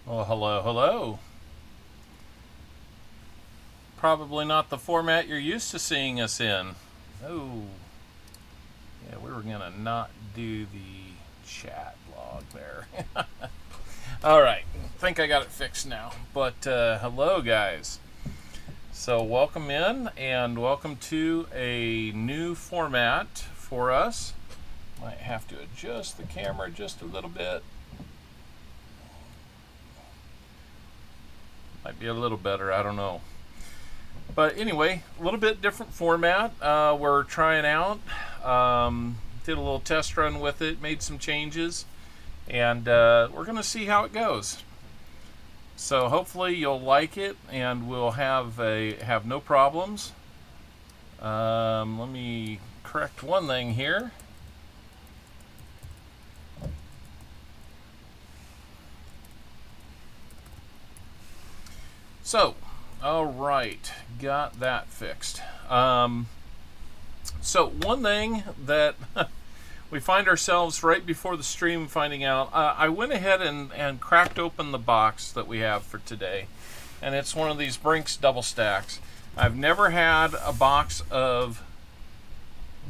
Well, hello, hello. Probably not the format you're used to seeing us in. Oh, yeah, we were gonna not do the chat log there. All right, think I got it fixed now. But hello, guys. So welcome in and welcome to a new format for us. Might have to adjust the camera just a little bit. Might be a little better, I don't know. But anyway, a little bit different format. We're trying out. Did a little test run with it, made some changes, and we're going to see how it goes. So hopefully you'll like it, and we'll have no problems. Let me correct one thing here. So, all right, got that fixed. So one thing that we find ourselves right before the stream finding out, I went ahead and cracked open the box that we have for today, and it's one of these Brinks double stacks. I've never had a box of,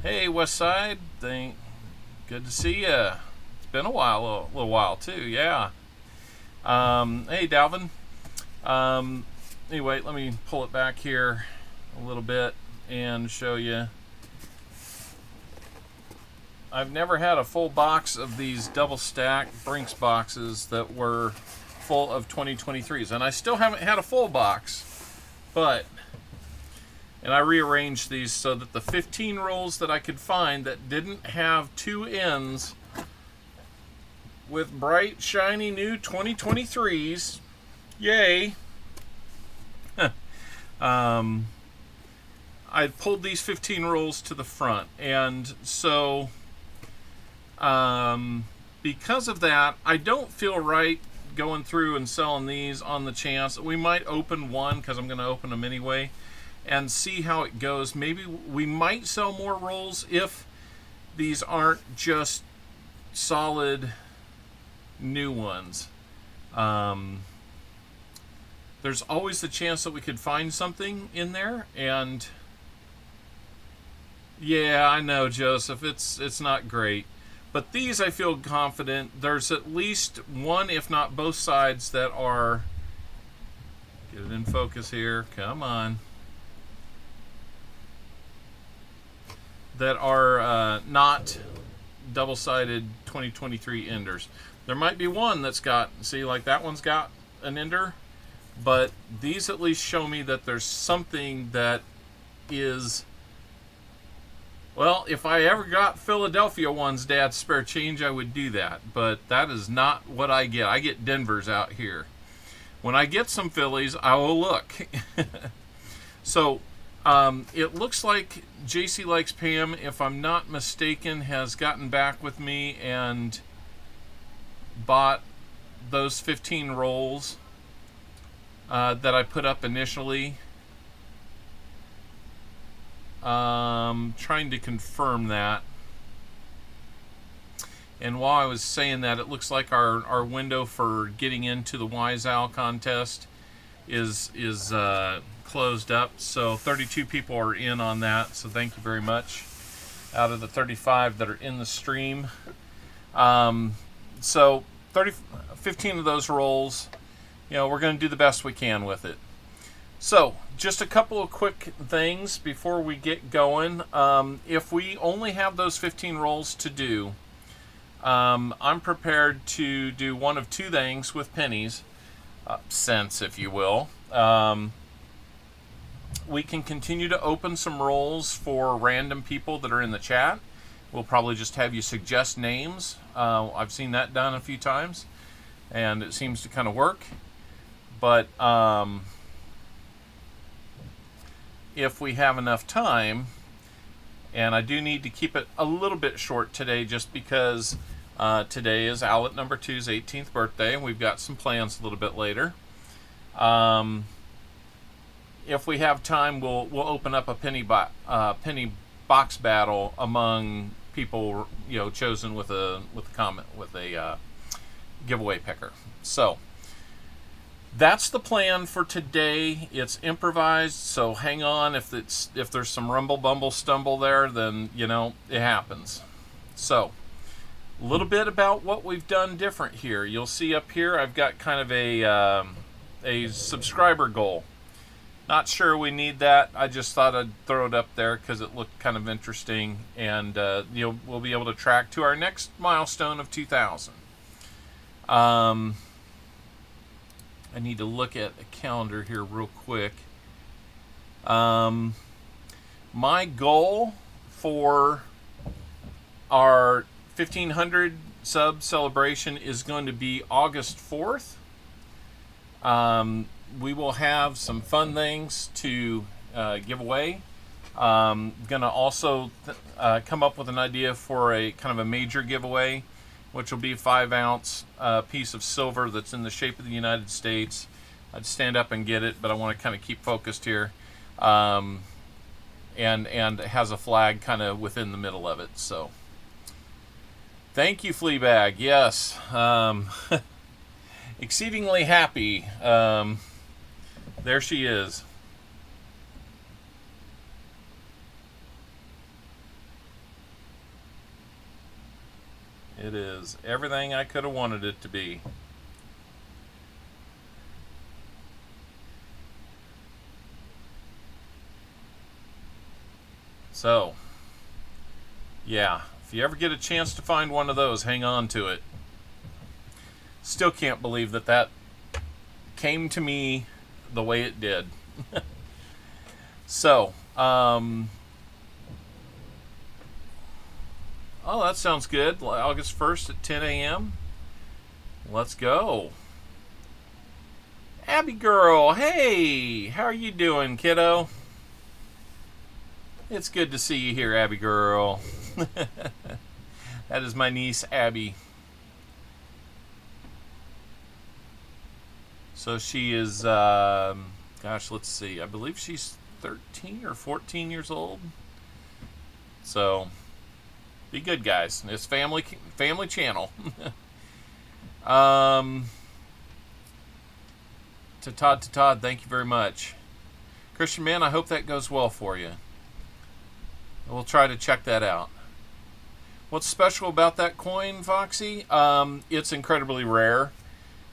hey Westside, good to see ya. It's been a while, a little while too, yeah. Hey Dalvin. Anyway, let me pull it back here a little bit and show you. I've never had a full box of these double stack Brinks boxes that were full of 2023s, and I still haven't had a full box, and I rearranged these so that the 15 rolls that I could find that didn't have two ends with bright, shiny new 2023s, yay, I pulled these 15 rolls to the front, and so because of that, I don't feel right going through and selling these on the chance. We might open one, because I'm going to open them anyway, and see how it goes. Maybe we might sell more rolls if these aren't just solid new ones. There's always the chance that we could find something in there, and yeah, I know, Joseph, it's not great. But these, I feel confident. There's at least one, if not both sides, that are, get it in focus here, come on, that are not double-sided 2023 enders. There might be one that's got, see, like that one's got an ender, but these at least show me that there's something that is, well, if I ever got Philadelphia ones, Dad's spare change, I would do that. But that is not what I get. I get Denver's out here. When I get some Phillies, I will look. So it looks like JC Likes Pam, if I'm not mistaken, has gotten back with me and bought those 15 rolls that I put up initially. Trying to confirm that. And while I was saying that, it looks like our window for getting into the Wise Owl contest is closed up. So 32 people are in on that. So thank you very much. Out of the 35 that are in the stream. So 15 of those rolls, we're going to do the best we can with it. So, just a couple of quick things before we get going. If we only have those 15 rolls to do, I'm prepared to do one of two things with pennies, cents, if you will. We can continue to open some rolls for random people that are in the chat. We'll probably just have you suggest names. I've seen that done a few times, and it seems to kind of work. But if we have enough time, and I do need to keep it a little bit short today just because today is Owlet number 2's 18th birthday, and we've got some plans a little bit later. If we have time, we'll open up a penny box battle among people chosen with a giveaway picker. So that's the plan for today. It's improvised, so hang on. If there's some rumble, bumble, stumble there, then you know it happens. So, a little bit about what we've done different here. You'll see up here I've got kind of a subscriber goal. Not sure we need that. I just thought I'd throw it up there because it looked kind of interesting, and we'll be able to track to our next milestone of 2,000. I need to look at a calendar here real quick. My goal for our 1,500 sub celebration is going to be August 4th. We will have some fun things to give away. Gonna also come up with an idea for a kind of a major giveaway, which will be a 5-ounce piece of silver that's in the shape of the United States. I'd stand up and get it, but I want to kind of keep focused here. And it has a flag kind of within the middle of it. So, thank you, Fleabag. Yes, exceedingly happy. There she is. It is everything I could have wanted it to be. So, yeah, if you ever get a chance to find one of those, hang on to it. Still can't believe that came to me the way it did. So, oh, that sounds good. August 1st at 10 a.m. Let's go. Abby girl, hey, how are you doing, kiddo? It's good to see you here, Abby girl. That is my niece, Abby. So she is, gosh, let's see. I believe she's 13 or 14 years old. So, be good, guys. It's family channel. To Todd, thank you very much. Christian Man, I hope that goes well for you. We'll try to check that out. What's special about that coin, Foxy? It's incredibly rare.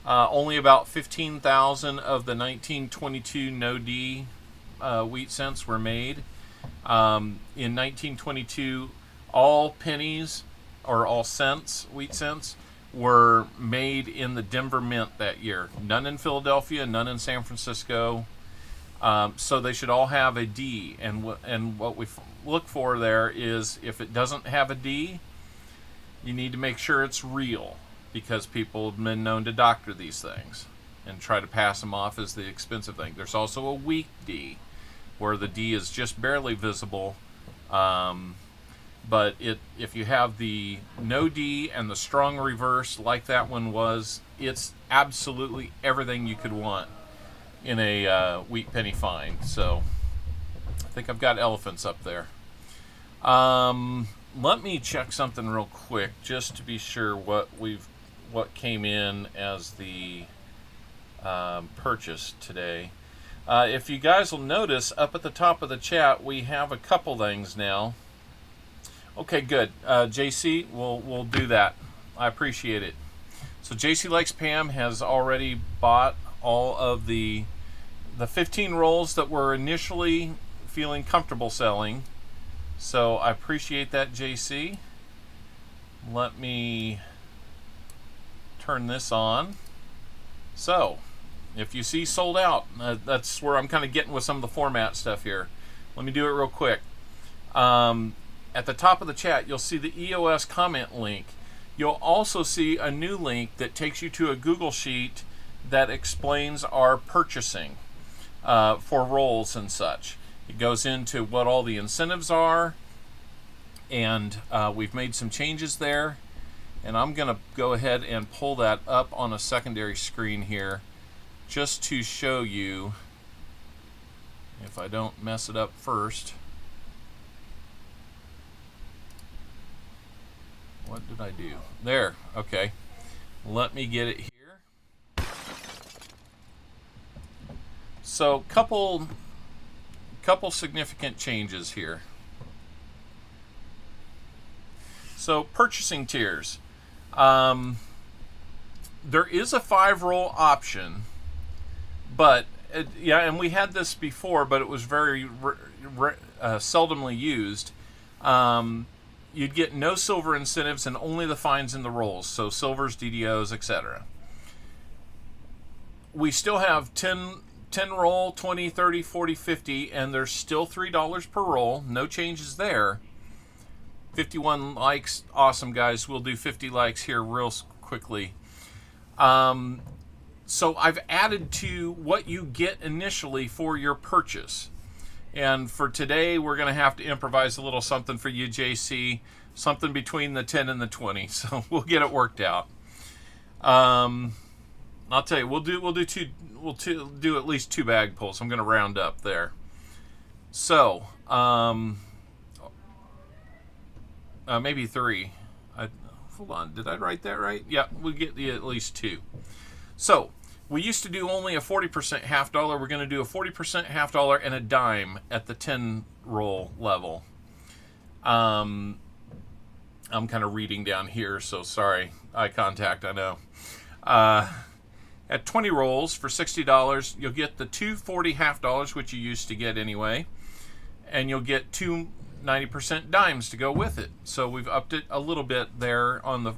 Only about 15,000 of the 1922 no-D wheat cents were made. In 1922, all pennies, or all cents, wheat cents, were made in the Denver Mint that year. None in Philadelphia, none in San Francisco. So they should all have a D. And what we look for there is, if it doesn't have a D, you need to make sure it's real, because people have been known to doctor these things and try to pass them off as the expensive thing. There's also a weak D, where the D is just barely visible. But if you have the no D and the strong reverse like that one was, it's absolutely everything you could want in a wheat penny find. So I think I've got elephants up there. Let me check something real quick just to be sure what came in as the purchase today. If you guys will notice, up at the top of the chat, we have a couple things now. Okay, good. JC, we'll do that. I appreciate it. So JC Likes Pam has already bought all of the 15 rolls that we're initially feeling comfortable selling. So I appreciate that, JC. Let me turn this on. So, if you see sold out, that's where I'm kind of getting with some of the format stuff here. Let me do it real quick. At the top of the chat, you'll see the EOS comment link. You'll also see a new link that takes you to a Google Sheet that explains our purchasing for rolls and such. It goes into what all the incentives are, and we've made some changes there. And I'm going to go ahead and pull that up on a secondary screen here just to show you, if I don't mess it up first. What did I do? There, okay. Let me get it here. So couple significant changes here. So purchasing tiers. There is a 5-roll option, but yeah, and we had this before, but it was very seldomly used. You'd get no silver incentives and only the fines in the rolls, so silvers, DDOs, etc. We still have 10 roll, 20, 30, 40, 50, and there's still $3 per roll. No changes there. 51 likes. Awesome, guys. We'll do 50 likes here real quickly. So I've added to what you get initially for your purchase. And for today, we're going to have to improvise a little something for you, JC. Something between the 10 and the 20. So we'll get it worked out. I'll tell you, we'll do at least 2 bag pulls. I'm going to round up there. So, maybe 3. Hold on, did I write that right? Yeah, we'll get the at least 2. So, we used to do only a 40% half dollar. We're going to do a 40% half dollar and a dime at the 10 roll level. I'm kind of reading down here, so sorry. Eye contact, I know. At 20 rolls for $60, you'll get the 240 half dollars, which you used to get anyway, and you'll get 2 90% dimes to go with it. So we've upped it a little bit there on the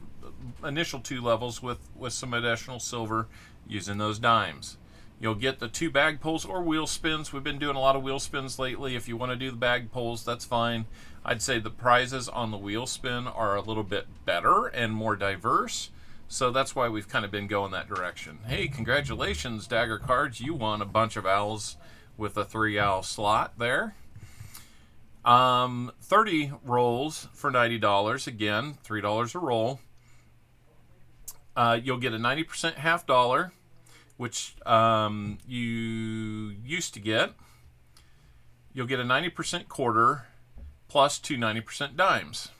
initial 2 levels with some additional silver using those dimes. You'll get the 2 bag pulls or wheel spins. We've been doing a lot of wheel spins lately. If you want to do the bag pulls, that's fine. I'd say the prizes on the wheel spin are a little bit better and more diverse. So that's why we've kind of been going that direction. Hey, congratulations, Dagger Cards. You won a bunch of owls with a 3 owl slot there. 30 rolls for $90. Again, $3 a roll. You'll get a 90% half dollar, which you used to get. You'll get a 90% quarter plus 2 90% dimes.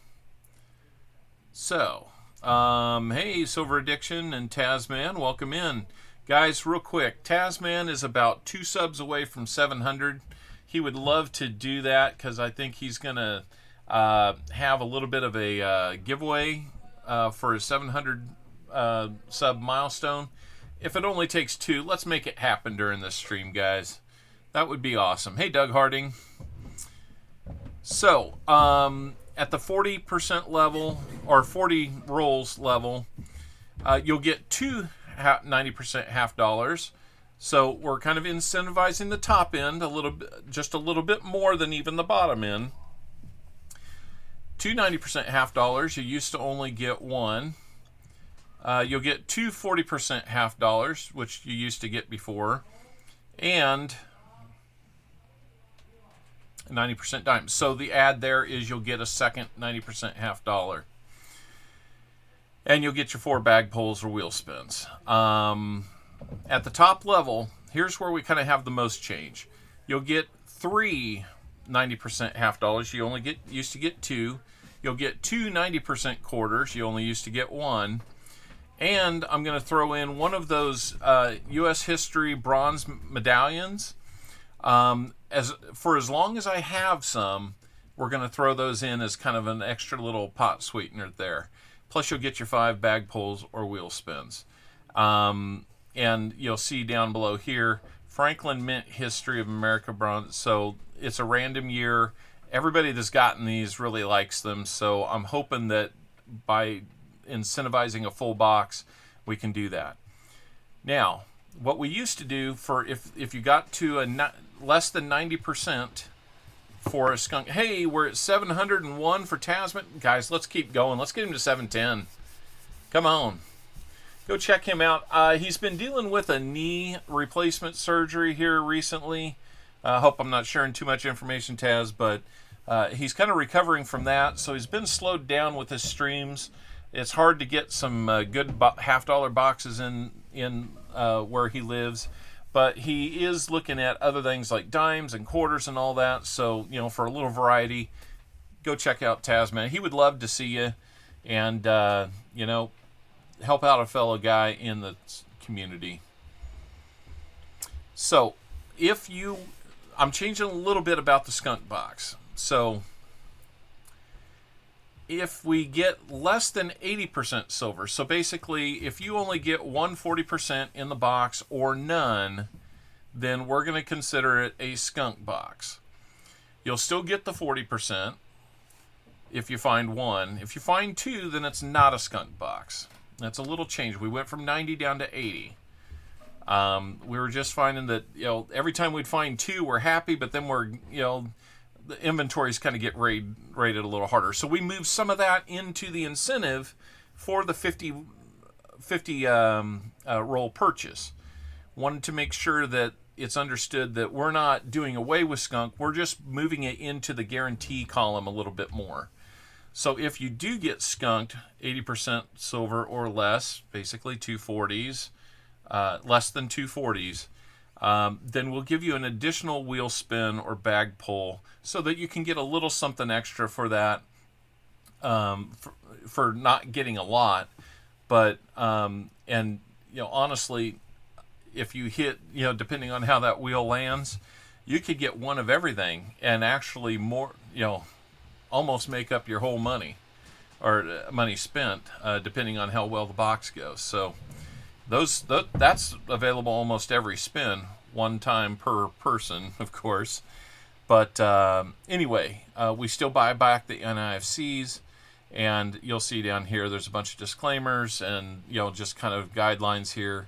So, hey, Silver Addiction and Tasman, welcome in. Guys, real quick, Tasman is about 2 subs away from 700. He would love to do that because I think he's going to have a little bit of a giveaway for his 700 sub milestone. If it only takes 2, let's make it happen during this stream, guys. That would be awesome. Hey, Doug Harding. So, at the 40% level, or 40 rolls level, you'll get 2 90% half dollars. So we're kind of incentivizing the top end a little bit, just a little bit more than even the bottom end. 2 90% half dollars. You used to only get 1. You'll get 2 40% half dollars, which you used to get before, and 90% dimes. So the add there is you'll get a second 90% half dollar, and you'll get your 4 bag pulls or wheel spins. At the top level, here's where we kind of have the most change. You'll get 3 90% half dollars. You only used to get 2. You'll get 2 90% quarters. You only used to get 1. And I'm going to throw in one of those U.S. History bronze medallions. For as long as I have some, we're going to throw those in as kind of an extra little pot sweetener there. Plus, you'll get your 5 bag pulls or wheel spins. And you'll see down below here, Franklin Mint History of America bronze. So it's a random year. Everybody that's gotten these really likes them. So I'm hoping that by incentivizing a full box, we can do that. Now, what we used to do for if you got to less than 90% for a skunk. Hey, we're at 701 for Tasman. Guys, let's keep going. Let's get him to 710. Come on. Go check him out. He's been dealing with a knee replacement surgery here recently. I hope I'm not sharing too much information, Taz, but he's kind of recovering from that. So he's been slowed down with his streams. It's hard to get some good half dollar boxes in where he lives. But he is looking at other things like dimes and quarters and all that. So, for a little variety, go check out Tasman. He would love to see you and, help out a fellow guy in the community. So, I'm changing a little bit about the Skunk box. So if we get less than 80% silver, so basically if you only get 140% in the box or none, then we're going to consider it a Skunk box. You'll still get the 40% if you find one. If you find two, then it's not a Skunk box. That's a little change. We went from 90 down to 80. We were just finding that, every time we'd find two, we're happy, but then the inventories kind of get rated a little harder. So we moved some of that into the incentive for the 50 roll purchase. Wanted to make sure that it's understood that we're not doing away with Skunk. We're just moving it into the guarantee column a little bit more. So if you do get skunked 80% silver or less, basically 240s, less than 240s, then we'll give you an additional wheel spin or bag pull so that you can get a little something extra for that, for not getting a lot. But honestly, if you hit, depending on how that wheel lands, you could get one of everything and actually more, almost make up your whole money or money spent, depending on how well the box goes. So that's available almost every spin, one time per person, of course. But anyway, we still buy back the NIFCs, and you'll see down here there's a bunch of disclaimers and just kind of guidelines here.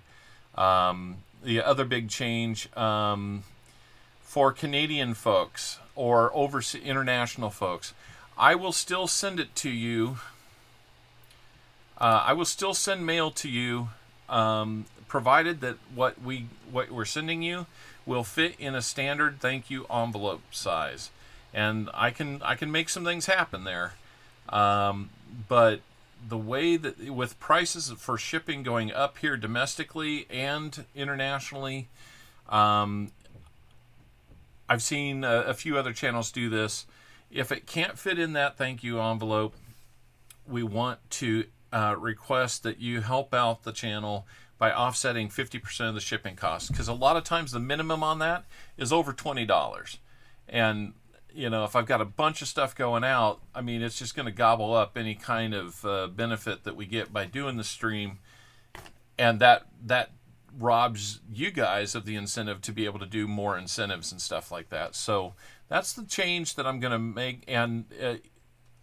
The other big change for Canadian folks or overseas international folks, I will still send it to you. I will still send mail to you, provided that what we're sending you will fit in a standard thank you envelope size, and I can make some things happen there. But the way that with prices for shipping going up here domestically and internationally, I've seen a few other channels do this. If it can't fit in that thank you envelope, we want to request that you help out the channel by offsetting 50% of the shipping costs, because a lot of times the minimum on that is over $20. And if I've got a bunch of stuff going out, I mean, it's just going to gobble up any kind of benefit that we get by doing the stream, and that robs you guys of the incentive to be able to do more incentives and stuff like that. So that's the change that I'm going to make, and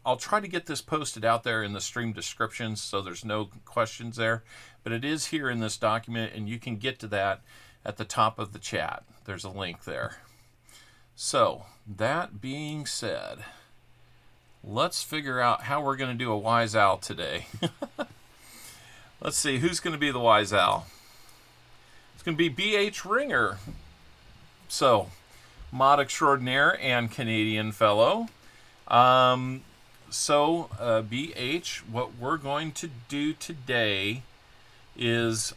I'll try to get this posted out there in the stream descriptions so there's no questions there. But it is here in this document, and you can get to that at the top of the chat. There's a link there. So that being said, let's figure out how we're going to do a Wise Owl today. Let's see, who's going to be the Wise Owl? It's going to be BH Ringer. So, mod extraordinaire and Canadian fellow. BH, what we're going to do today is,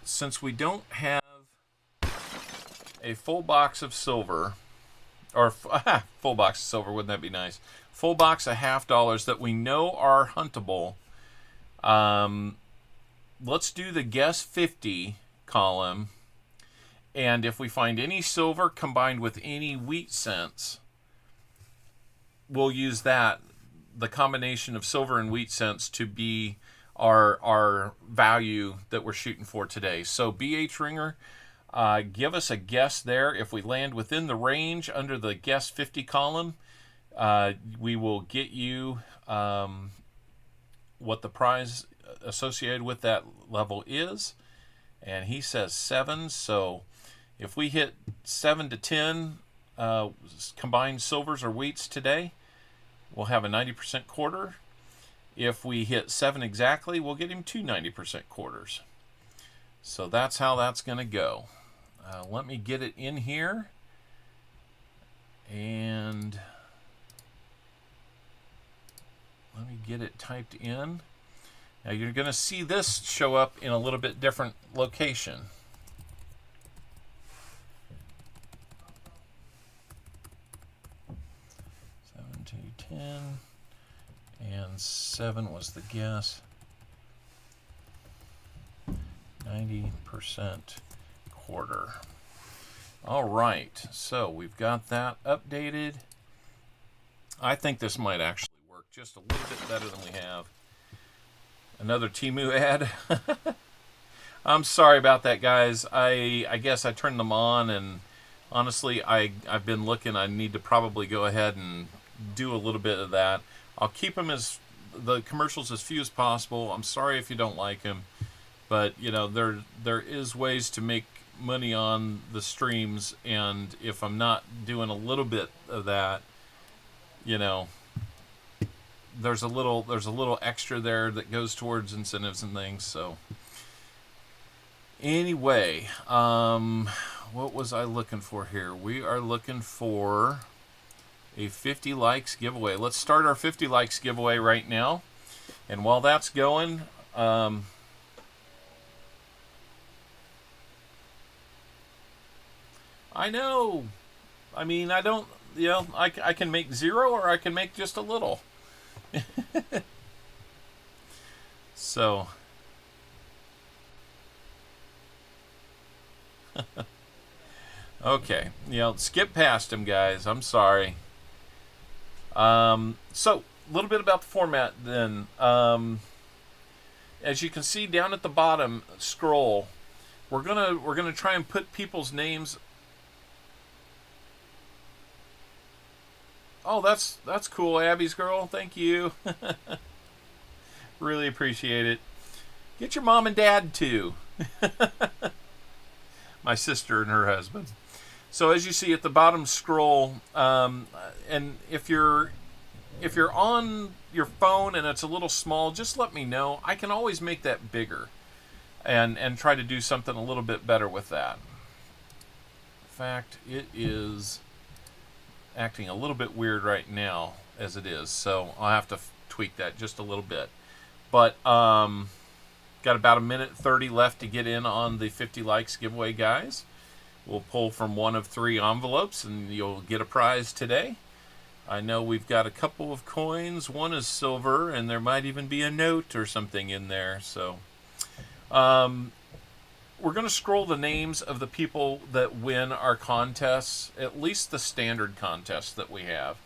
since we don't have a full box of silver, or full box of silver, wouldn't that be nice? Full box of $50 that we know are huntable. Let's do the guess 50 column, and if we find any silver combined with any wheat cents, we'll use that, the combination of silver and wheat cents, to be our value that we're shooting for today. So BH Ringer, give us a guess there. If we land within the range under the guess 50 column, we will get you what the prize associated with that level is. And he says 7. So if we hit 7 to 10 combined silvers or wheats today, we'll have a 90% quarter. If we hit 7 exactly, we'll get him 2 90% quarters. So that's how that's going to go. Let me get it in here, and let me get it typed in. Now you're going to see this show up in a little bit different location. 7 to 10, and 7 was the guess. 90% quarter. All right, so we've got that updated. I think this might actually work just a little bit better than we have. Another Temu ad. I'm sorry about that, guys. I guess I turned them on, and honestly, I've been looking. I need to probably go ahead and do a little bit of that. I'll keep them the commercials as few as possible. I'm sorry if you don't like them, but you know there is ways to make money on the streams, and if I'm not doing a little bit of that, you know, there's a little extra there that goes towards incentives and things. So anyway, what was I looking for here? We are looking for a 50 likes giveaway. Let's start our 50 likes giveaway right now. And while that's going, I know. I mean, I don't, you know, I can make 0 or I can make just a little. So. Okay. You know, skip past him, guys. I'm sorry. So, a little bit about the format then. As you can see down at the bottom scroll, we're gonna try and put people's names. Oh, that's cool, Abby's girl. Thank you. Really appreciate it. Get your mom and dad too. My sister and her husband. So as you see at the bottom scroll, and if you're on your phone and it's a little small, just let me know. I can always make that bigger and try to do something a little bit better with that. In fact, it is acting a little bit weird right now as it is, so I'll have to tweak that just a little bit. But got about 1:30 left to get in on the 50 likes giveaway, guys. We'll pull from one of 3 envelopes and you'll get a prize today. I know we've got a couple of coins. One is silver, and there might even be a note or something in there. So we're going to scroll the names of the people that win our contests, at least the standard contests that we have.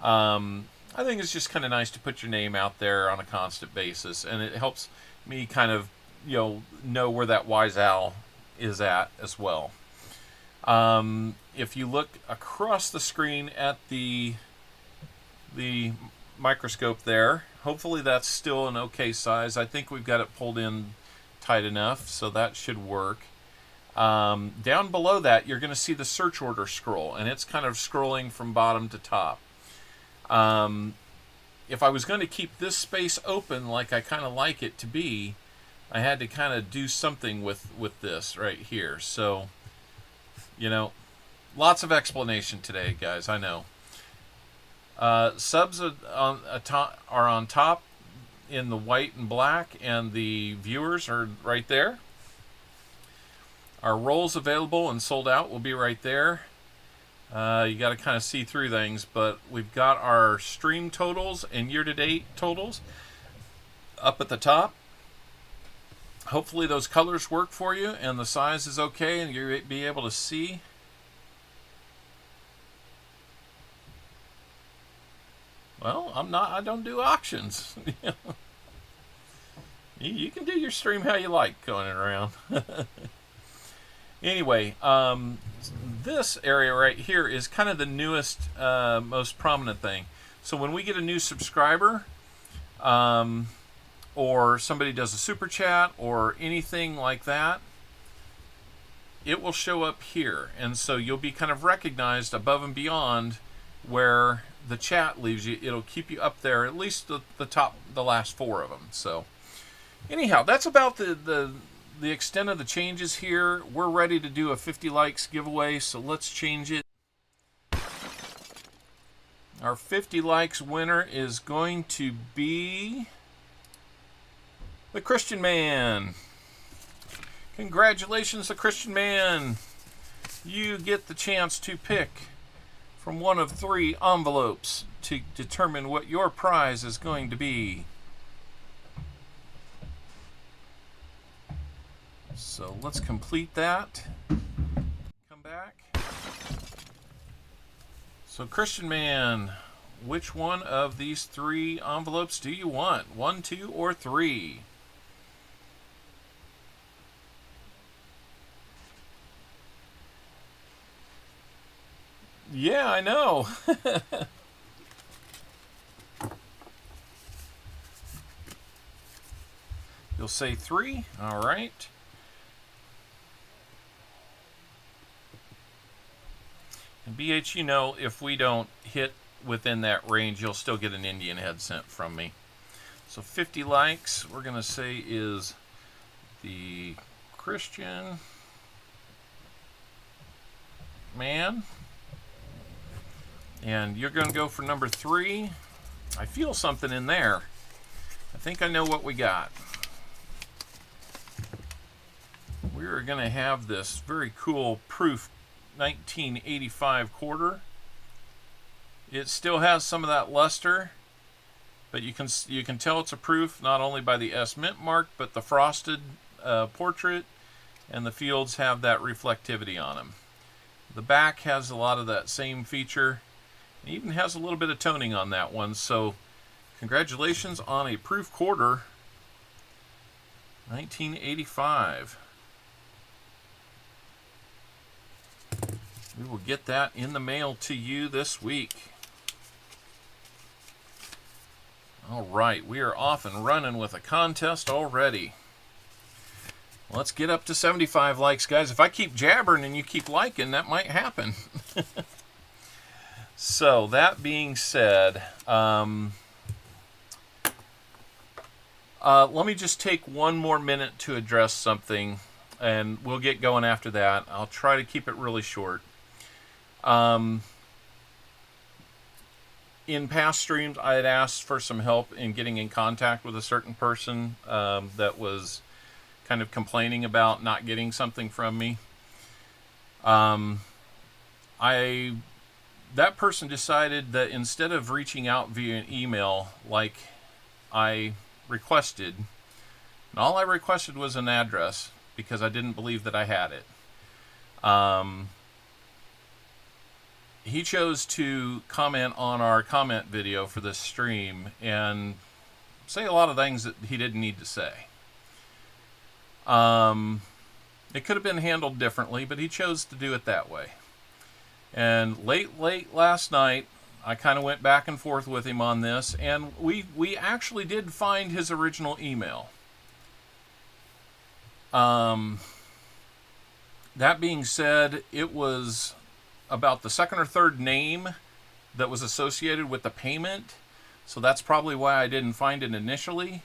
I think it's just kind of nice to put your name out there on a constant basis, and it helps me kind of, you know where that wise owl is at as well. If you look across the screen at the microscope there, hopefully that's still an okay size. I think we've got it pulled in tight enough, so that should work. Down below that, you're going to see the search order scroll, and it's kind of scrolling from bottom to top. If I was going to keep this space open like I kind of like it to be, I had to kind of do something with this right here. So, you know, lots of explanation today, guys, I know. Subs are on top in the white and black, and the viewers are right there. Our roles available and sold out will be right there. You got to kind of see through things, but we've got our stream totals and year-to-date totals up at the top. Hopefully those colors work for you and the size is okay and you'll be able to see. Well, I don't do auctions. You can do your stream how you like going around. Anyway, this area right here is kind of the newest, most prominent thing. So when we get a new subscriber, or somebody does a super chat or anything like that, it will show up here. And so you'll be kind of recognized above and beyond where the chat leaves you. It'll keep you up there, at least the last 4 of them. So anyhow, that's about the extent of the changes here. We're ready to do a 50 likes giveaway, so let's change it. Our 50 likes winner is going to be the Christian Man. Congratulations, the Christian Man. You get the chance to pick from one of 3 envelopes to determine what your prize is going to be. So let's complete that. Come back. So Christian Man, which one of these 3 envelopes do you want? 1, 2, or 3? Yeah, I know. You'll say 3. All right. And BH, you know, if we don't hit within that range, you'll still get an Indian head sent from me. So 50 likes, we're going to say, is the Christian Man. And you're going to go for number 3. I feel something in there. I think I know what we got. We're going to have this very cool proof 1985 quarter. It still has some of that luster, but you can tell it's a proof not only by the S Mint mark, but the frosted portrait, and the fields have that reflectivity on them. The back has a lot of that same feature. It even has a little bit of toning on that one. So congratulations on a proof quarter 1985. We will get that in the mail to you this week. All right, we are off and running with a contest already. Let's get up to 75 likes, guys. If I keep jabbering and you keep liking, that might happen. So, that being said, let me just take one more minute to address something, and we'll get going after that. I'll try to keep it really short. In past streams, I had asked for some help in getting in contact with a certain person that was kind of complaining about not getting something from me. That person decided that instead of reaching out via an email like I requested, and all I requested was an address because I didn't believe that I had it. He chose to comment on our comment video for this stream and say a lot of things that he didn't need to say. It could have been handled differently, but he chose to do it that way. And late last night, I kind of went back and forth with him on this, and we actually did find his original email. That being said, it was about the second or third name that was associated with the payment, so that's probably why I didn't find it initially.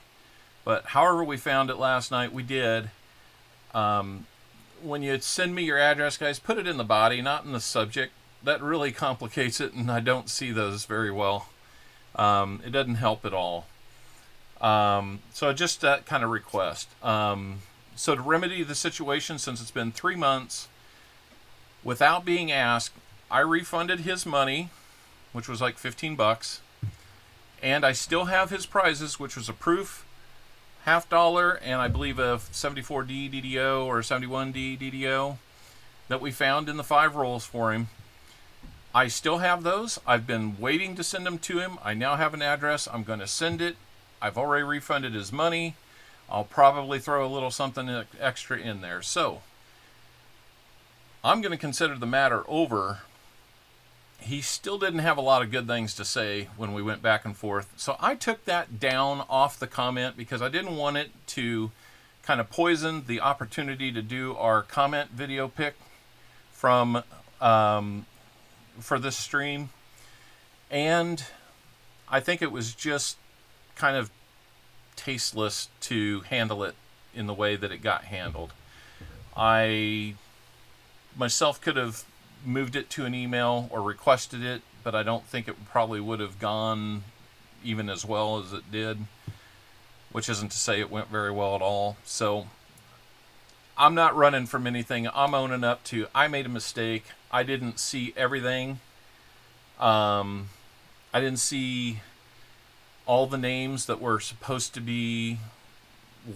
But however we found it last night, we did. When you send me your address, guys, put it in the body, not in the subject. That really complicates it, and I don't see those very well. It doesn't help at all. So just that kind of request. So to remedy the situation, since it's been 3 months, without being asked, I refunded his money, which was like $15, and I still have his prizes, which was a proof $50 and I believe a 74D DDO or 71D DDO that we found in the 5 rolls for him. I still have those. I've been waiting to send them to him. I now have an address. I'm going to send it. I've already refunded his money. I'll probably throw a little something extra in there. So I'm going to consider the matter over. He still didn't have a lot of good things to say when we went back and forth. So I took that down off the comment because I didn't want it to kind of poison the opportunity to do our comment video pick from for this stream. And I think it was just kind of tasteless to handle it in the way that it got handled. I myself could have moved it to an email or requested it, but I don't think it probably would have gone even as well as it did, which isn't to say it went very well at all. So I'm not running from anything. I'm owning up to I made a mistake. I didn't see everything. I didn't see all the names that were supposed to be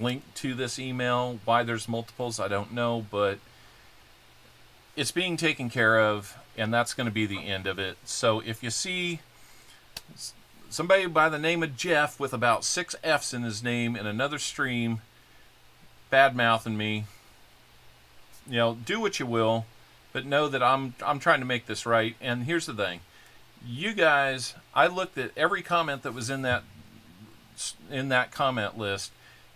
link to this email. Why there's multiples, I don't know, but it's being taken care of, and that's going to be the end of it. So if you see somebody by the name of Jeff with about 6 F's in his name in another stream bad-mouthing me, you know, do what you will, but know that I'm trying to make this right. And here's the thing. You guys, I looked at every comment that was in that comment list,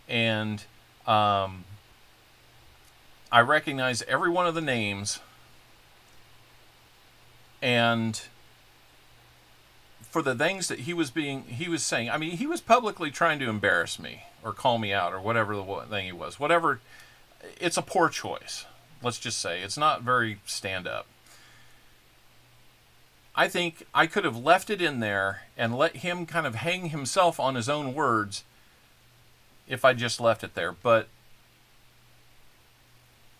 and I recognize every one of the names. And for the things that he was saying, I mean, he was publicly trying to embarrass me or call me out or whatever the thing he was. Whatever, it's a poor choice. Let's just say it's not very stand-up. I think I could have left it in there and let him kind of hang himself on his own words if I just left it there. But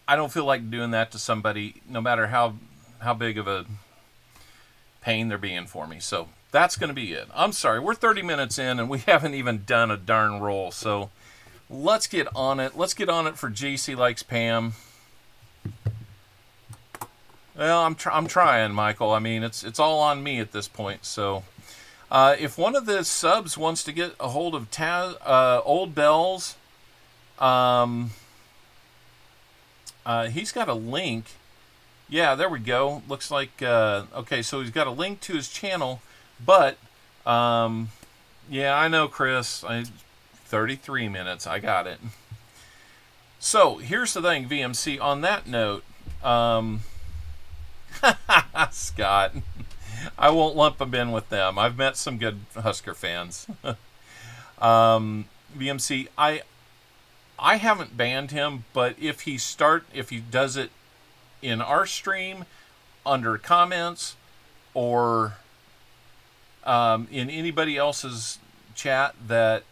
I don't feel like doing that to somebody, no matter how big of a pain they're being for me. So that's going to be it. I'm sorry, we're 30 minutes in and we haven't even done a darn roll. So let's get on it. Let's get on it for JC Likes Pam. Well, I'm trying, Michael. I mean, it's all on me at this point. So, if one of the subs wants to get a hold of Old Bells, he's got a link. Yeah, there we go. Looks like okay. So he's got a link to his channel, but yeah, I know, Chris. 33 minutes. I got it. So here's the thing, VMC. On that note. Scott, I won't lump him in with them. I've met some good Husker fans. VMC, I haven't banned him, but if he does it in our stream, under comments, or in anybody else's chat that,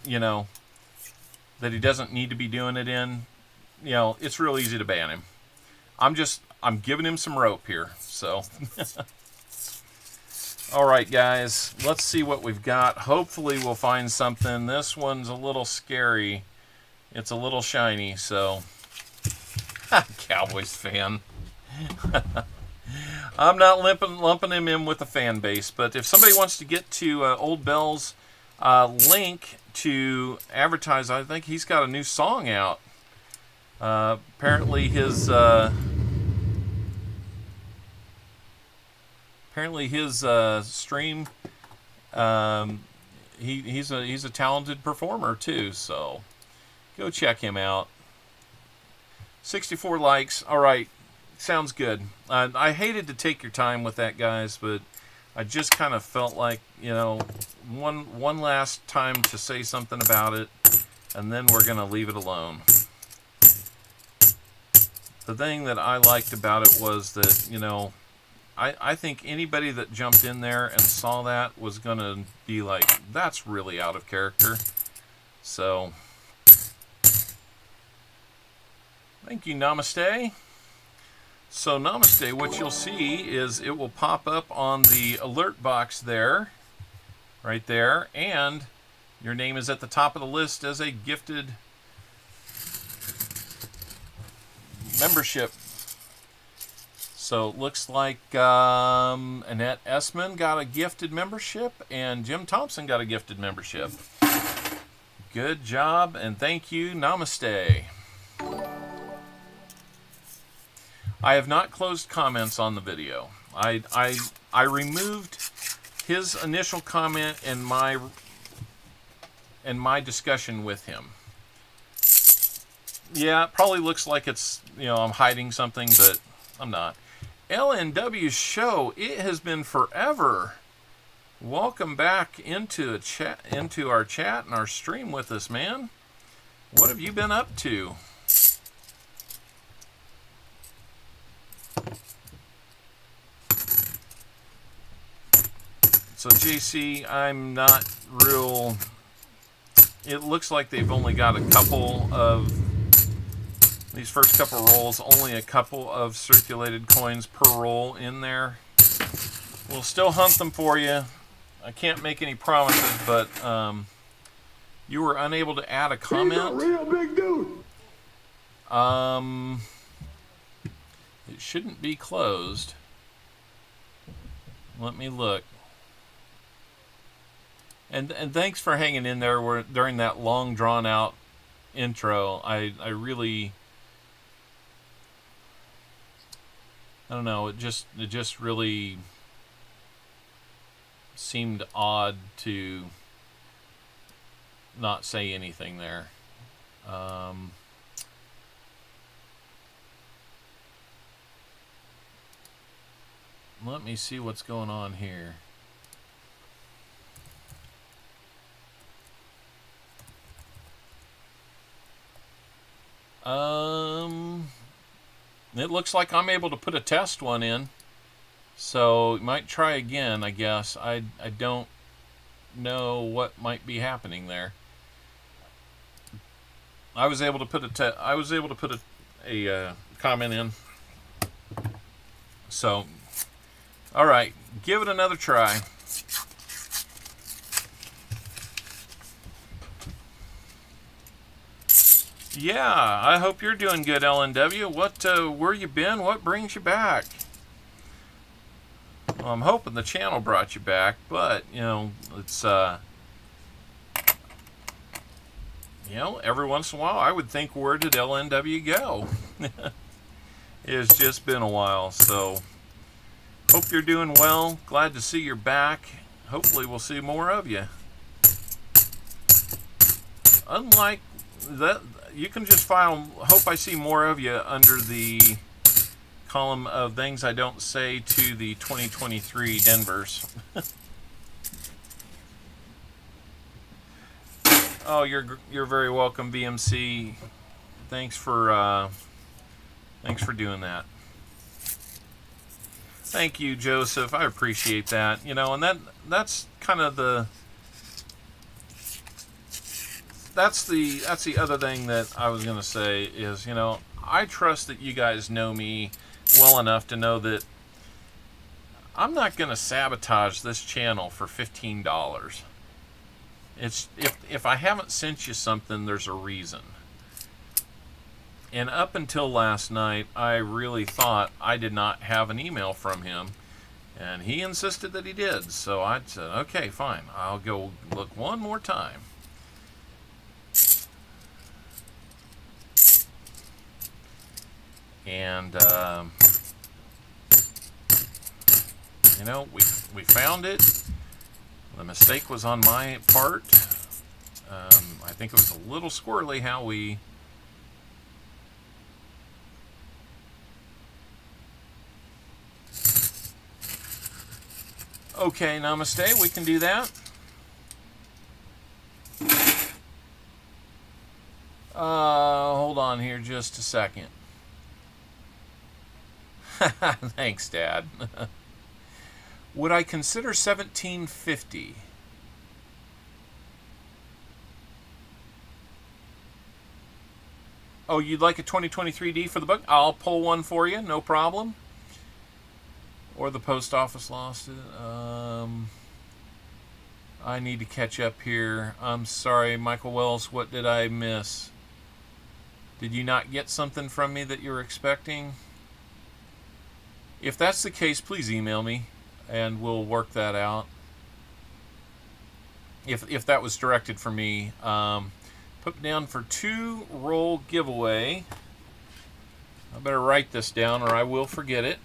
you know, that he doesn't need to be doing it in, you know, it's real easy to ban him. I'm giving him some rope here, so. All right, guys, let's see what we've got. Hopefully we'll find something. This one's a little scary. It's a little shiny, so. Cowboys fan. I'm not lumping him in with the fan base, but if somebody wants to get to Old Bell's link to advertise, I think he's got a new song out. Apparently his stream, he's a talented performer too, so go check him out. 64 likes. All right, sounds good. I hated to take your time with that, guys, but I just kind of felt like, you know, one last time to say something about it, and then we're gonna leave it alone. The thing that I liked about it was that, you know, I think anybody that jumped in there and saw that was going to be like, that's really out of character. So, thank you, Namaste. So, Namaste, what you'll see is it will pop up on the alert box there, right there, and your name is at the top of the list as a gifted membership. So it looks like Annette Essman got a gifted membership and Jim Thompson got a gifted membership. Good job and thank you. Namaste. I have not closed comments on the video. I removed his initial comment and my discussion with him. Yeah, it probably looks like it's, you know, I'm hiding something, but I'm not. LNW show, it has been forever. Welcome back into our chat and our stream with us, man. What have you been up to? So JC, I'm not real. It looks like they've only got a couple of these first couple rolls, only a couple of circulated coins per roll in there. We'll still hunt them for you. I can't make any promises, but You were unable to add a comment. He's a real big dude. It shouldn't be closed. Let me look. And thanks for hanging in there during that long drawn out intro. I really, I don't know, it just really seemed odd to not say anything there. Let me see what's going on here. It looks like I'm able to put a test one in, so might try again, I guess. I don't know what might be happening there. I was able to put a comment in. So, all right, give it another try. Yeah, I hope you're doing good, LNW. What, where you been? What brings you back? Well, I'm hoping the channel brought you back, but, you know, it's, you know, every once in a while, I would think, where did LNW go? It's just been a while, so hope you're doing well. Glad to see you're back. Hopefully we'll see more of you. Unlike that, you can just file hope I see more of you under the column of things I don't say to the 2023 Denvers. Oh, you're very welcome, BMC. Thanks for doing that. Thank you, Joseph. I appreciate that. You know, and that's kind of that's the other thing that I was going to say is, you know, I trust that you guys know me well enough to know that I'm not going to sabotage this channel for $15. It's if I haven't sent you something, there's a reason. And up until last night, I really thought I did not have an email from him, and he insisted that he did. So I said, okay, fine, I'll go look one more time. And you know, we found it. The mistake was on my part. I think it was a little squirrely how we okay, namaste, we can do that. Hold on here just a second. Thanks, Dad. Would I consider 1750? Oh, you'd like a 2023D for the book? I'll pull one for you, no problem. Or the post office lost it. I need to catch up here. I'm sorry, Michael Wells, what did I miss? Did you not get something from me that you were expecting? If that's the case, please email me and we'll work that out. If that was directed for me, put me down for 2-roll giveaway. I better write this down or I will forget it.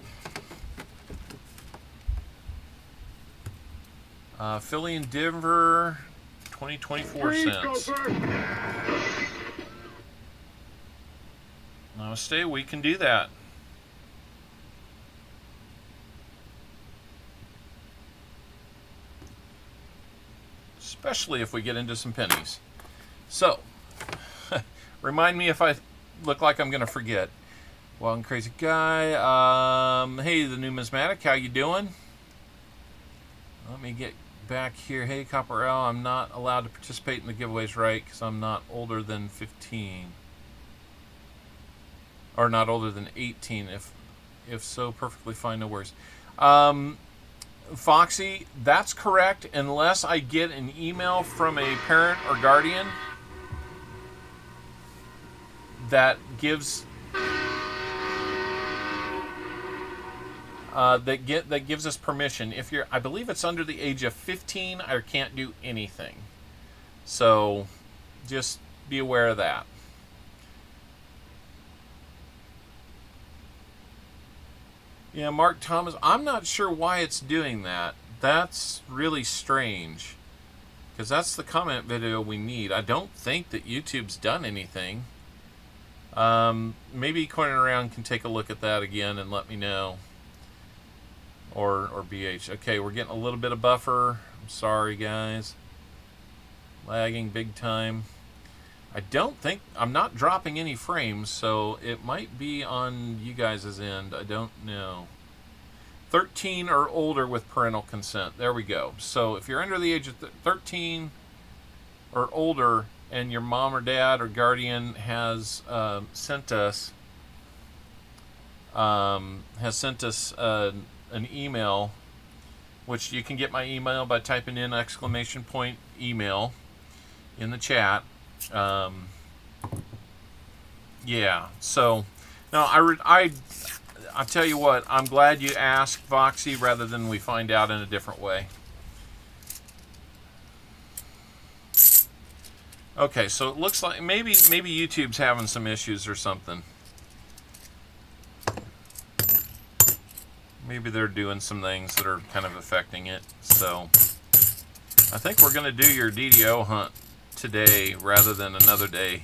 Philly and Denver, 2024 cents. Namaste, we can do that. Especially if we get into some pennies. So, remind me if I look like I'm going to forget. Wild and Crazy Guy. Hey, the numismatic, how you doing? Let me get back here. Hey, CopperOwl, I'm not allowed to participate in the giveaways, right? Because I'm not older than 15. Or not older than 18. If so, perfectly fine, no worries. Foxy, that's correct unless I get an email from a parent or guardian that gives that gives us permission. If you're, I believe it's under the age of 15, I can't do anything. So just be aware of that. Yeah, Mark Thomas, I'm not sure why it's doing that. That's really strange. Because that's the comment video we need. I don't think that YouTube's done anything. Maybe Coin Around can take a look at that again and let me know. Or BH. Okay, we're getting a little bit of buffer. I'm sorry, guys. Lagging big time. I don't think, I'm not dropping any frames, so it might be on you guys' end. I don't know. 13 or older with parental consent. There we go. So if you're under the age of 13 or older and your mom or dad or guardian has sent us an email, which you can get my email by typing in !email in the chat. Yeah, so no, I tell you what, I'm glad you asked, Foxy, rather than we find out in a different way. Okay, so it looks like maybe YouTube's having some issues or something. Maybe they're doing some things that are kind of affecting it. So I think we're going to do your DDO hunt today rather than another day,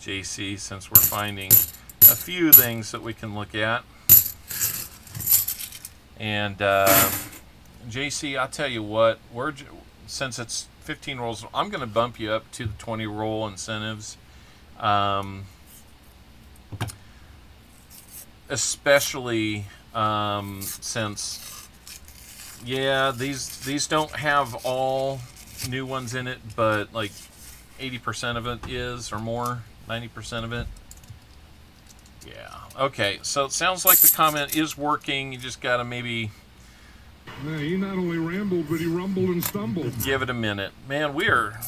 JC, since we're finding a few things that we can look at. And JC, I'll tell you what, since it's 15 rolls, I'm going to bump you up to the 20 roll incentives. Especially since, yeah, these don't have all new ones in it, but like 80% of it is, or more, 90% of it. Yeah. Okay, so it sounds like the comment is working. You just gotta maybe... No, he not only rambled, but he rumbled and stumbled. Give it a minute. Man, we're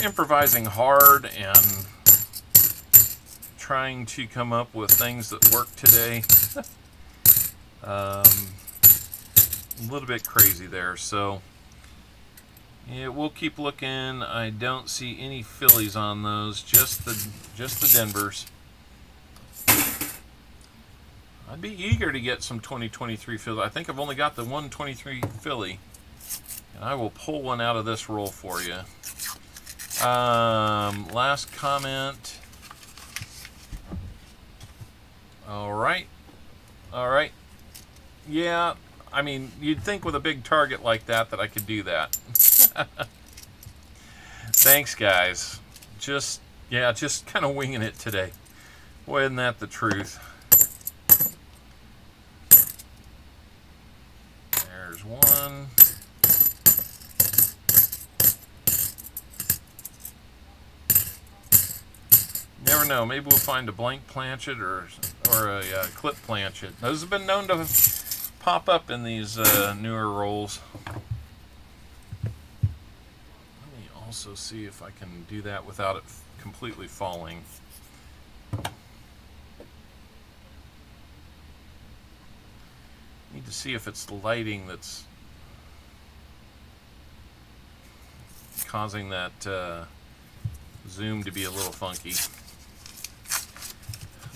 improvising hard and trying to come up with things that work today. A little bit crazy there, so yeah, we'll keep looking. I don't see any Phillies on those, just the Denvers. I'd be eager to get some 2023 Philly. I think I've only got the 123 Philly, and I will pull one out of this roll for you. Last comment. All right. Yeah, I mean, you'd think with a big target like that I could do that. Thanks, guys. Just kind of winging it today. Boy, isn't that the truth? There's one. Never know. Maybe we'll find a blank planchet or a clip planchet. Those have been known to pop up in these newer rolls. Let me also see if I can do that without it completely falling. Need to see if it's the lighting that's causing that zoom to be a little funky.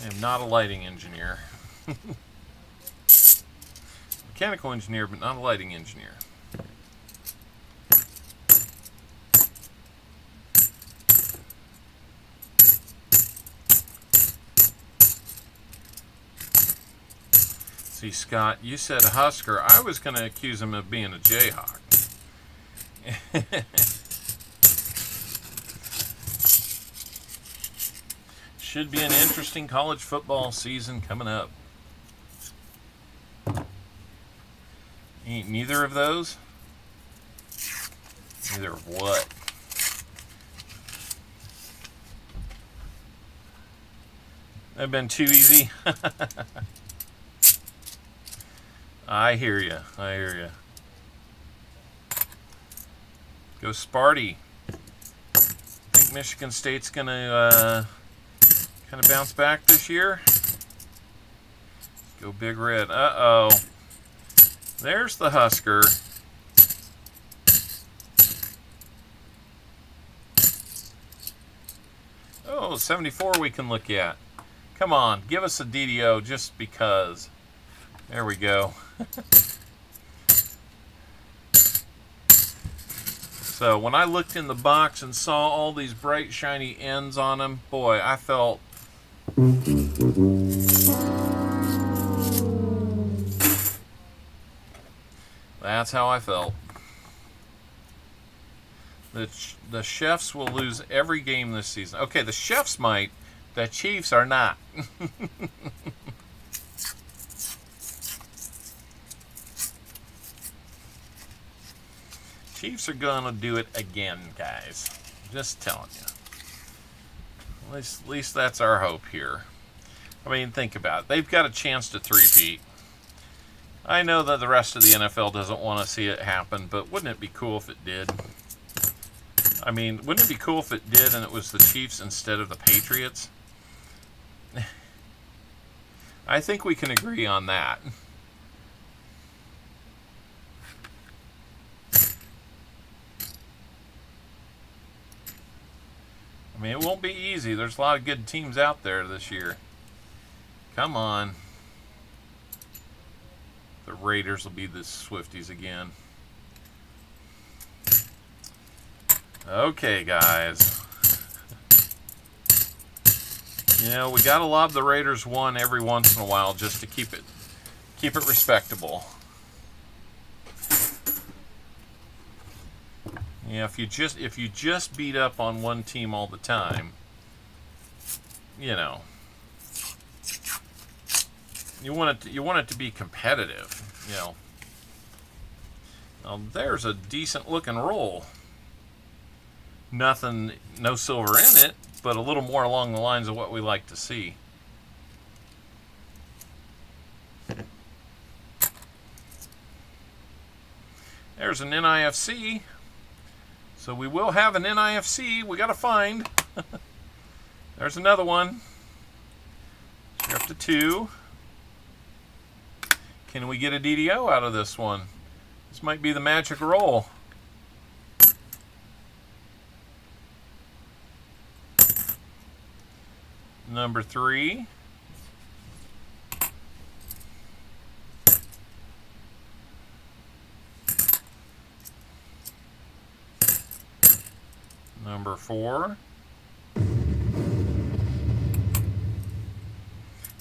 I am not a lighting engineer. Mechanical engineer, but not a lighting engineer. See, Scott, you said a Husker. I was going to accuse him of being a Jayhawk. Should be an interesting college football season coming up. Ain't neither of those? Neither of what? They've been too easy. I hear you. I hear you. Go Sparty. Think Michigan State's going to kind of bounce back this year? Go Big Red. Uh-oh. There's the Husker. Oh, 74 we can look at. Come on, give us a DDO just because. There we go. So when I looked in the box and saw all these bright shiny ends on them, boy, I felt that's how I felt. The Chefs will lose every game this season. Okay, the Chefs might. The Chiefs are not. Chiefs are gonna do it again, guys. Just telling you. At least that's our hope here. I mean, think about it. They've got a chance to three-peat. I know that the rest of the NFL doesn't want to see it happen, but wouldn't it be cool if it did? I mean, wouldn't it be cool if it did and it was the Chiefs instead of the Patriots? I think we can agree on that. I mean, it won't be easy. There's a lot of good teams out there this year. Come on. The Raiders will be the Swifties again. Okay, guys. You know, we gotta lob the Raiders one every once in a while just to keep it respectable. Yeah, if you just beat up on one team all the time, you know, you want it to be competitive, you know. Now there's a decent looking roll. Nothing, no silver in it, but a little more along the lines of what we like to see. There's an NIFC. So we will have an NIFC. We got to find. There's another one. We're up to 2. Can we get a DDO out of this one? This might be the magic roll. Number 3. Number 4.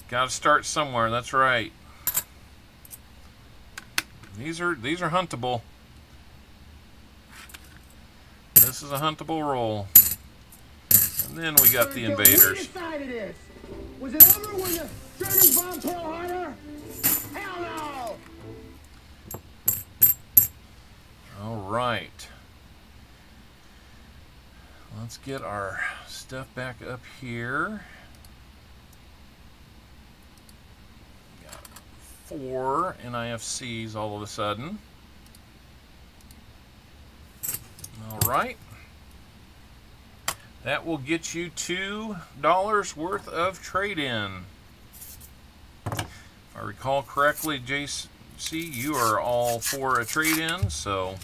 Got to start somewhere. That's right. These are huntable. This is a huntable roll. And then we got the invaders. Who decided this? Was it over when the Germans bombed Pearl Harbor? Hell no! All right. Let's get our stuff back up here. Got 4 NIFCs all of a sudden. All right. That will get you $2 worth of trade-in. If I recall correctly, JC, you are all for a trade-in, so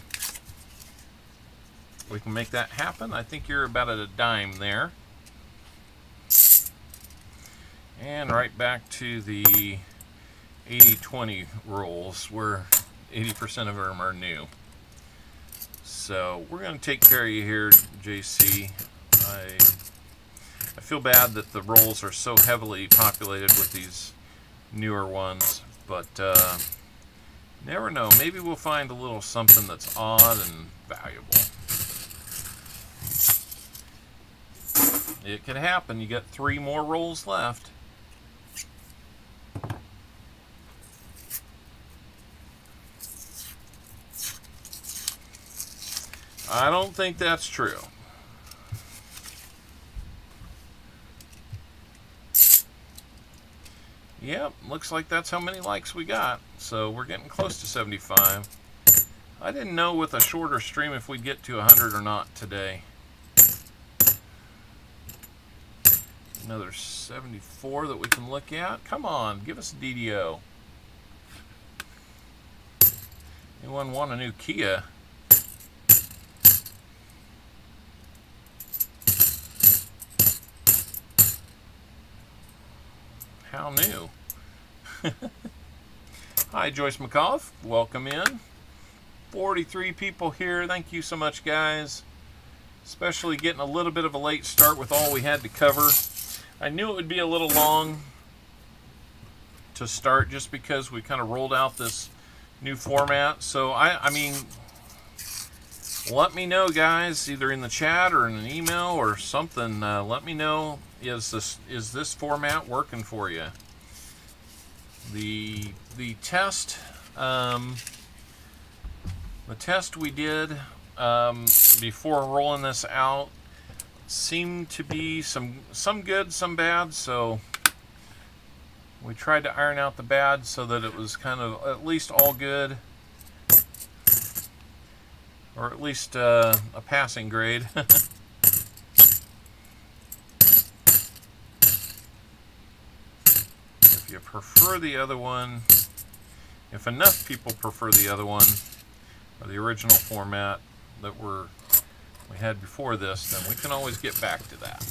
we can make that happen. I think you're about at a dime there. And right back to the 80-20 rules, where 80% of them are new. So we're going to take care of you here, JC. I feel bad that the rolls are so heavily populated with these newer ones, but never know. Maybe we'll find a little something that's odd and valuable. It could happen. You got 3 more rolls left. I don't think that's true. Yep, looks like that's how many likes we got. so we're getting close to 75. I didn't know with a shorter stream if we'd get to 100 or not today. Another 74 that we can look at. Come on, give us a DDO. Anyone want a new Kia? How new? Hi, Joyce McCall. Welcome in. 43 people here. Thank you so much, guys. Especially getting a little bit of a late start with all we had to cover. I knew it would be a little long to start just because we kind of rolled out this new format. So, I mean, let me know, guys, either in the chat or in an email or something. Let me know, is this format working for you? The test we did before rolling this out seemed to be some good, some bad. So we tried to iron out the bad so that it was kind of at least all good, or at least a passing grade. If you prefer the other one, if enough people prefer the other one, or the original format that we had before this, then we can always get back to that.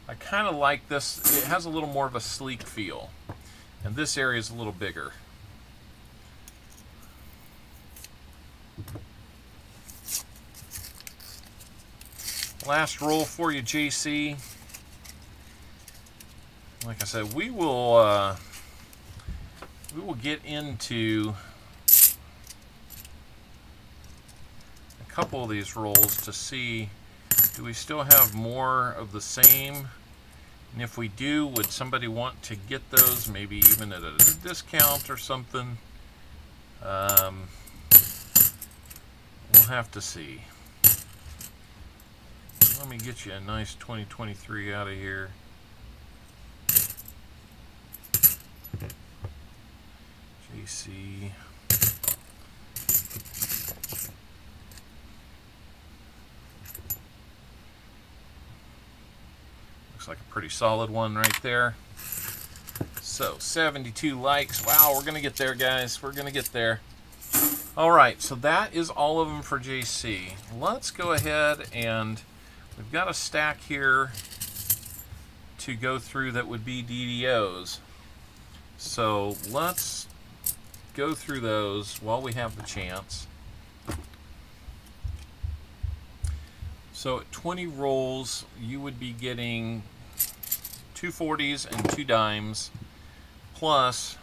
I kind of like this. It has a little more of a sleek feel, and this area is a little bigger. Last roll for you, JC. Like I said, we will get into a couple of these rolls to see, do we still have more of the same? And if we do, would somebody want to get those, maybe even at a discount or something? We'll have to see. Let me get you a nice 2023 out of here. JC. Looks like a pretty solid one right there. So 72 likes. Wow, we're gonna get there, guys. We're gonna get there. All right, so that is all of them for JC. Let's go ahead, and we've got a stack here to go through that would be DDOs. So let's go through those while we have the chance. So at 20 rolls, you would be getting 2 40s and 2 dimes, plus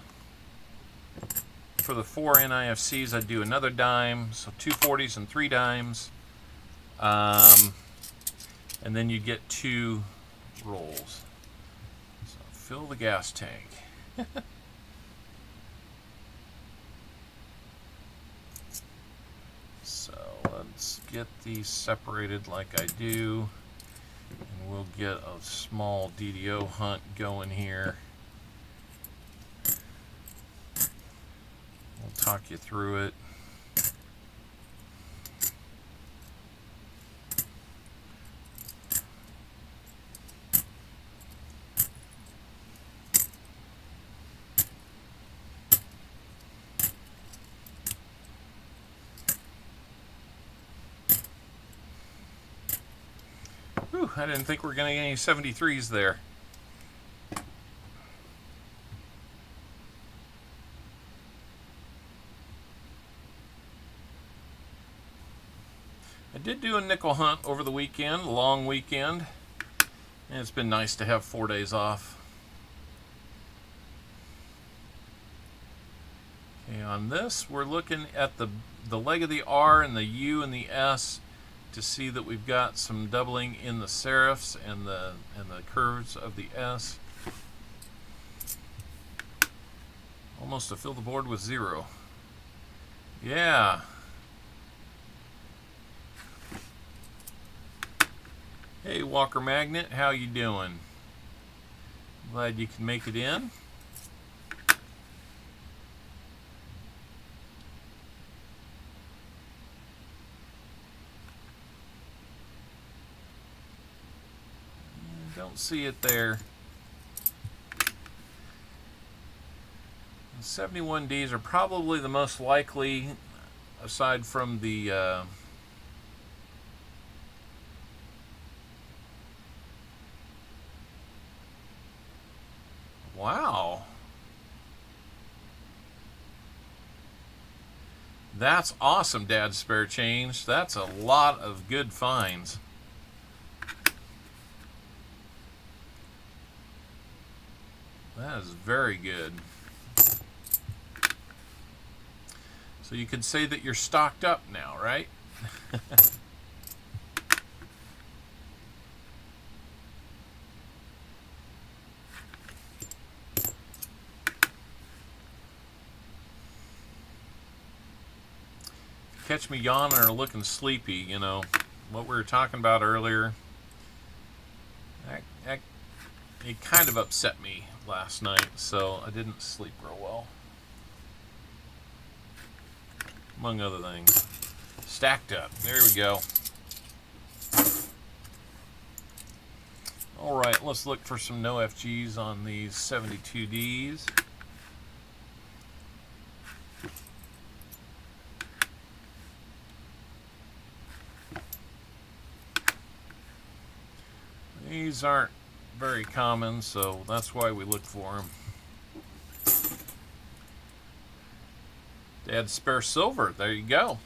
for the 4 NIFCs, I'd do another dime, so 2 40s and 3 dimes, and then you get 2 rolls. So fill the gas tank. So let's get these separated like I do, and we'll get a small DDO hunt going here. We'll talk you through it. Whew, I didn't think we were going to get any 73s there. I did do a nickel hunt over the weekend, long weekend, and it's been nice to have 4 days off. Okay, on this, we're looking at the leg of the R and the U and the S to see that we've got some doubling in the serifs and the curves of the S. Almost to fill the board with 0. Yeah. Hey, Walker Magnet, how you doing? Glad you can make it in. don't see it there. 71Ds are probably the most likely, aside from the wow. That's awesome, Dad's Spare Change. That's a lot of good finds. That is very good. So you could say that you're stocked up now, right? Catch me yawning or looking sleepy, you know, what we were talking about earlier. It kind of upset me last night, so I didn't sleep real well. Among other things. Stacked up. There we go. Alright, let's look for some no FGs on these 72Ds. These aren't very common, so that's why we look for them. Dad's Spare Silver, there you go.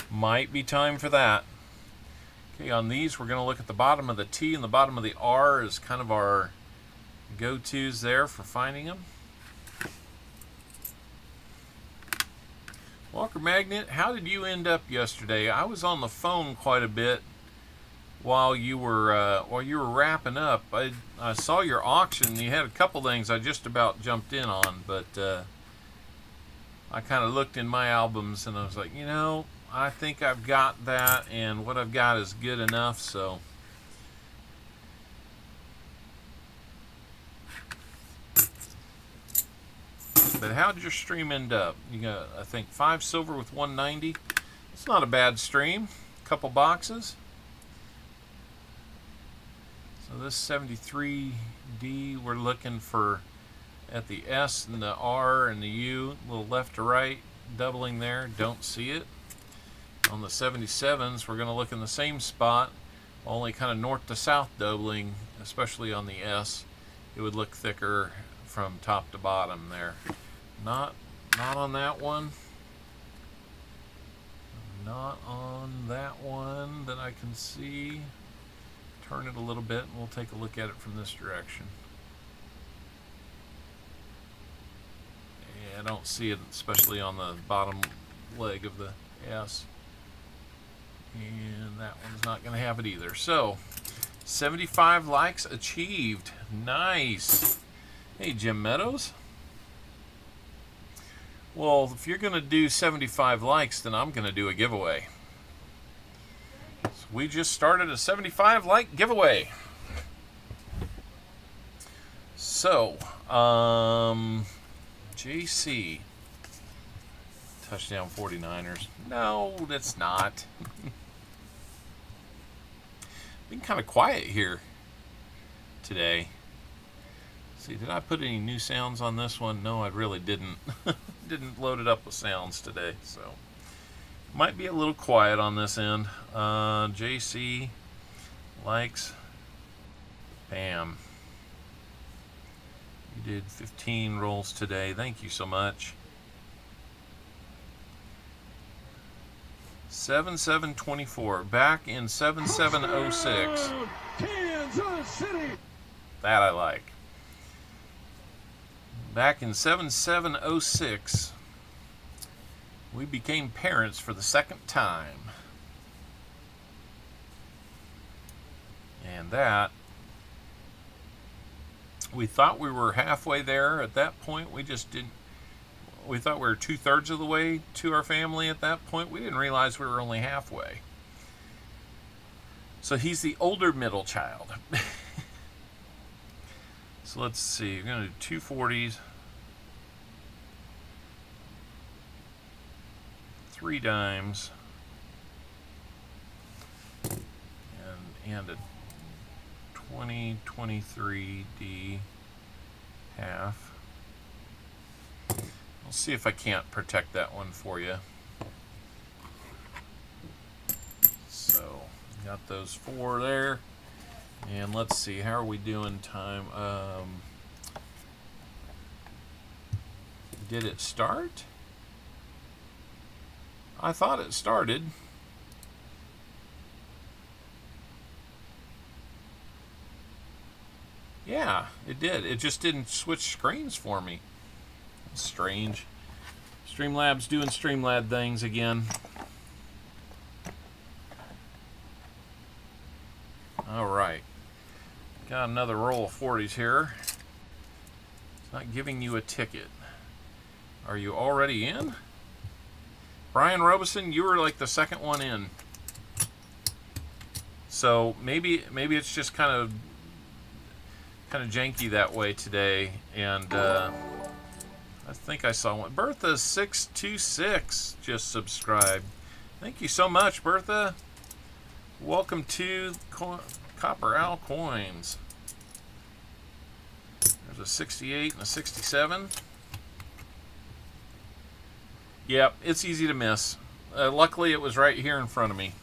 Might be time for that. Okay, on these we're going to look at the bottom of the T and the bottom of the R as kind of our go-tos there for finding them. Walker Magnet, how did you end up yesterday? I was on the phone quite a bit while you were wrapping up. I saw your auction. You had a couple things I just about jumped in on, but I kind of looked in my albums and I was like, you know, I think I've got that, and what I've got is good enough. So but how did your stream end up? You got, I think, 5 silver with 190. It's not a bad stream. A couple boxes. So this 73D, we're looking for at the S and the R and the U, a little left to right, doubling there, don't see it. On the 77s, we're going to look in the same spot, only kind of north to south doubling, especially on the S. It would look thicker from top to bottom there. Not on that one. Not on that one that I can see. Turn it a little bit and we'll take a look at it from this direction. Yeah, I don't see it, especially on the bottom leg of the S. And that one's not going to have it either. So, 75 likes achieved. Nice. Hey, Jim Meadows. Well, if you're going to do 75 likes, then I'm going to do a giveaway. We just started a 75 like giveaway. So, JC. Touchdown 49ers. No, that's not. Been kind of quiet here today. See, did I put any new sounds on this one? No, I really didn't. Didn't load it up with sounds today, so might be a little quiet on this end. JC likes. Bam. You did 15 rolls today. Thank you so much. 7724. Back in 7706. Kansas City. That I like. Back in 7706, we became parents for the second time. And that, we thought we were halfway there at that point. We just didn't, we thought we were 2/3 of the way to our family at that point. We didn't realize we were only halfway. So he's the older middle child. So let's see, we're going to do 2 40s, 3 dimes, and a 2023 D half. We'll see if I can't protect that one for you. So, got those 4 there. And let's see, how are we doing time? Did it start? I thought it started. Yeah, it did. It just didn't switch screens for me. It's strange. Streamlabs doing Streamlab things again. All right. Got another roll of 40s here. It's not giving you a ticket. Are you already in? Brian Robeson, you were like the second one in. So maybe it's just kind of janky that way today. And I think I saw one. Bertha626 just subscribed. Thank you so much, Bertha. Welcome to CopperOwlCoins. There's a 68 and a 67. Yep, it's easy to miss. Luckily, it was right here in front of me.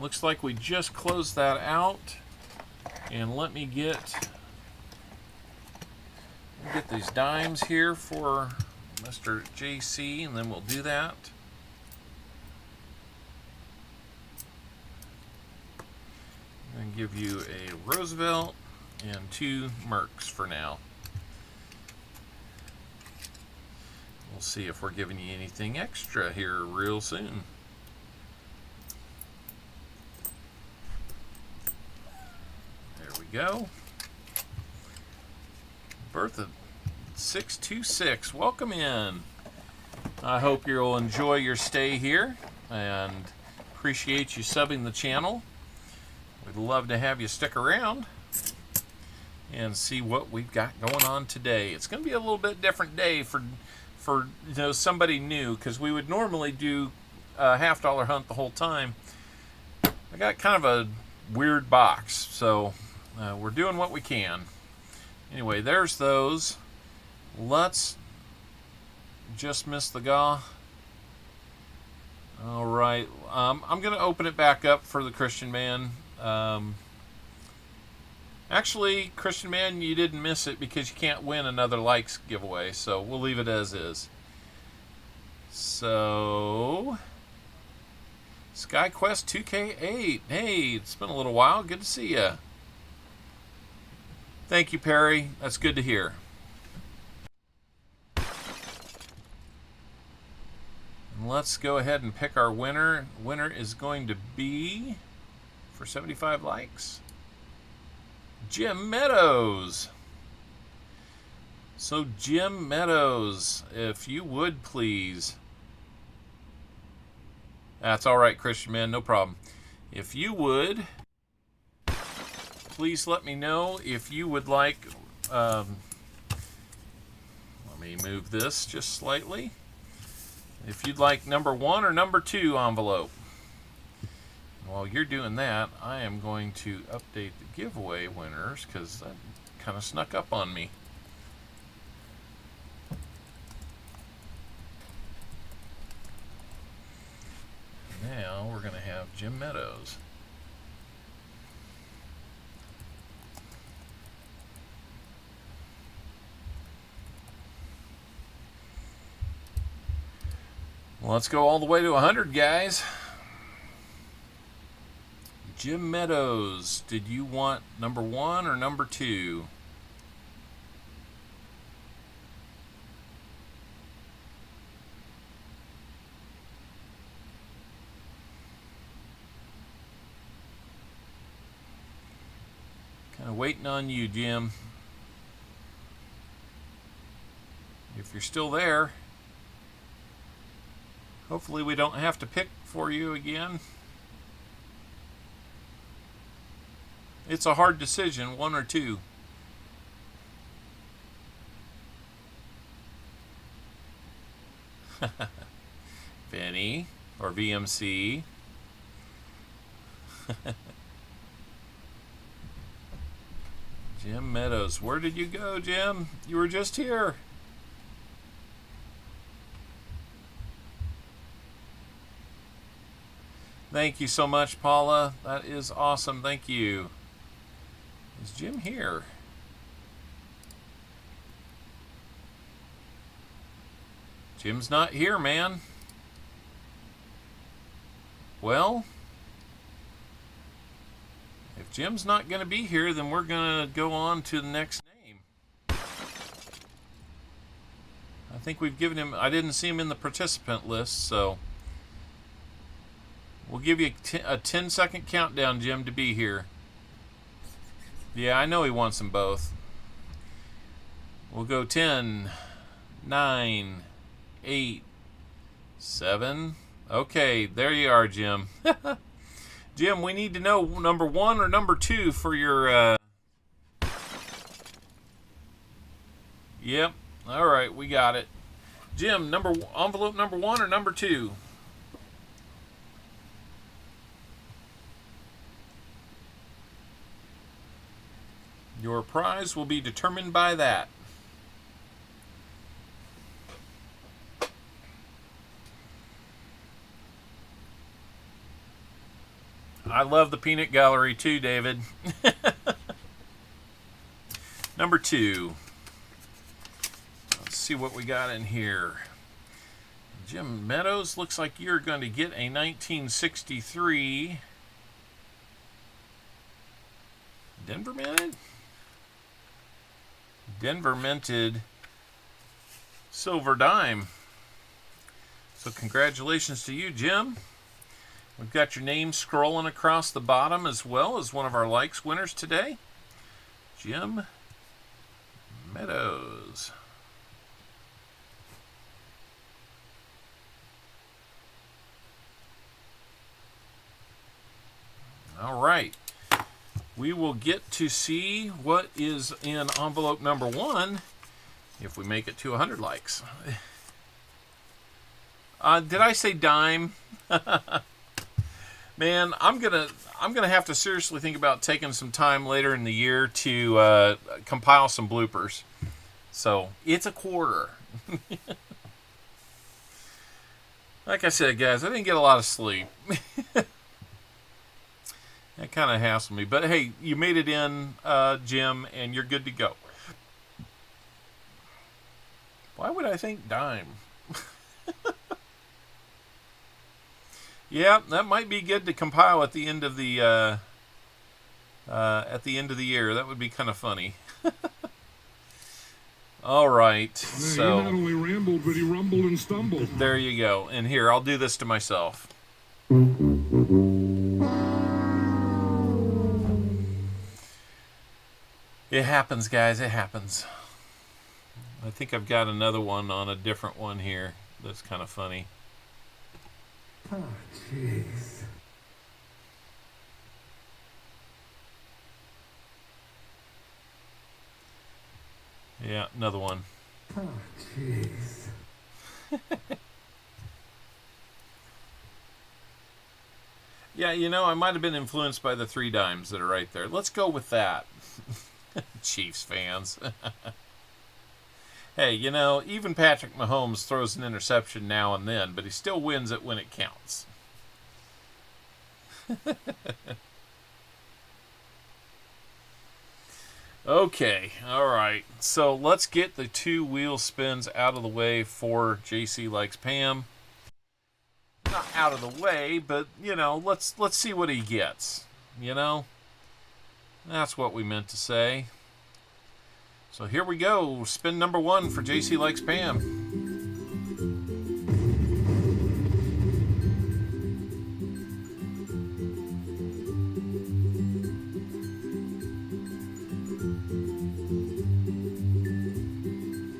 Looks like we just closed that out. And let me get these dimes here for Mr. JC, and then we'll do that. I'm going to give you a Roosevelt and 2 Mercs for now. We'll see if we're giving you anything extra here real soon. There we go. Bertha 626, welcome in. I hope you'll enjoy your stay here and appreciate you subbing the channel. We'd love to have you stick around and see what we've got going on today. It's going to be a little bit different day for somebody new, because we would normally do a $half hunt the whole time. I got kind of a weird box, so we're doing what we can. Anyway, there's those. Let's just miss the GAW. All right, I'm going to open it back up for the Christian Man. Actually, Christian Man, you didn't miss it because you can't win another likes giveaway, so we'll leave it as is. So, SkyQuest 2K8. Hey, it's been a little while. Good to see you. Thank you, Perry. That's good to hear. And let's go ahead and pick our winner. Winner is going to be, for 75 likes, Jim Meadows. So Jim Meadows, if you would please. That's all right, Christian Man, no problem. If you would, please let me know if you would like, let me move this just slightly. If you'd like number 1 or number 2 envelope. While you're doing that, I am going to update the giveaway winners because that kind of snuck up on me. Now we're going to have Jim Meadows. Well, let's go all the way to 100, guys. Jim Meadows, did you want number 1 or number 2? Kind of waiting on you, Jim. If you're still there, hopefully we don't have to pick for you again. It's a hard decision, 1 or 2. Vinny or VMC. Jim Meadows. Where did you go, Jim? You were just here. Thank you so much, Paula. That is awesome. Thank you. Is Jim here? Jim's not here, man. Well, if Jim's not going to be here, then we're going to go on to the next name. I think we've given him... I didn't see him in the participant list, so... We'll give you a 10-second countdown, Jim, to be here. Yeah, I know he wants them both. We'll go 10, 9, 8, 7. Okay, there you are, Jim. Jim, we need to know number 1 or number 2 for your... Yep. All right, we got it. Jim, envelope number 1 or number 2? Your prize will be determined by that. I love the peanut gallery too, David. Number 2. Let's see what we got in here. Jim Meadows, looks like you're going to get a 1963 Denver minted? Denver minted silver dime. So congratulations to you, Jim. We've got your name scrolling across the bottom as well as one of our likes winners today, Jim Meadows. All right. We will get to see what is in envelope number 1 if we make it to 100 likes. Did I say dime? Man, I'm gonna have to seriously think about taking some time later in the year to compile some bloopers. So it's a quarter. Like I said, guys, I didn't get a lot of sleep. That kind of hassled me. But hey, you made it in, Jim, and you're good to go. Why would I think dime? Yeah, that might be good to compile at the end of the year. That would be kind of funny. All right. So he not only rambled, but he rumbled and stumbled. There you go. And here, I'll do this to myself. It happens, guys. It happens. I think I've got another one on a different one here that's kind of funny. Oh, jeez. Yeah, another one. Oh, jeez. Yeah, you know, I might have been influenced by the 3 dimes that are right there. Let's go with that. Chiefs fans. Hey, you know, even Patrick Mahomes throws an interception now and then, but he still wins it when it counts. Okay, all right. So let's get the 2 wheel spins out of the way for JC Likes Pam. Not out of the way, but, you know, let's see what he gets. You know? That's what we meant to say. So here we go. Spin number 1 for JC Likes Pam.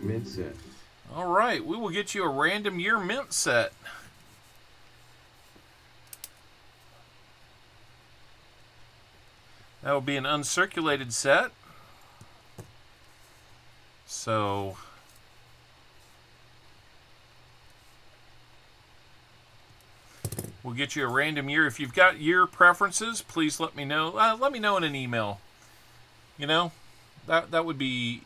Mint set. All right. We will get you a random year mint set. That will be an uncirculated set. So we'll get you a random year. If you've got year preferences, please let me know. Let me know in an email. You know, that would be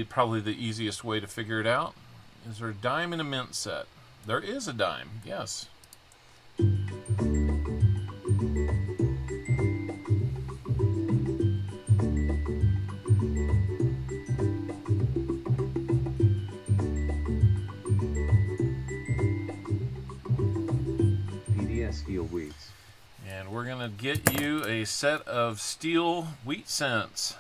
probably the easiest way to figure it out. Is there a dime in a mint set? There is a dime, yes. Steel wheats. And we're going to get you a set of steel wheat cents.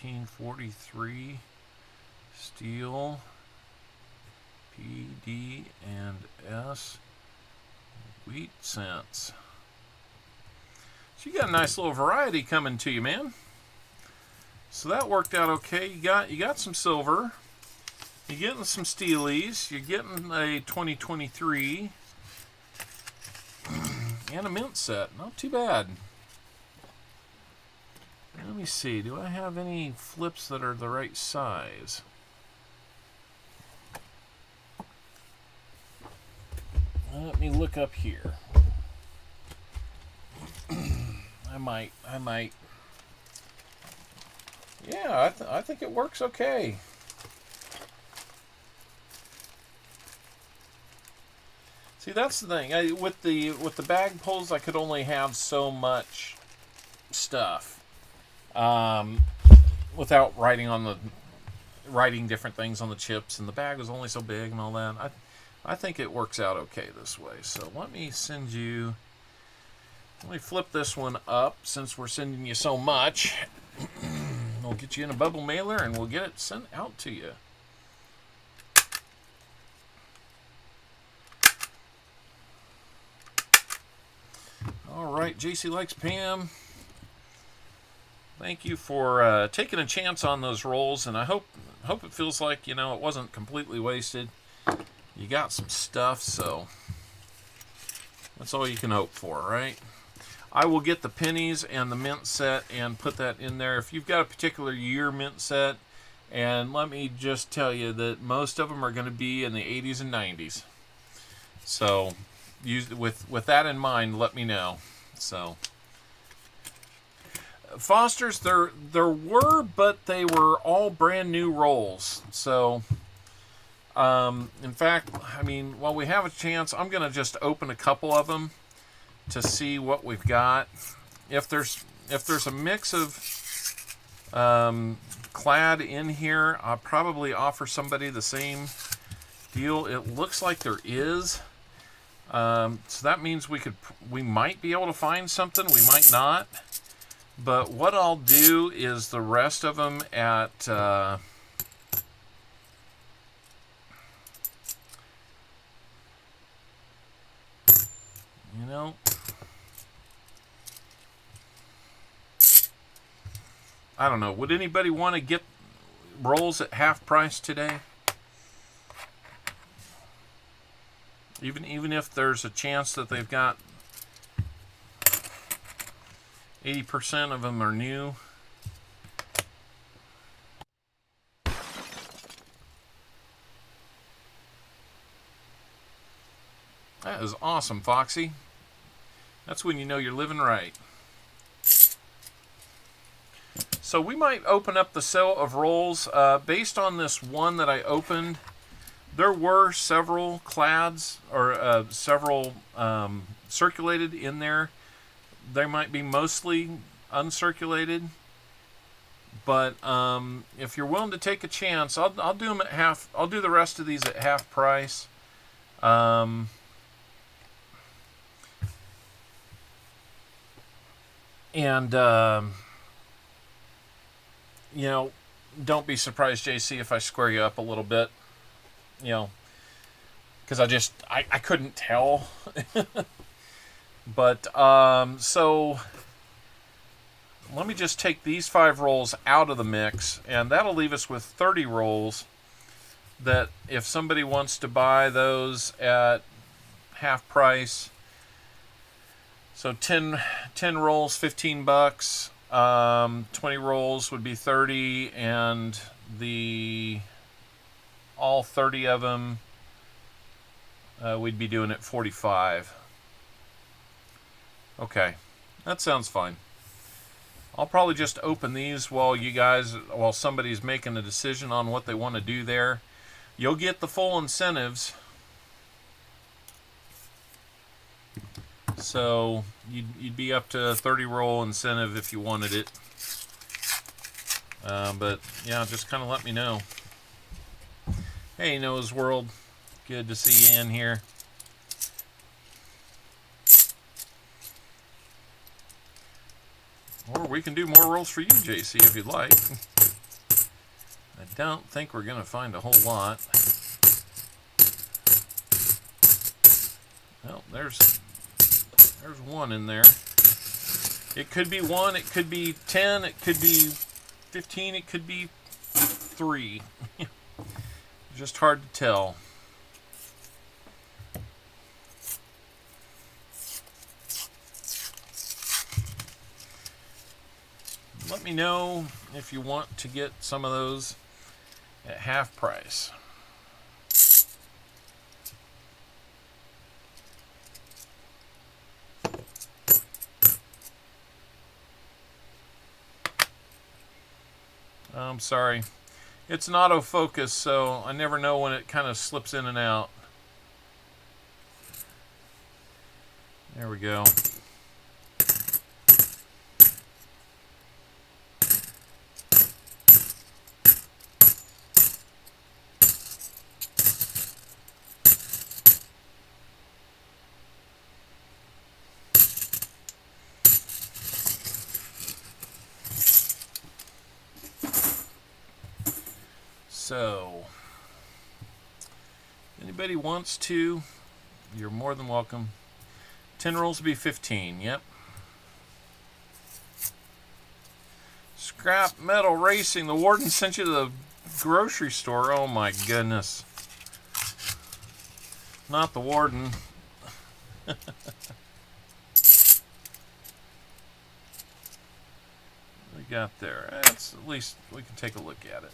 1943 steel P, D, and S wheat cents. So you got a nice little variety coming to you, man. So that worked out okay. You got some silver. You're getting some steelies. You're getting a 2023 and a mint set. Not too bad. Let me see. Do I have any flips that are the right size? Let me look up here. I might. Yeah, I think it works okay. See, that's the thing. With the bag pulls, I could only have so much stuff without writing different things on the chips, and the bag was only so big and all that. I think it works out okay this way. So let me flip this one up since we're sending you so much. We'll get you in a bubble mailer and we'll get it sent out to you. All right, JC Likes Pam. Thank you for taking a chance on those rolls, and I hope it feels like, you know, it wasn't completely wasted. You got some stuff, so that's all you can hope for, right? I will get the pennies and the mint set and put that in there. If you've got a particular year mint set, and let me just tell you that most of them are going to be in the 80s and 90s. So with that in mind, let me know. So Foster's, there were, but they were all brand new rolls. So in fact, I mean, while we have a chance, I'm going to just open a couple of them to see what we've got. If there's a mix of clad in here, I'll probably offer somebody the same deal. It looks like there is. So that means we might be able to find something. We might not. But what I'll do is the rest of them at you know, I don't know. Would anybody want to get rolls at half price today? Even if there's a chance that they've got 80% of them are new. That is awesome, Foxy. That's when you know you're living right. So we might open up the sale of rolls. Based on this one that I opened, there were several clads or several circulated in there. They might be mostly uncirculated, but if you're willing to take a chance, I'll do them at half. I'll do the rest of these at half price. You know, don't be surprised, JC, if I square you up a little bit. You know, because I couldn't tell. But so let me just take these 5 rolls out of the mix, and that'll leave us with 30 rolls that if somebody wants to buy those at half price, so 10 rolls, 15 bucks, 20 rolls would be 30, and all 30 of them we'd be doing at 45. Okay, That sounds fine. I'll probably just open these while somebody's making a decision on what they want to do there. You'll get the full incentives. So you'd be up to a 30 roll incentive if you wanted it. But yeah, just kind of let me know. Hey, Noah's World. Good to see you in here. Or we can do more rolls for you, JC, if you'd like. I don't think we're going to find a whole lot. Well, there's one in there. It could be 1, it could be 10, it could be 15, it could be 3. Just hard to tell. Let me know if you want to get some of those at half price. I'm sorry. It's an autofocus, so I never know when it kind of slips in and out. There we go. So, anybody wants to, you're more than welcome. 10 rolls will be 15, yep. Scrap Metal Racing, the warden sent you to the grocery store. Oh my goodness. Not the warden. We got there. That's, at least we can take a look at it.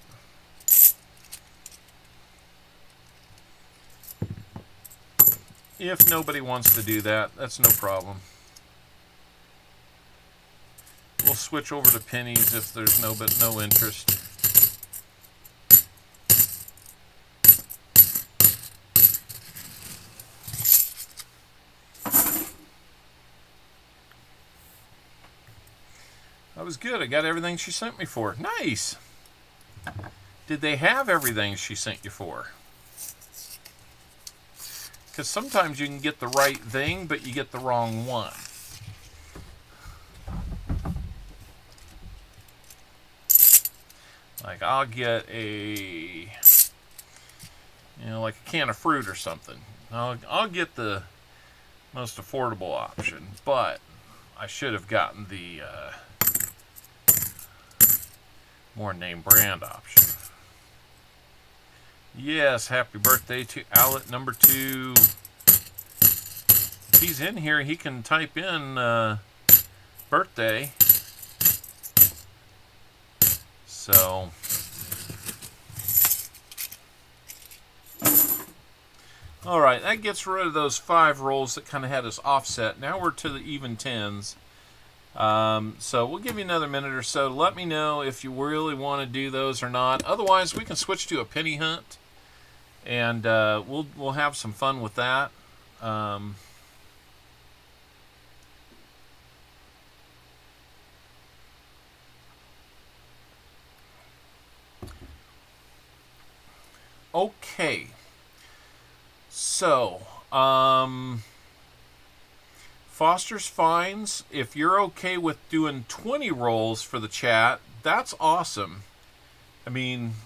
If nobody wants to do that, that's no problem. We'll switch over to pennies if there's no interest. That was good. I got everything she sent me for. Nice. Did they have everything she sent you for? Because sometimes you can get the right thing, but you get the wrong one. Like, I'll get a, like a can of fruit or something. I'll get the most affordable option, but I should have gotten the more name brand option. Yes, happy birthday to Owlet number 2. If he's in here, he can type in birthday. So, all right, that gets rid of those 5 rolls that kind of had us offset. Now we're to the even 10s. So we'll give you another minute or so. Let me know if you really want to do those or not. Otherwise, we can switch to a penny hunt. And we'll have some fun with that. Okay. So, Foster's Finds, if you're okay with doing 20 rolls for the chat, that's awesome. I mean,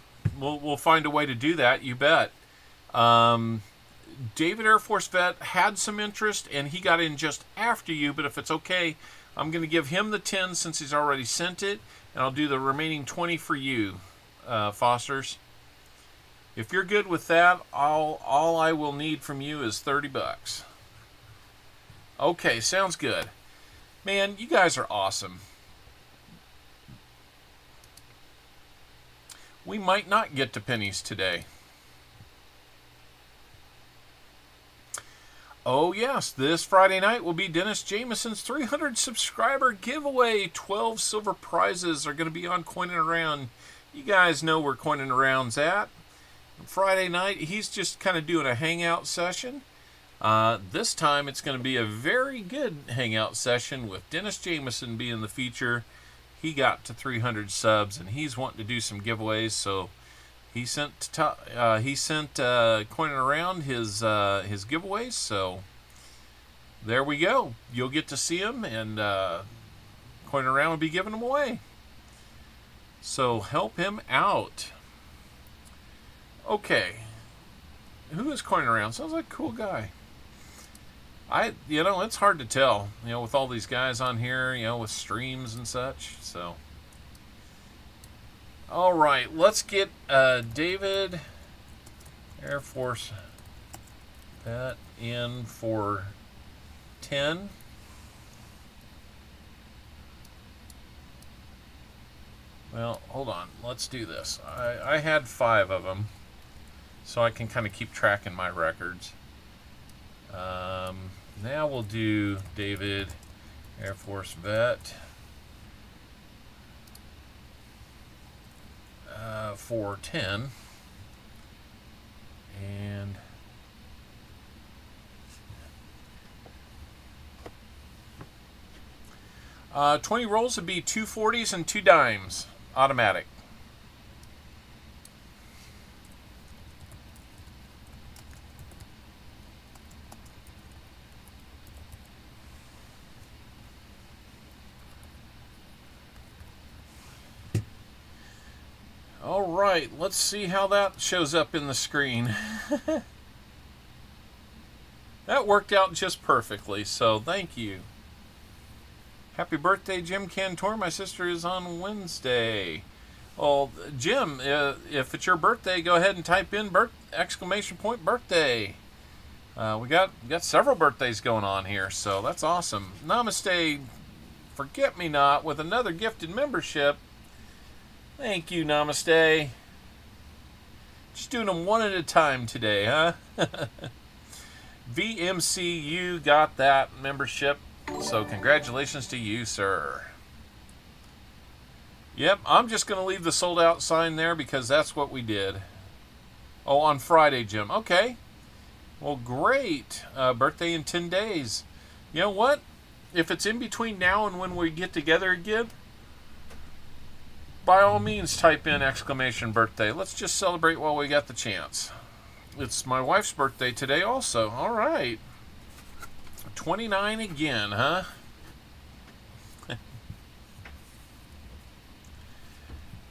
we'll find a way to do that, you bet. David Air Force Vet had some interest, and he got in just after you, but if it's okay, I'm going to give him the 10 since he's already sent it, and I'll do the remaining 20 for you, Fosters. If you're good with that, all I will need from you is 30 bucks. Okay, sounds good. Man, you guys are awesome. We might not get to pennies today. Oh yes, this Friday night will be Dennis Jameson's 300 subscriber giveaway. 12 silver prizes are going to be on Coining Around. You guys know where Coining Around's at. Friday night, he's just kind of doing a hangout session. This time, it's going to be a very good hangout session with Dennis Jameson being the feature. He got to 300 subs, and he's wanting to do some giveaways, so he sent Coining Around his giveaways. So there we go. You'll get to see him, and Coining Around will be giving them away. So help him out. Okay, who is Coining Around? Sounds like a cool guy. It's hard to tell, with all these guys on here, with streams and such. So, all right, let's get David Air Force that in for 10. Well, hold on. Let's do this. I had 5 of them, so I can kind of keep track in my records. Now we'll do David Air Force Vet for 10. And uh, 20 rolls would be 2 40s and 2 dimes, automatic. All right, let's see how that shows up in the screen. That worked out just perfectly, so thank you. Happy birthday, Jim Cantor. My sister is on Wednesday. Well, Jim, if it's your birthday, go ahead and type in !birthday. We got several birthdays going on here, so that's awesome. Namaste, Forget Me Not, with another gifted membership. Thank you, Namaste. Just doing them one at a time today, huh? VMCU got that membership, so congratulations to you, sir. Yep, I'm just going to leave the sold out sign there because that's what we did. Oh, on Friday, Jim. Okay. Well, great. Birthday in 10 days. You know what? If it's in between now and when we get together again, by all means, type in !birthday. Let's just celebrate while we got the chance. It's my wife's birthday today also. All right. 29 again, huh?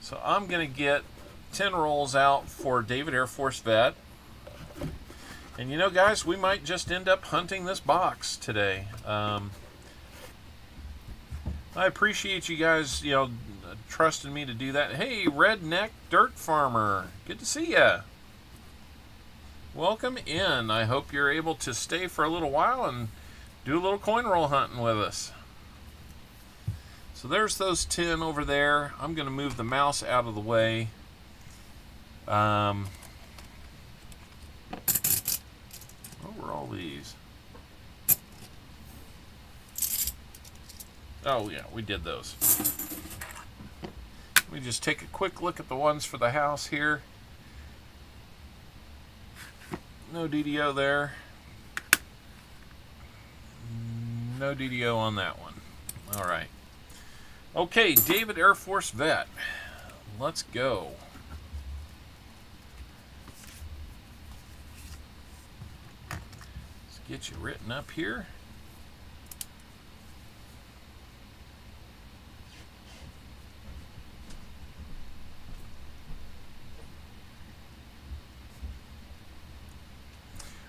So I'm going to get 10 rolls out for David Air Force Vet. And guys, we might just end up hunting this box today. I appreciate you guys, trusting me to do that. Hey, Redneck Dirt Farmer. Good to see ya. Welcome in. I hope you're able to stay for a little while and do a little coin roll hunting with us. So there's those 10 over there. I'm going to move the mouse out of the way. What were all these? Oh yeah, we did those. Let me just take a quick look at the ones for the house here. No DDO there. No DDO on that one. All right. Okay, David Air Force Vet. Let's go. Let's get you written up here.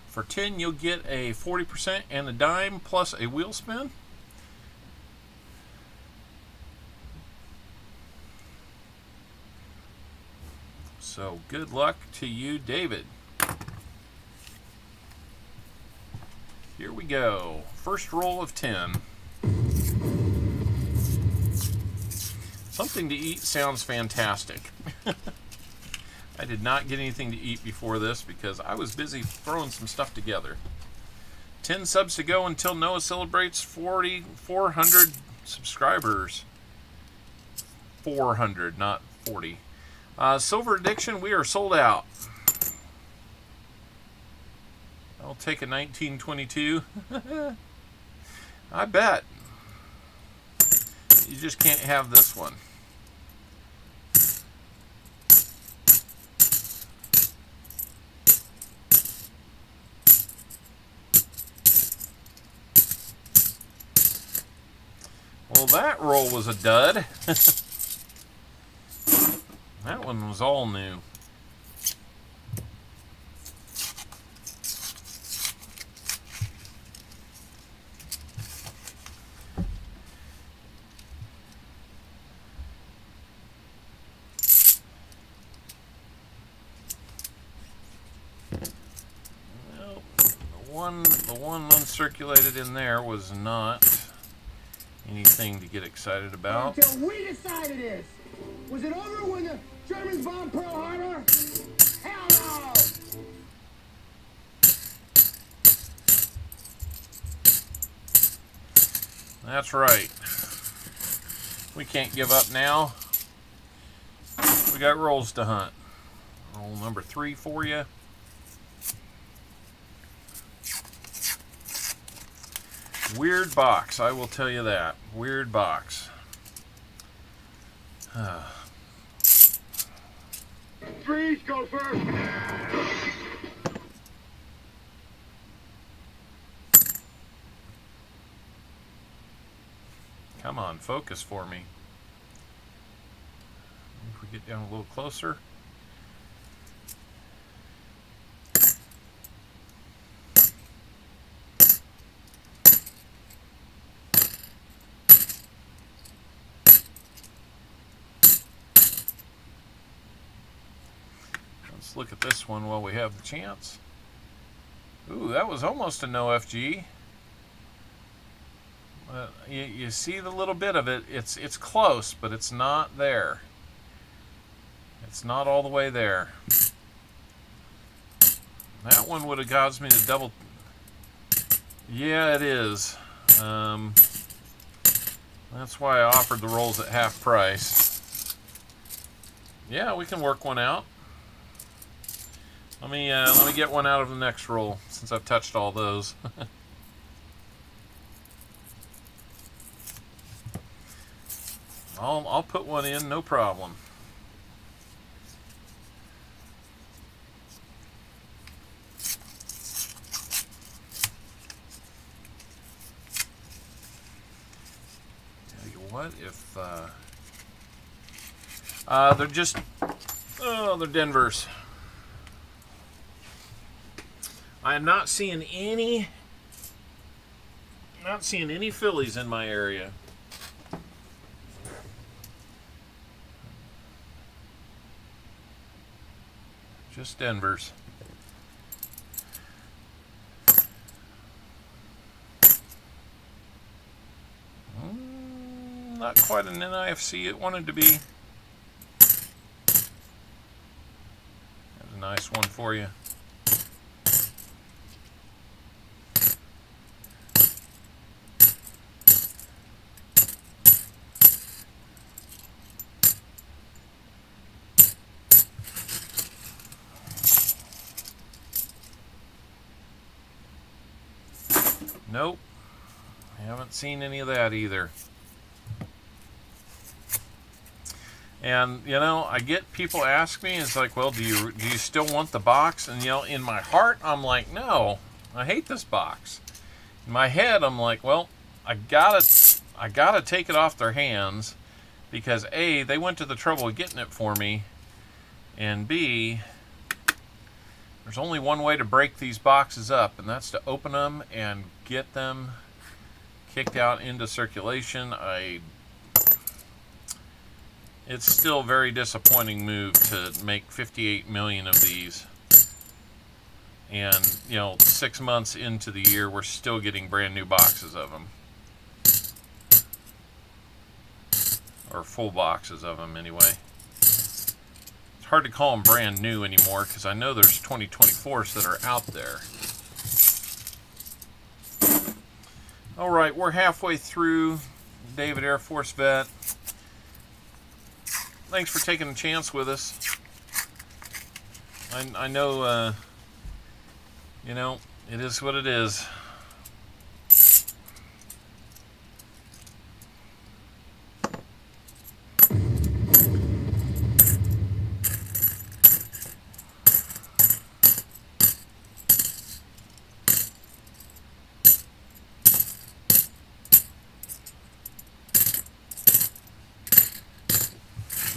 For 10, you'll get a 40% and a dime plus a wheel spin. So good luck to you, David. Here we go. First roll of 10. Something to eat sounds fantastic. I did not get anything to eat before this because I was busy throwing some stuff together. 10 subs to go until Noah celebrates 400 subscribers. 400, not 40. Silver Addiction, we are sold out. I'll take a 1922. I bet. You just can't have this one. Well, that roll was a dud. That one was all new. Well, the one uncirculated in there was not anything to get excited about. Until we decided this. Was it over when the Germans bombed Pearl Harbor? Hell no! That's right. We can't give up now. We got rolls to hunt. Roll number 3 for you. Weird box, I will tell you that. Weird box. Freeze, go first! Come on, focus for me. If we get down a little closer. Let's look at this one while we have the chance. Ooh, that was almost a no FG. You see the little bit of it. It's close, but it's not there. It's not all the way there. That one would have caused me to double. Yeah, it is. That's why I offered the rolls at half price. Yeah, we can work one out. Let me get one out of the next roll since I've touched all those. I'll put one in, no problem. Tell you what, if they're just they're Denvers. I am not seeing any Phillies in my area. Just Denvers. Not quite an NIFC it wanted to be. That's a nice one for you. Nope, I haven't seen any of that either. And you know, I get people ask me, it's like, well, do you still want the box? And you know, in my heart, I'm like, no, I hate this box. In my head, I'm like, well, I gotta take it off their hands because A, they went to the trouble of getting it for me, and B, there's only one way to break these boxes up, and that's to open them and get them kicked out into circulation. It's still a very disappointing move to make 58 million of these. And, you know, 6 months into the year, we're still getting brand new boxes of them. Or full boxes of them, anyway. It's hard to call them brand new anymore because I know there's 2024s that are out there. All right, we're halfway through. David, Air Force vet. Thanks for taking a chance with us. I know, you know, it is what it is.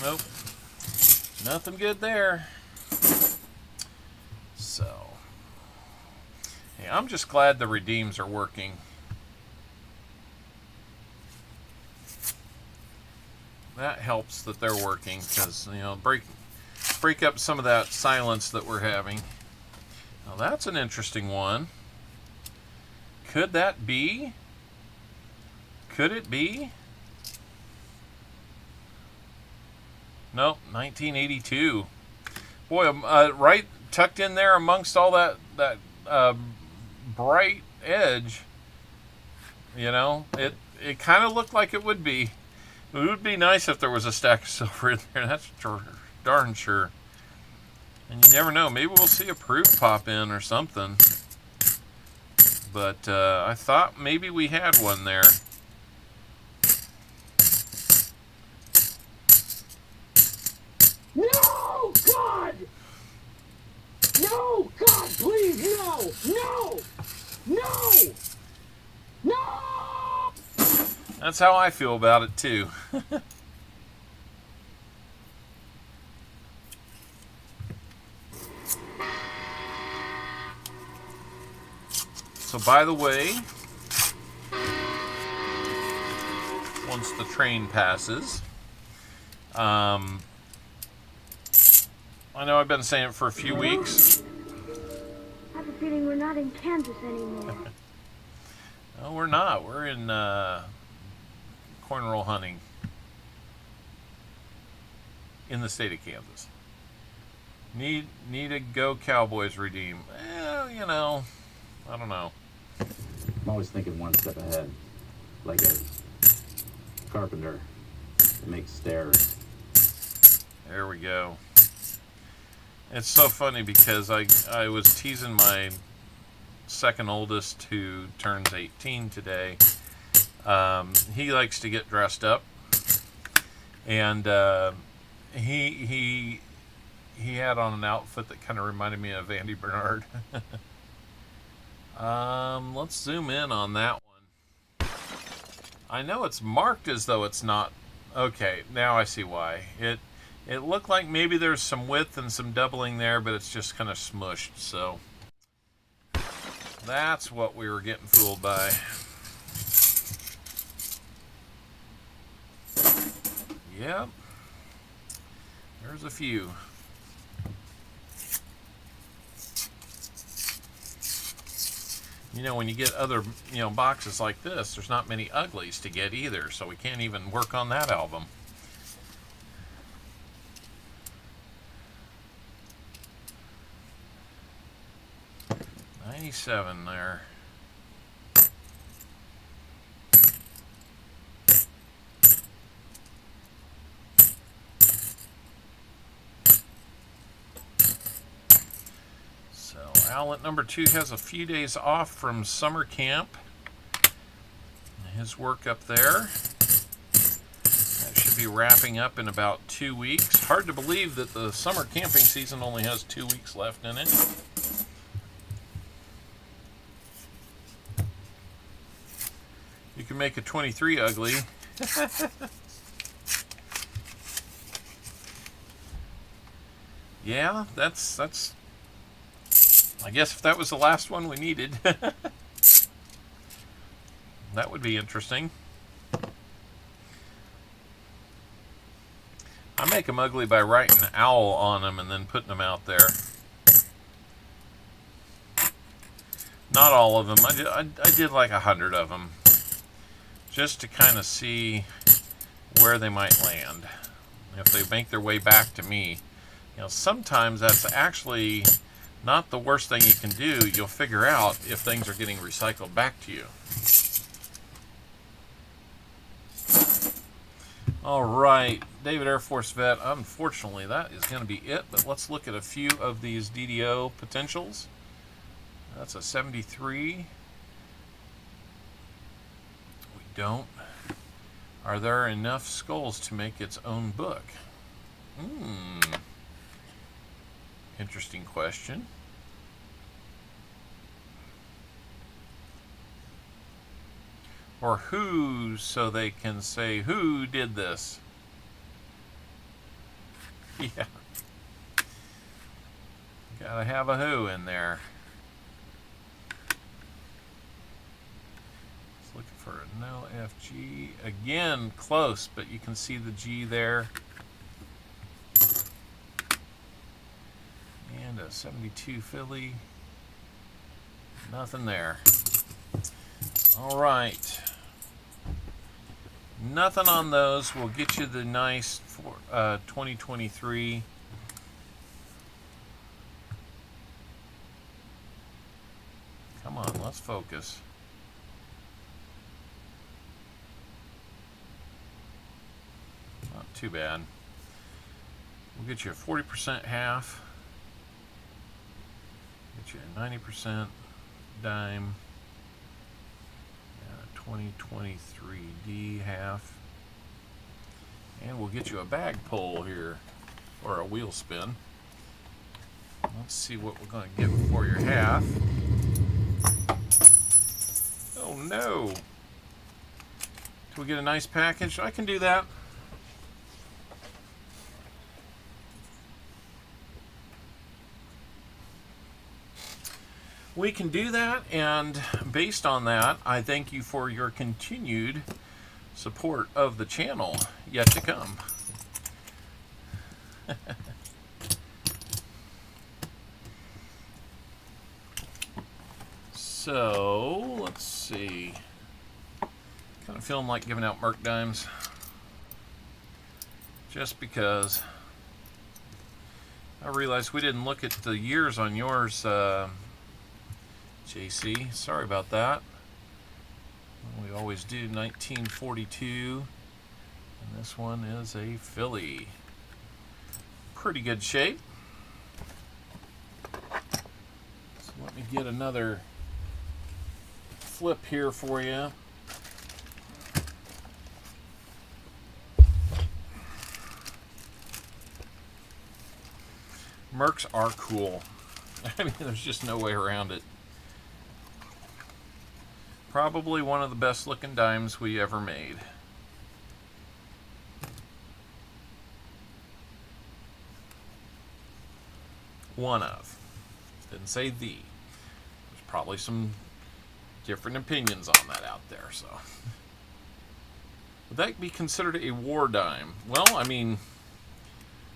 Nope. Nothing good there. So, hey, I'm just glad the redeems are working. That helps that they're working because, you know, break up some of that silence that we're having. Now that's an interesting one. Could that be? Could it be? Nope, 1982. Boy, right tucked in there amongst all that bright edge. You know, it kind of looked like it would be. It would be nice if there was a stack of silver in there. That's darn sure. And you never know. Maybe we'll see a proof pop in or something. But I thought maybe we had one there. No, God! No, God, please, no! No! No! No! That's how I feel about it, too. So, by the way, once the train passes, I know I've been saying it for a few weeks. I have a feeling we're not in Kansas anymore. No, we're not. We're in corn roll hunting in the state of Kansas. Need a Go Cowboys redeem. Well, you know, I don't know. I'm always thinking one step ahead, like a carpenter that makes stairs. There we go. It's so funny because I was teasing my second oldest who turns 18 today. He likes to get dressed up, and he had on an outfit that kind of reminded me of Andy Bernard. Let's zoom in on that one. I know it's marked as though it's not. Okay, now I see why. It looked like maybe there's some width and some doubling there, but it's just kind of smushed, so that's what we were getting fooled by. Yep. There's a few. You know, when you get other, you know, boxes like this, there's not many uglies to get either, so we can't even work on that album. '97 there. So Owlet number 2 has a few days off from summer camp. His work up there. That should be wrapping up in about 2 weeks. Hard to believe that the summer camping season only has 2 weeks left in it. You can make a 23 ugly. Yeah, that's I guess if that was the last one we needed. That would be interesting. I make them ugly by writing owl on them and then putting them out there. Not all of them. I did like 100 of them. Just to kind of see where they might land. If they make their way back to me. You know, sometimes that's actually not the worst thing you can do. You'll figure out if things are getting recycled back to you. All right, David Air Force Vet. Unfortunately, that is going to be it. But let's look at a few of these DDO potentials. That's a 73. We don't. Are there enough skulls to make its own book? Interesting question. Or who, so they can say, who did this? Yeah. Gotta have a who in there. Just looking for an LFG. Again, close, but you can see the G there. And a 72 Philly. Nothing there. All right. Nothing on those. We'll get you the nice 2023. Come on, let's focus. Not too bad. We'll get you a 40% half. Get you a 90% dime. 2023D half. And we'll get you a bag pull here, or a wheel spin. Let's see what we're going to get for your half. Oh no! Do we get a nice package? I can do that. We can do that, and based on that, I thank you for your continued support of the channel yet to come. So, let's see. Kind of feeling like giving out Merc dimes. Just because I realized we didn't look at the years on yours, JC, sorry about that. We always do 1942, and this one is a Philly. Pretty good shape. So let me get another flip here for you. Mercs are cool. I mean, there's just no way around it. Probably one of the best looking dimes we ever made. One of. Didn't say the. There's probably some different opinions on that out there, so. Would that be considered a war dime? Well, I mean,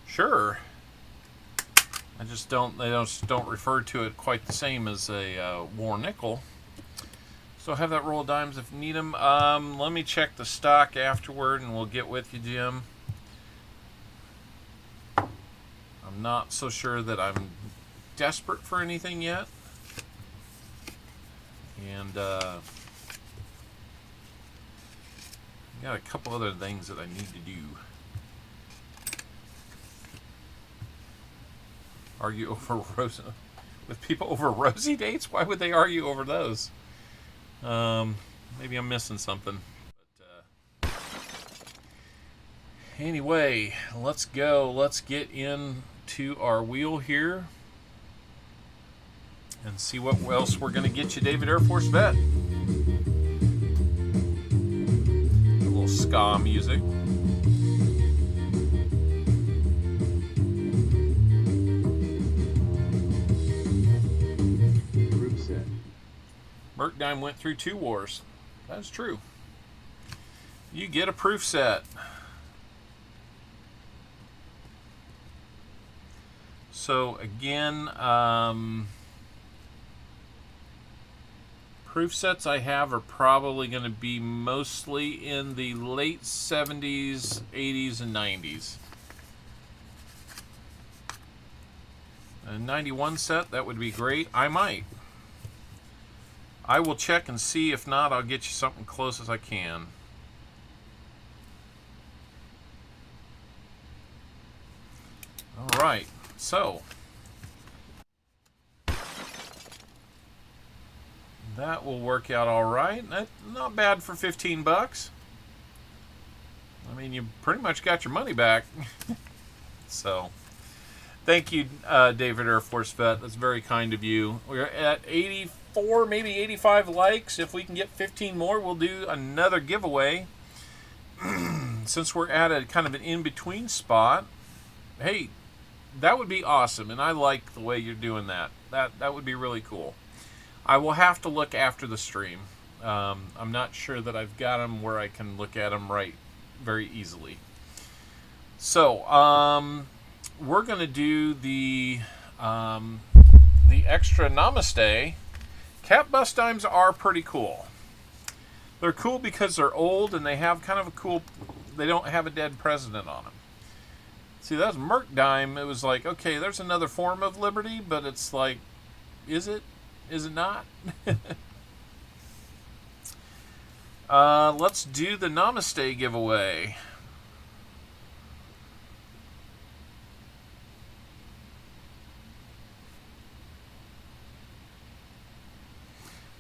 sure. I just don't, they don't refer to it quite the same as a war nickel. So have that roll of dimes if you need them. Let me check the stock afterward and we'll get with you, Jim. I'm not so sure that I'm desperate for anything yet. And got a couple other things that I need to do. Argue over rosy with people over rosy dates? Why would they argue over those? Maybe I'm missing something. But, anyway, let's go. Let's get into our wheel here and see what else we're going to get you, David Air Force Vet. A little ska music. Merc dime went through 2 wars. That's true. You get a proof set. So again, proof sets I have are probably going to be mostly in the late 70s, 80s, and 90s. A 91 set, that would be great. I might. I will check and see. If not, I'll get you something close as I can. right, so that will work out all right. Not bad for 15 bucks. I mean, you pretty much got your money back. So, thank you, David Air Force Vet. That's very kind of you. We're at 84, maybe 85 likes. If we can get 15 more, we'll do another giveaway. Since we're at a kind of an in-between spot, hey, that would be awesome, and I like the way you're doing that. That would be really cool. I will have to look after the stream. I'm not sure that I've got them where I can look at them right very easily. So, we're going to do the extra Namaste. Cat bust dimes are pretty cool. They're cool because they're old and they have kind of a cool, they don't have a dead president on them. See, that was Merc dime. It was like, okay, there's another form of liberty, but it's like, is it? Is it not? Let's do the Namaste giveaway.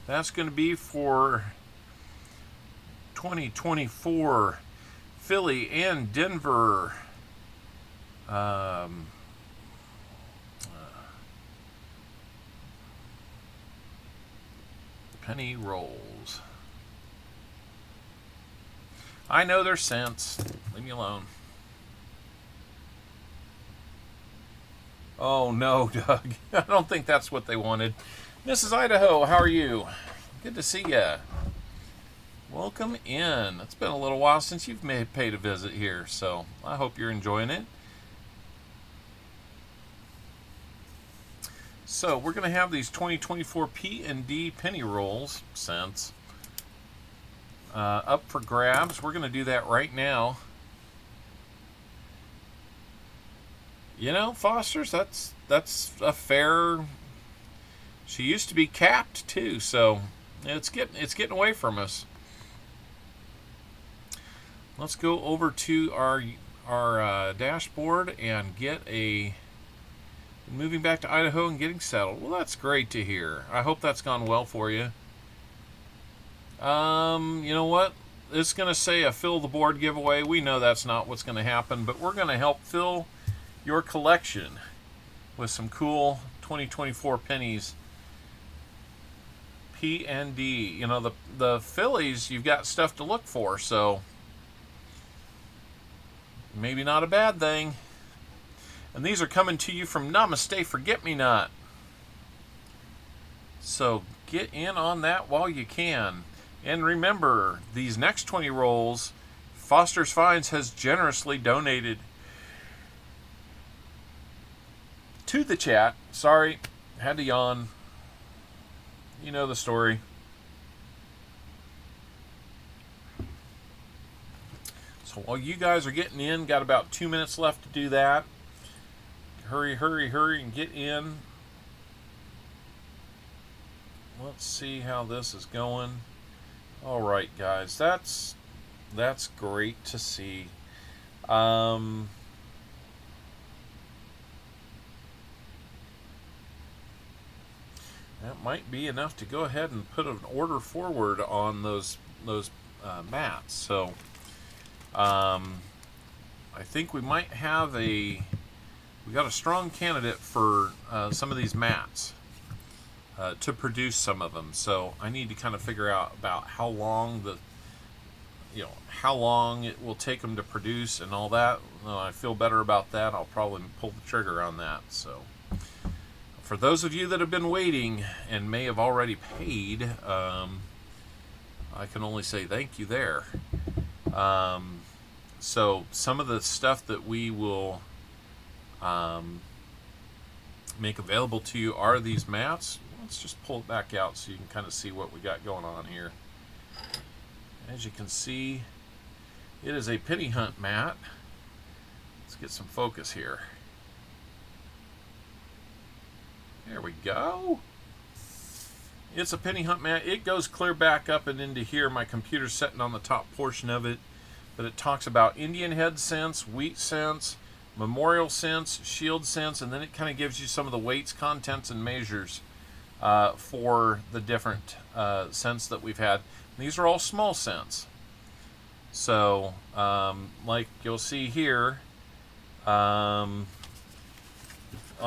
That's going to be for 2024 Philly and Denver. Penny rolls. I know their sense. Leave me alone. Oh no, Doug. I don't think that's what they wanted. Mrs. Idaho, how are you? Good to see ya. Welcome in. It's been a little while since you've paid a visit here, so I hope you're enjoying it. So we're going to have these 2024 P&D penny rolls cents up for grabs. We're going to do that right now. You know, Foster's, that's a fair. She used to be capped too, so it's getting away from us. Let's go over to our dashboard and get moving back to Idaho and getting settled. Well, that's great to hear. I hope that's gone well for you. You know what? It's going to say a fill the board giveaway. We know that's not what's going to happen, but we're going to help fill your collection with some cool 2024 pennies. P&D. You know, the Phillies, you've got stuff to look for, so maybe not a bad thing. And these are coming to you from Namaste Forget-Me-Not. So get in on that while you can. And remember, these next 20 rolls, Foster's Finds has generously donated to the chat. Sorry, had to yawn. You know the story. So while you guys are getting in, got about 2 minutes left to do that. Hurry, hurry, hurry, and get in. Let's see how this is going. All right, guys, that's great to see. That might be enough to go ahead and put an order forward on those mats. So I think we might have we got a strong candidate for some of these mats to produce some of them. So I need to kind of figure out about how long how long it will take them to produce and all that. When I feel better about that, I'll probably pull the trigger on that. So for those of you that have been waiting and may have already paid, I can only say thank you there. So some of the stuff that we will make available to you are these mats. Let's just pull it back out so you can kind of see what we got going on here. As you can see, it is a penny hunt mat. Let's get some focus here. There we go. It's a penny hunt mat. It goes clear back up and into here. My computer's sitting on the top portion of it, but it talks about Indian head scents, wheat scents, memorial cents, shield cents, and then it kind of gives you some of the weights, contents, and measures for the different cents that we've had. These are all small cents. So, like you'll see here, on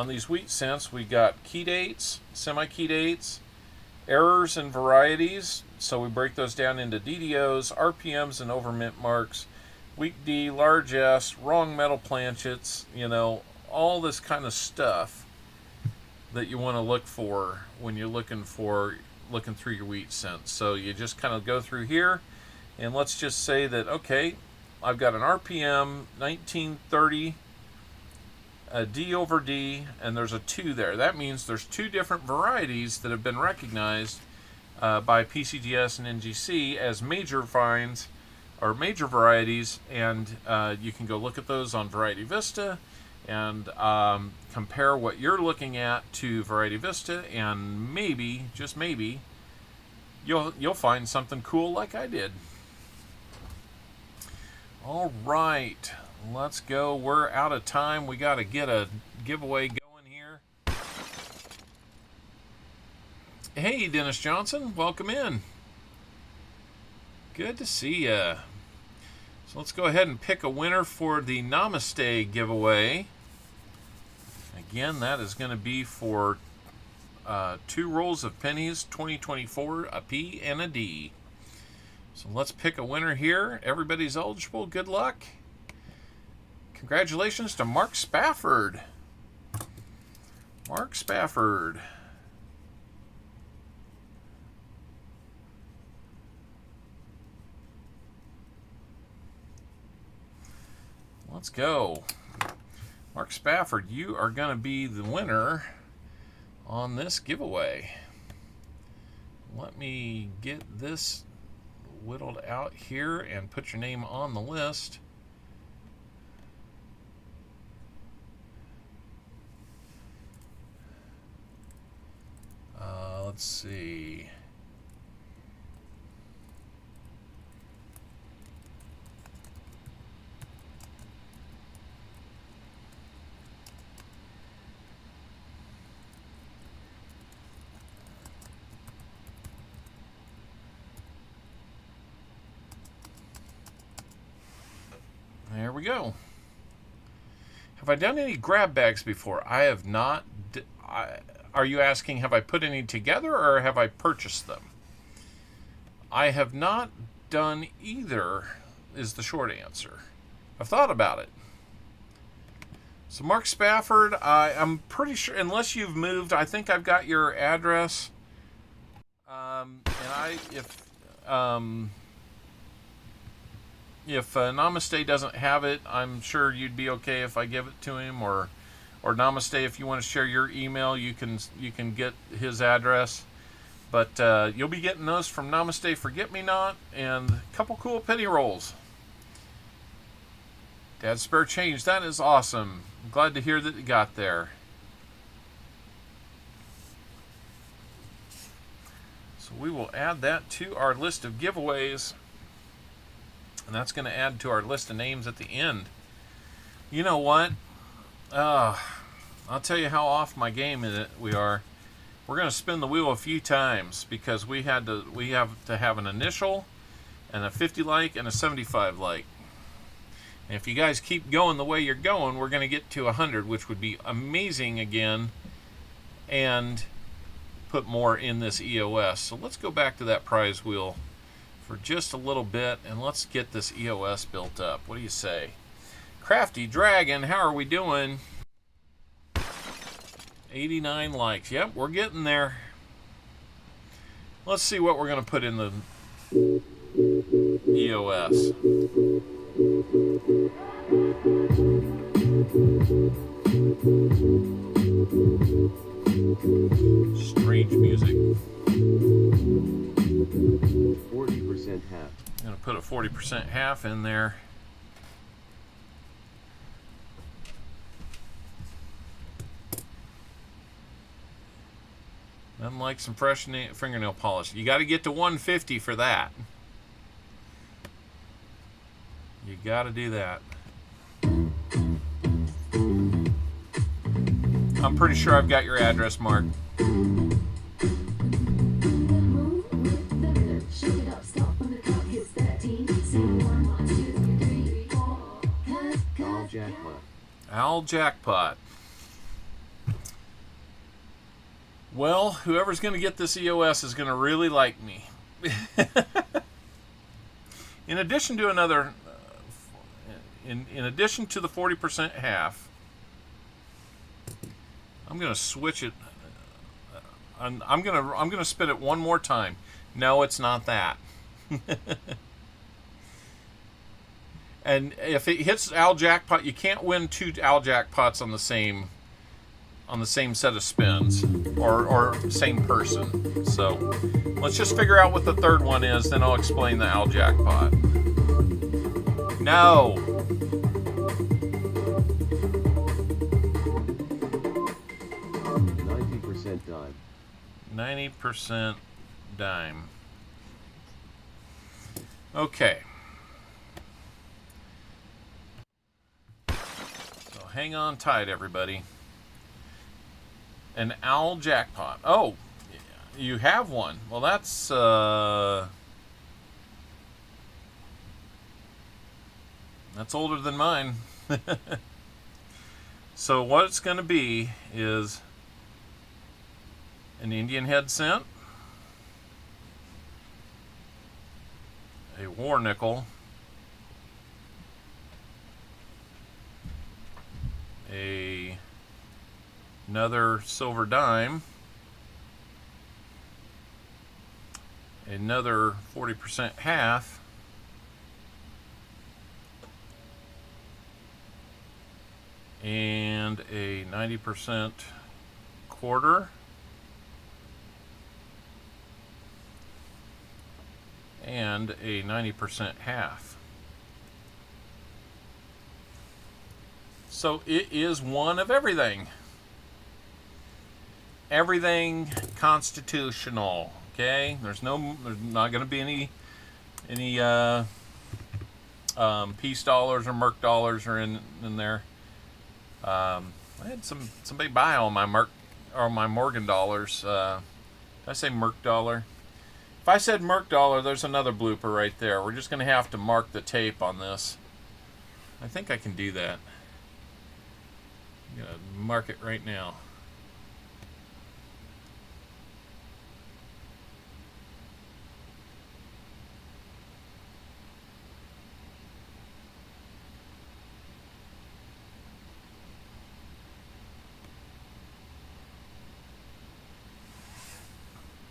these wheat cents, we got key dates, semi-key dates, errors and varieties. So we break those down into DDOs, RPMs, and overmint marks. Weak D, large S, wrong metal planchets, you know, all this kind of stuff that you want to look for when you're looking through your wheat cents. So you just kind of go through here, and let's just say that, okay, I've got an RPM 1930, a D over D, and there's a 2 there. That means there's 2 different varieties that have been recognized by PCGS and NGC as major vines or major varieties, and you can go look at those on Variety Vista and compare what you're looking at to Variety Vista, and maybe, just maybe, you'll find something cool like I did. All right, let's go. We're out of time. We got to get a giveaway going here. Hey, Dennis Johnson, welcome in. Good to see ya. So let's go ahead and pick a winner for the Namaste giveaway. Again, that is going to be for 2 rolls of pennies, 2024, a P and a D. So let's pick a winner here. Everybody's eligible. Good luck. Congratulations to Mark Spafford. Mark Spafford. Let's go. Mark Spafford, you are going to be the winner on this giveaway. Let me get this whittled out here and put your name on the list. Let's see. There we go. Have I done any grab bags before? I have not. Are you asking, have I put any together or have I purchased them? I have not done either, is the short answer. I've thought about it. So Mark Spafford, I'm pretty sure, unless you've moved, I think I've got your address. If Namaste doesn't have it, I'm sure you'd be okay if I give it to him, or Namaste, if you want to share your email, you can get his address. But you'll be getting those from Namaste Forget-Me-Not and a couple cool penny rolls. Dad's spare change, that is awesome. I'm glad to hear that you got there. So we will add that to our list of giveaways. And that's going to add to our list of names at the end. You know what? I'll tell you how off my game we are. We're going to spin the wheel a few times because we have to have an initial and a 50 like and a 75 like. And if you guys keep going the way you're going, we're going to get to 100, which would be amazing again, and put more in this EOS. So let's go back to that prize wheel for just a little bit, and let's get this EOS built up. What do you say? Crafty Dragon, how are we doing? 89 likes. Yep, we're getting there. Let's see what we're going to put in the EOS. Strange music. 40% half. I'm going to put a 40% half in there. Nothing like some fresh fingernail polish. You got to get to 150 for that. You got to do that. I'm pretty sure I've got your address marked. All jackpot. Owl jackpot. Well, whoever's going to get this EOS is going to really like me. In addition to another, in addition to the 40% half, I'm going to switch it. I'm going to spin it one more time. No, it's not that. And if it hits Owl Jackpot, you can't win 2 Owl Jackpots on the same set of spins or same person. So let's just figure out what the third one is, then I'll explain the Owl Jackpot. No. 90% dime. 90% dime. Okay. So hang on tight, everybody. An Owl Jackpot. Oh, you have one. Well, that's older than mine. So what it's going to be is an Indian head cent, a war nickel, another silver dime, another 40% half, and a 90% quarter, and a 90% half. So it is one of everything. Everything constitutional. Okay, there's not going to be any peace dollars or merc dollars are in there. I had somebody buy all my Morgan dollars. Did I say merc dollar? If I said merc dollar, there's another blooper right there. We're just going to have to mark the tape on this. I think I can do that. I'm going to mark it right now.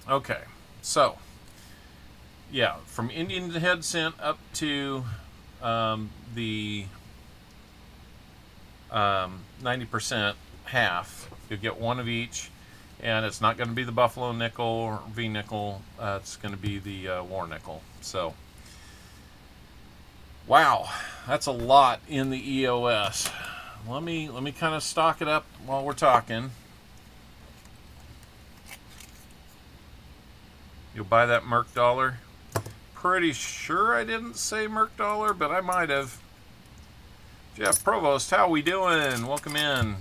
Okay, so yeah, from Indian head cent up to the 90% half, you get one of each, and it's not going to be the Buffalo nickel or V nickel. It's going to be the war nickel. So, wow, that's a lot in the EOS. Let me kind of stock it up while we're talking. You'll buy that merc dollar. Pretty sure I didn't say merc dollar, but I might have. Jeff Provost, how we doing? Welcome in.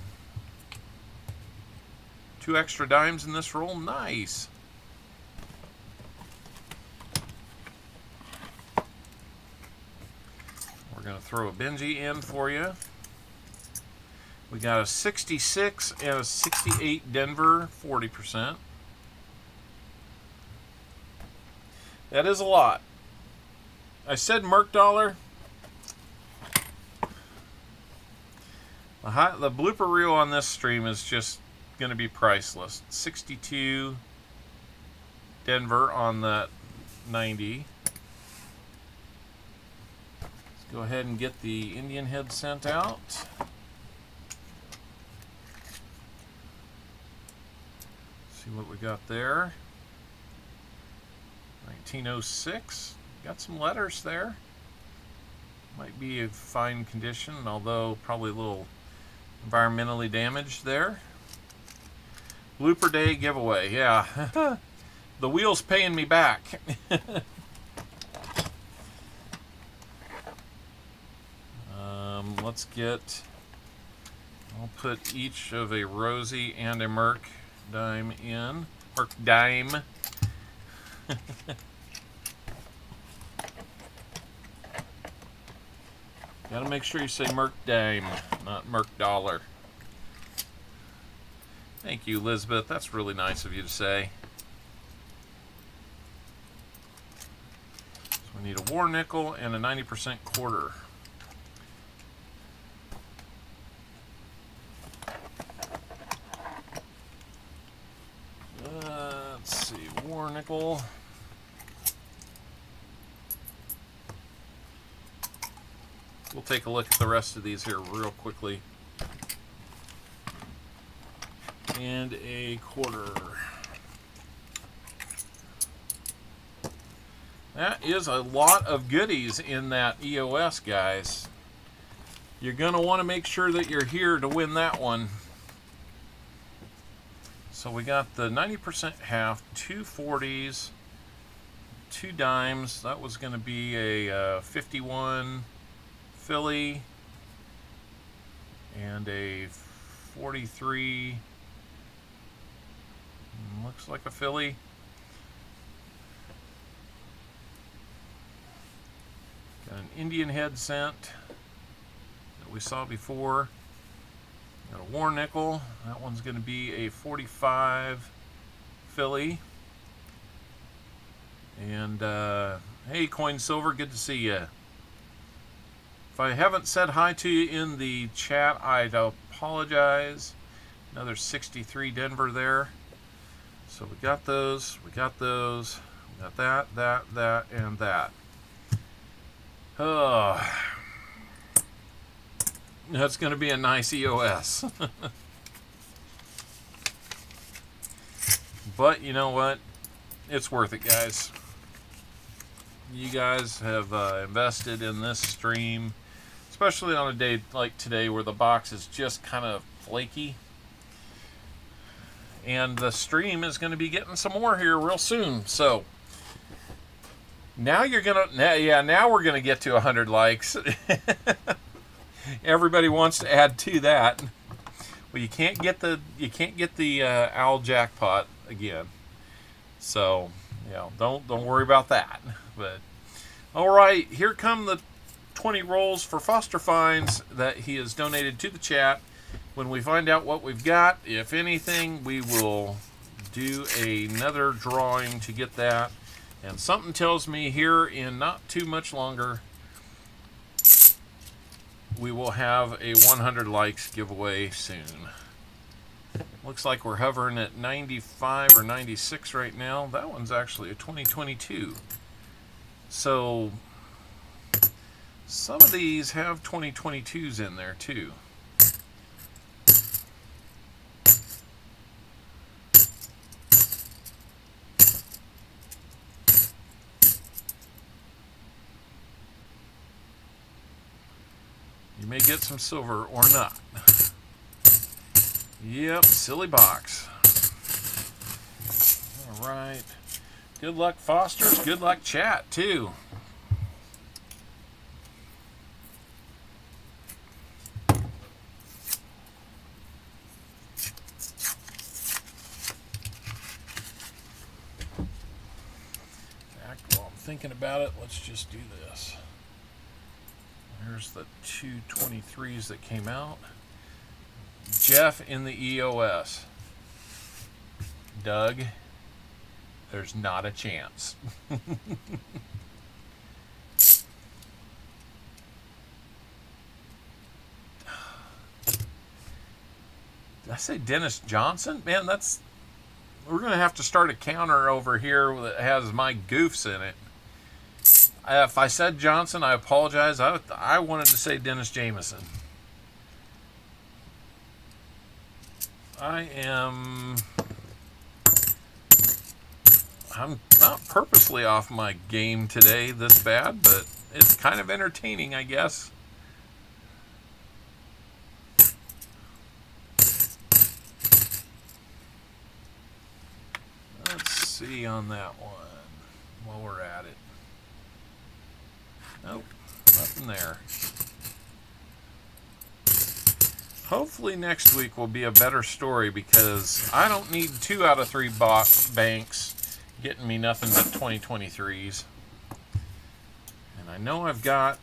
2 extra dimes in this roll. Nice. We're going to throw a Benji in for you. We got a 66 and a 68 Denver, 40%. That is a lot. I said merc dollar. The blooper reel on this stream is just going to be priceless. 62 Denver on that 90. Let's go ahead and get the Indian head cent out. See what we got there. 1906. Got some letters there. Might be a fine condition, although probably a little environmentally damaged there. Blooper Day giveaway. Yeah. The wheel's paying me back. Let's get I'll put each of a Rosie and a Merc dime in. Merc dime. Gotta make sure you say Merc dime, not Merc dollar. Thank you, Elizabeth. That's really nice of you to say. So we need a war nickel and a 90% quarter. Let's see, war nickel. We'll take a look at the rest of these here real quickly. And a quarter. That is a lot of goodies in that EOS, guys. You're going to want to make sure that you're here to win that one. So we got the 90% half, 2 40s, 2 dimes. That was going to be a 51 Philly and a 43. Looks like a Philly. Got an Indian head cent that we saw before. Got a war nickel. That one's going to be a 45 Philly. And hey, Coin Silver, good to see you. If I haven't said hi to you in the chat, I'd apologize. Another 63 Denver there. So we got those, we got those, we got that, and that. Oh, that's going to be a nice EOS. But you know what? It's worth it, guys. You guys have invested in this stream, especially on a day like today where the box is just kind of flaky. And the stream is going to be getting some more here real soon. So now you're gonna, now we're gonna get to 100 likes. Everybody wants to add to that. Well, you can't get the owl jackpot again. So don't worry about that. But all right, here come the 20 rolls for Foster Finds that he has donated to the chat. When we find out what we've got, if anything, we will do another drawing to get that. And something tells me here in not too much longer, we will have a 100 likes giveaway soon. Looks like we're hovering at 95 or 96 right now. That one's actually a 2022. So some of these have 2022s in there too. You may get some silver or not. Yep, silly box. All right. Good luck, Fosters. Good luck, chat, too. While I'm thinking about it, let's just do this. Here's the 223s that came out. Jeff in the EOS. Doug, there's not a chance. Did I say Dennis Johnson? Man, we're going to have to start a counter over here that has my goofs in it. If I said Johnson, I apologize. I wanted to say Dennis Jameson. I'm not purposely off my game today this bad, but it's kind of entertaining, I guess. Let's see on that one while we're at it. Nope, nothing there. Hopefully next week will be a better story, because I don't need 2 out of 3 banks getting me nothing but 2023s. And I know I've got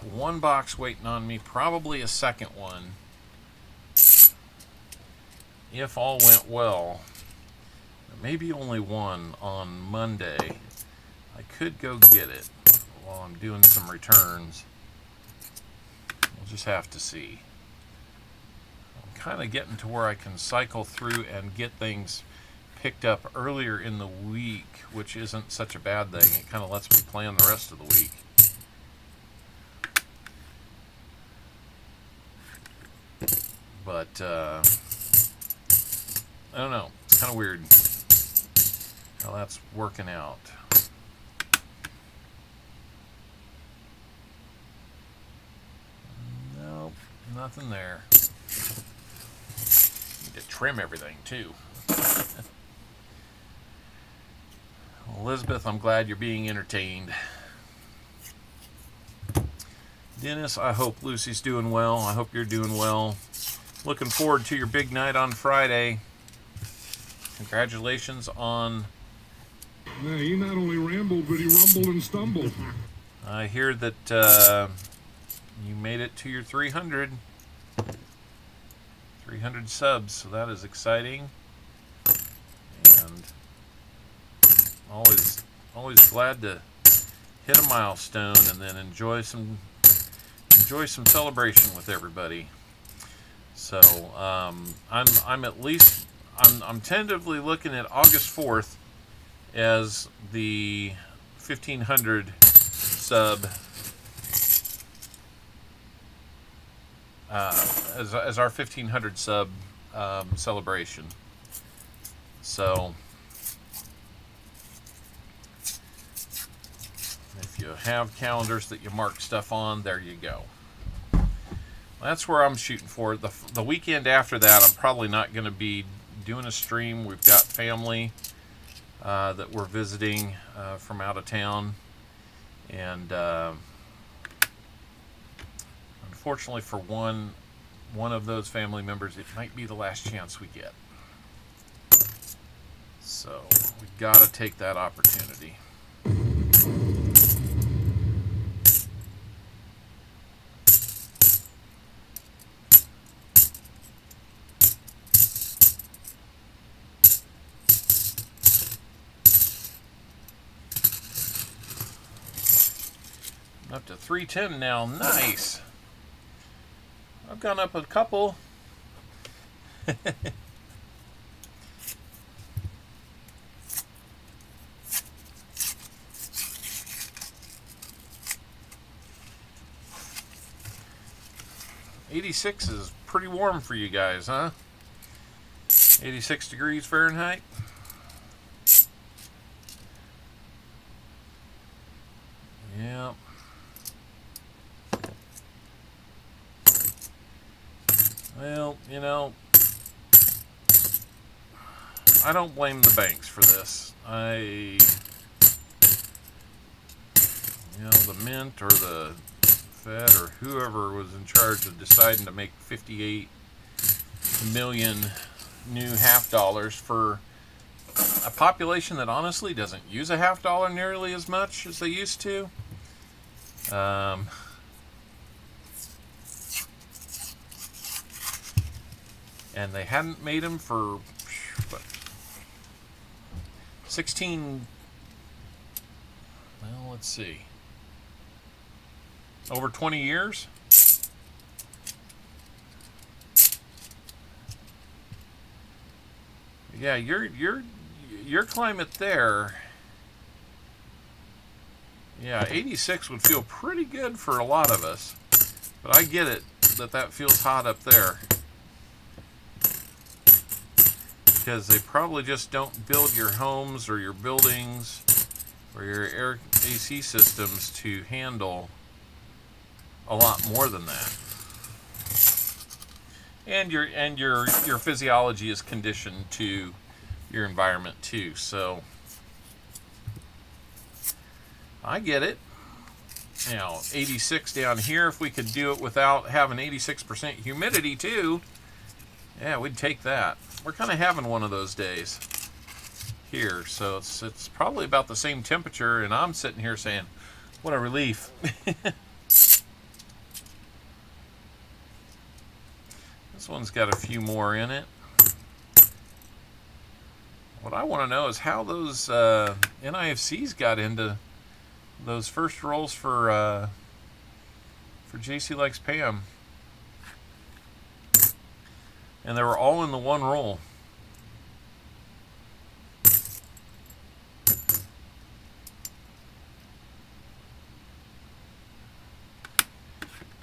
one box waiting on me, probably a second one. If all went well, maybe only one on Monday. I could go get it while I'm doing some returns. We'll just have to see. I'm kind of getting to where I can cycle through and get things picked up earlier in the week, which isn't such a bad thing. It kind of lets me plan the rest of the week. But I don't know. It's kind of weird how that's working out. Nope, nothing there. Need to trim everything too. Elizabeth, I'm glad you're being entertained. Dennis, I hope Lucy's doing well. I hope you're doing well. Looking forward to your big night on Friday. Congratulations on... Yeah, he not only rambled, but he rumbled and stumbled. I hear that you made it to your 300 subs, so that is exciting. And always glad to hit a milestone and then enjoy some celebration with everybody. So I'm tentatively looking at August 4th as the 1500 sub as our 1500 sub celebration. So if you have calendars that you mark stuff on, there you go. That's where I'm shooting for. The weekend after that, I'm probably not going to be doing a stream. We've got family that we're visiting from out of town, and unfortunately for one of those family members, it might be the last chance we get. So we got to take that opportunity. Up to 310 now. Nice. I've gone up a couple. '86 is pretty warm for you guys, huh? 86 degrees Fahrenheit. Yeah. Well, you know, I don't blame the banks for this. The Mint or the Fed or whoever was in charge of deciding to make 58 million new half dollars for a population that honestly doesn't use a half dollar nearly as much as they used to. And they hadn't made them for what, 16, well, let's see, over 20 years. Yeah, your climate there. Yeah, 86 would feel pretty good for a lot of us, but I get it that feels hot up there. Because they probably just don't build your homes or your buildings or your air AC systems to handle a lot more than that. And your physiology is conditioned to your environment too. So I get it. Now, 86 down here. If we could do it without having 86% humidity too, yeah, we'd take that. We're kind of having one of those days here, so it's probably about the same temperature, and I'm sitting here saying, what a relief. This one's got a few more in it. What I want to know is how those NIFCs got into those first rolls for JC Likes Pam. And they were all in the one roll.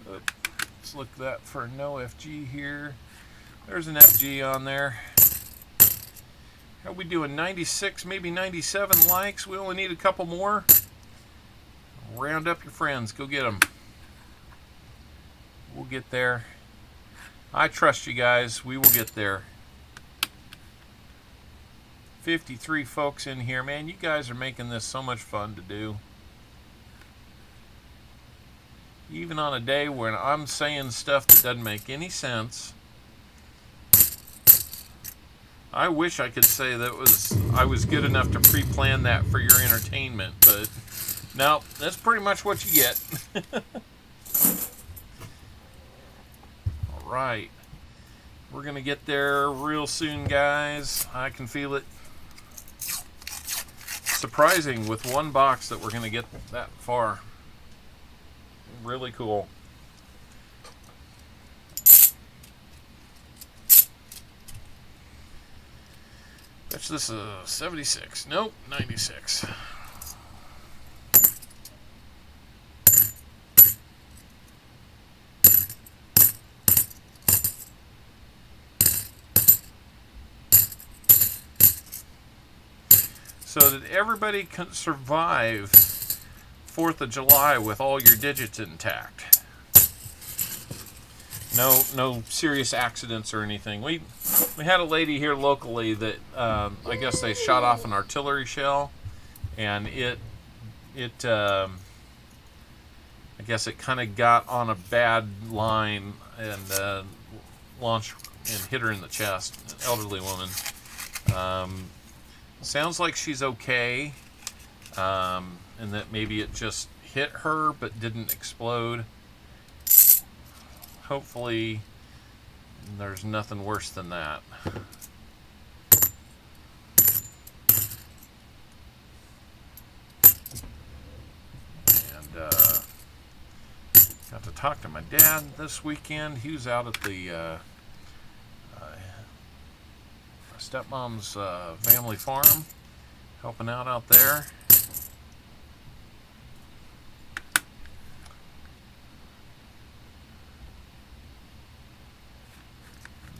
Let's look that for no FG here. There's an FG on there. How are we doing? 96, maybe 97 likes. We only need a couple more. Round up your friends. Go get them. We'll get there. I trust you guys. We will get there. 53 folks in here. Man, you guys are making this so much fun to do. Even on a day when I'm saying stuff that doesn't make any sense. I wish I could say that I was good enough to pre-plan that for your entertainment, but no, that's pretty much what you get. All right. We're going to get there real soon, guys. I can feel it. Surprising with one box that we're going to get that far. Really cool. That's this 76. Nope, 96. So did everybody survive 4th of July with all your digits intact? No serious accidents or anything. We had a lady here locally that I guess they shot off an artillery shell, and I guess it kind of got on a bad line and launched and hit her in the chest. An elderly woman. Sounds like she's okay, and that maybe it just hit her but didn't explode. Hopefully there's nothing worse than that. And got to talk to my dad this weekend. He was out at the stepmom's family farm, helping out there.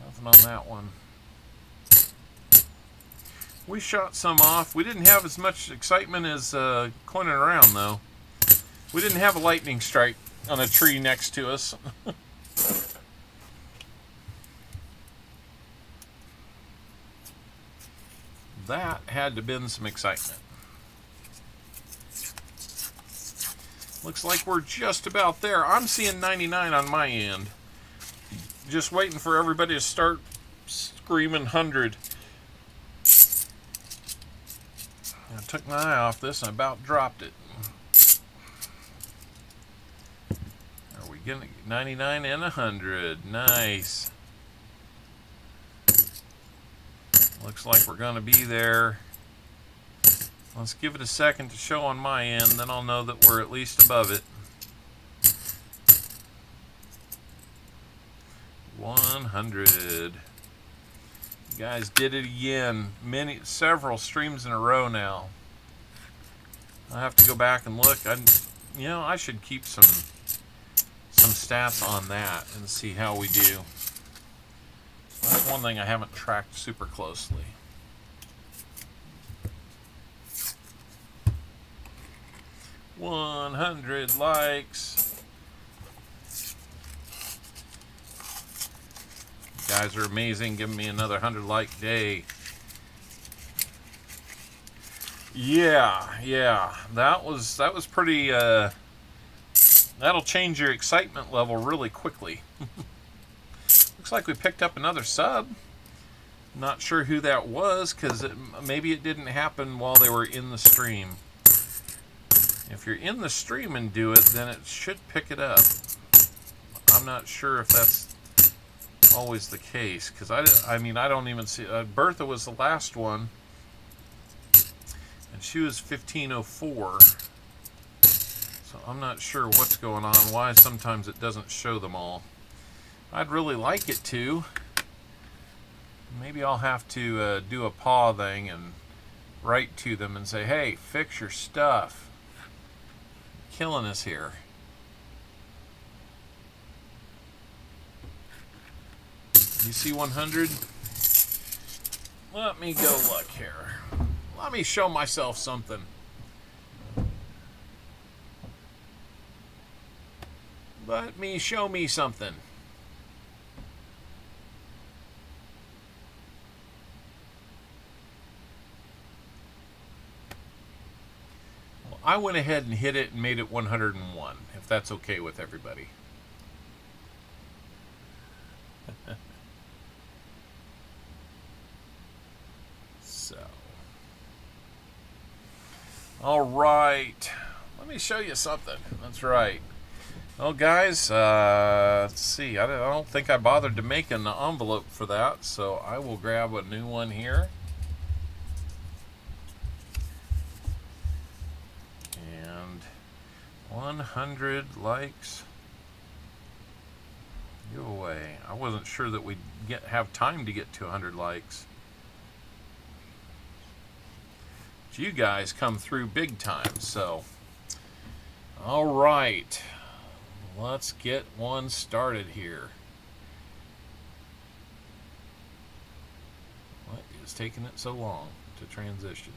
Nothing on that one. We shot some off. We didn't have as much excitement as coining around, though. We didn't have a lightning strike on a tree next to us. That had to have been some excitement. Looks like we're just about there. I'm seeing 99 on my end. Just waiting for everybody to start screaming 100. I took my eye off this and I about dropped it. Are we getting 99 and 100? Nice. Looks like we're going to be there. Let's give it a second to show on my end, then I'll know that we're at least above it. 100. You guys did it again. Several streams in a row now. I have to go back and look. I should keep some stats on that and see how we do. That's one thing I haven't tracked super closely. $100 likes. You guys are amazing, giving me another 100-like day. Yeah, that was pretty That'll change your excitement level really quickly. Looks like we picked up another sub. Not sure who that was, because maybe it didn't happen while they were in the stream. If you're in the stream and do it, then it should pick it up. I'm not sure if that's always the case, because I mean, I don't even see... Bertha was the last one, and she was 1504. So I'm not sure what's going on, why sometimes it doesn't show them all. I'd really like it to. Maybe I'll have to do a paw thing and write to them and say, hey, fix your stuff. You're killing us here. You see 100? Let me go look here. Let me show myself something. Let me show me something. Well, I went ahead and hit it and made it 101, if that's okay with everybody. So. All right. Let me show you something. That's right. Well, guys, let's see. I don't think I bothered to make an envelope for that, so I will grab a new one here. And 100 likes giveaway. I wasn't sure that we'd have time to get to 100 likes. But you guys come through big time, so. All right. Let's get one started here. What is taking it so long to transition?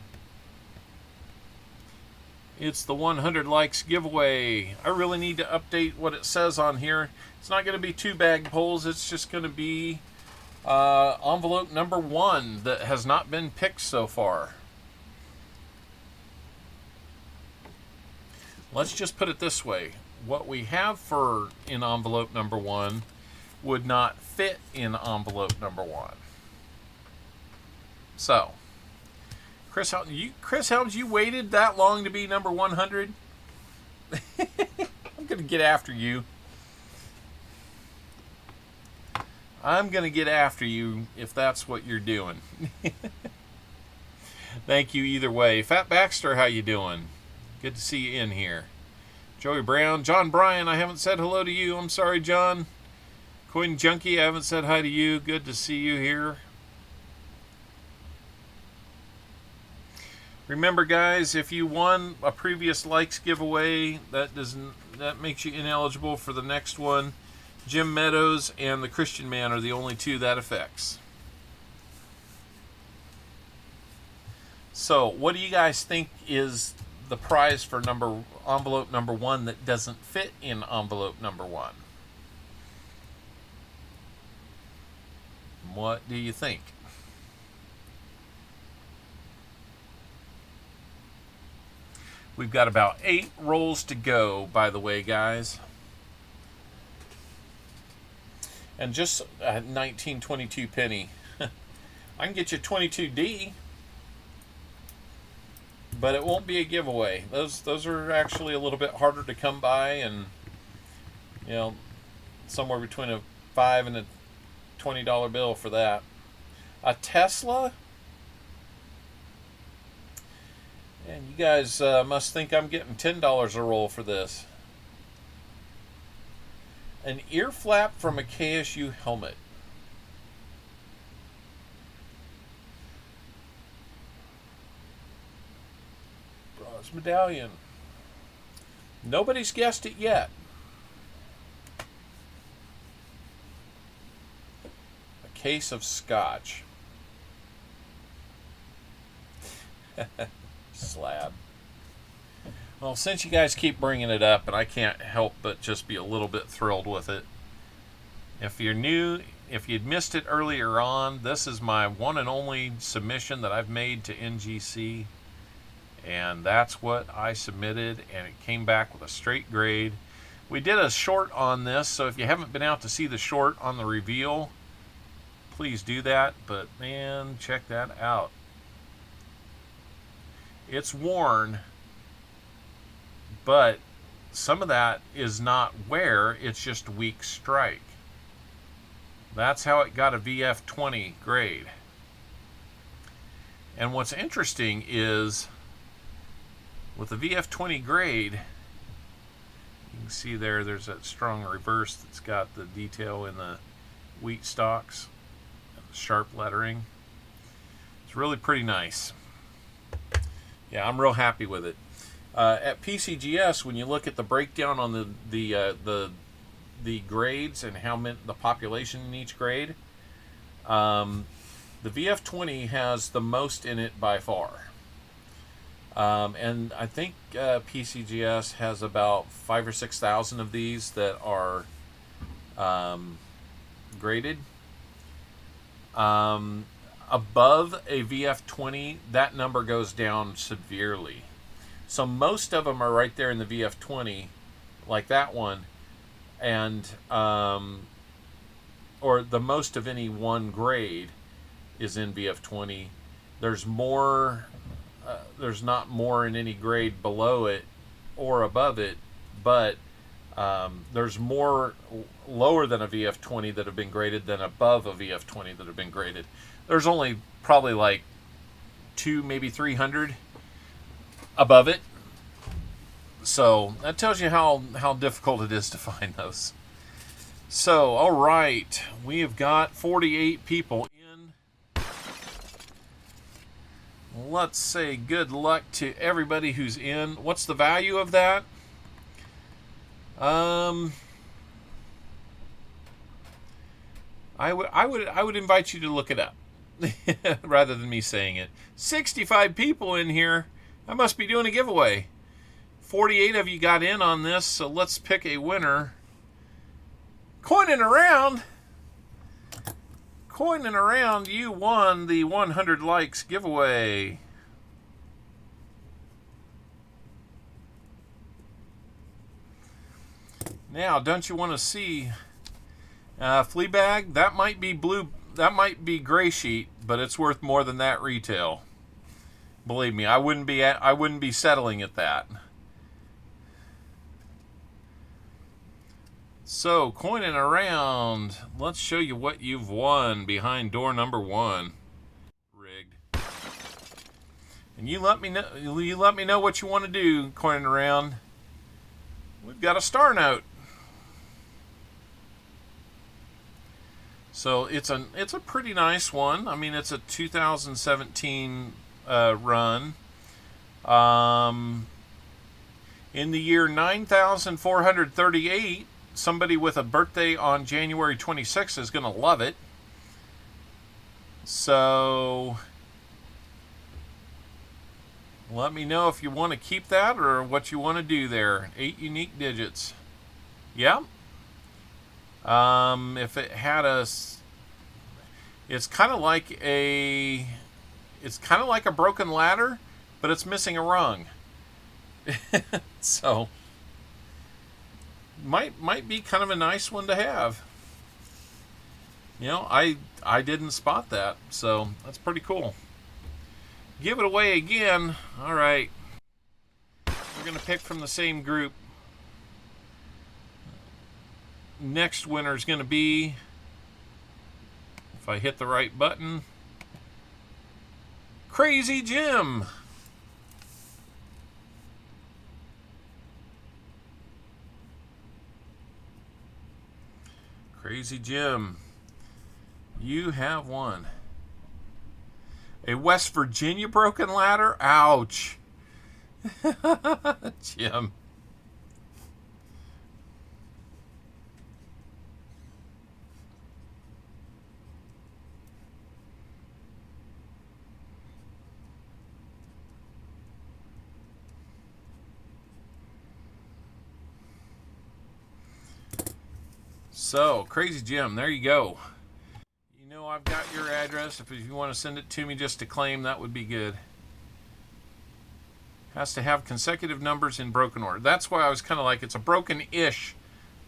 It's the 100 likes giveaway. I really need to update what it says on here. It's not going to be 2 bag pulls. It's just going to be envelope number 1 that has not been picked so far. Let's just put it this way. What we have in envelope number 1 would not fit in envelope number 1. So, Chris Helms, you waited that long to be number 100? I'm going to get after you. I'm going to get after you if that's what you're doing. Thank you either way. Fat Baxter, how you doing? Good to see you in here. Joey Brown. John Bryan, I haven't said hello to you. I'm sorry, John. Coin Junkie, I haven't said hi to you. Good to see you here. Remember, guys, if you won a previous likes giveaway, that makes you ineligible for the next one. Jim Meadows and the Christian Man are the only 2 that affects. So, what do you guys think is the prize for envelope number 1 that doesn't fit in envelope number 1? What do you think? We've got about 8 rolls to go, by the way, guys. And just 1922 penny. I can get you 22D. But it won't be a giveaway. Those are actually a little bit harder to come by, and you know, somewhere between a $5 and a $20 bill for that. A Tesla? And you guys must think I'm getting $10 a roll for this. An ear flap from a KSU helmet. Medallion. Nobody's guessed it yet. A case of scotch. Slab. Well, since you guys keep bringing it up, and I can't help but just be a little bit thrilled with it. If you're new, if you'd missed it earlier on, this is my one and only submission that I've made to NGC. And that's what I submitted, and it came back with a straight grade. We did a short on this, so if you haven't been out to see the short on the reveal, please do that. But man, check that out. It's worn, but some of that is not wear, it's just weak strike. That's how it got a VF20 grade. And what's interesting is with the VF20 grade, you can see there's that strong reverse that's got the detail in the wheat stalks, sharp lettering. It's really pretty nice. Yeah, I'm real happy with it. At PCGS, when you look at the breakdown on the grades and how many, the population in each grade, the VF20 has the most in it by far. And I think PCGS has about 5,000 or 6,000 of these that are graded. Above a VF20, that number goes down severely. So most of them are right there in the VF20, like that one, and or the most of any one grade is in VF20. There's more. There's not more in any grade below it or above it, but there's more lower than a VF20 that have been graded than above a VF20 that have been graded. There's only probably like 200, maybe 300 above it. So that tells you how difficult it is to find those. So, all right, we have got 48 people in. Let's say good luck to everybody who's in. What's the value of that? I would invite you to look it up rather than me saying it. 65 people in here. I must be doing a giveaway. 48 of you got in on this, so let's pick a winner. Coining around, you won the 100 likes giveaway. Now, don't you want to see Fleabag? That might be blue. That might be gray sheet, but it's worth more than that retail. Believe me, I wouldn't be settling at that. So, coining around, let's show you what you've won behind door number 1. Rigged. And you let me know what you want to do, coining around. We've got a star note. So it's a pretty nice one. I mean, it's a 2017 run. In the year 9438, somebody with a birthday on January 26th is going to love it. So let me know if you want to keep that or what you want to do there. 8 unique digits. Yeah. If it had it's kind of like a broken ladder, but it's missing a rung. So might be kind of a nice one to have. You know, I didn't spot that, so that's pretty cool. Give it away again. All right. We're going to pick from the same group. Next winner is going to be, if I hit the right button, Crazy Jim. Crazy Jim, you have won a West Virginia broken ladder. Ouch. Jim. So, Crazy Jim, there you go. You know I've got your address. If you want to send it to me just to claim, that would be good. Has to have consecutive numbers in broken order. That's why I was kind of like, it's a broken-ish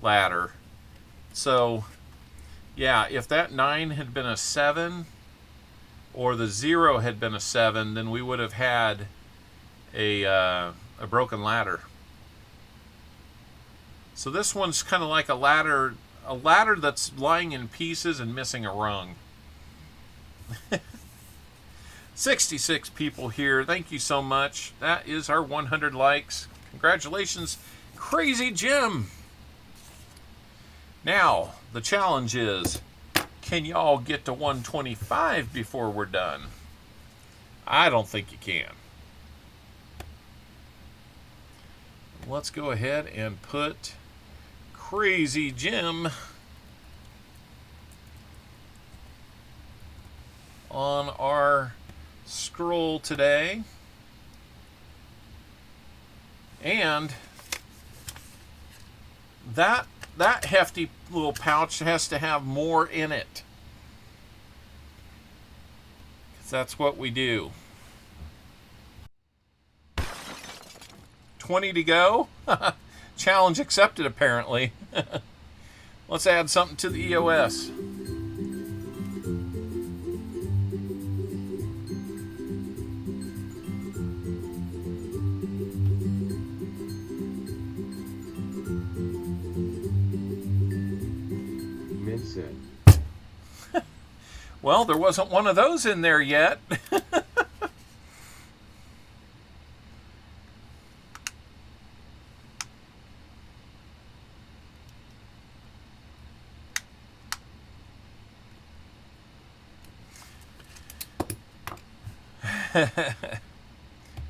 ladder. So, yeah, if that 9 had been a 7, or the 0 had been a 7, then we would have had a broken ladder. So this one's kind of like a ladder that's lying in pieces and missing a rung. 66 people here. Thank you so much. That is our 100 likes. Congratulations, Crazy Jim. Now, the challenge is, can y'all get to 125 before we're done? I don't think you can. Let's go ahead and put Crazy Jim on our scroll today. And that hefty little pouch has to have more in it, because that's what we do. 20 to go. Challenge accepted, apparently. Let's add something to the EOS. Mint set. Well, there wasn't one of those in there yet.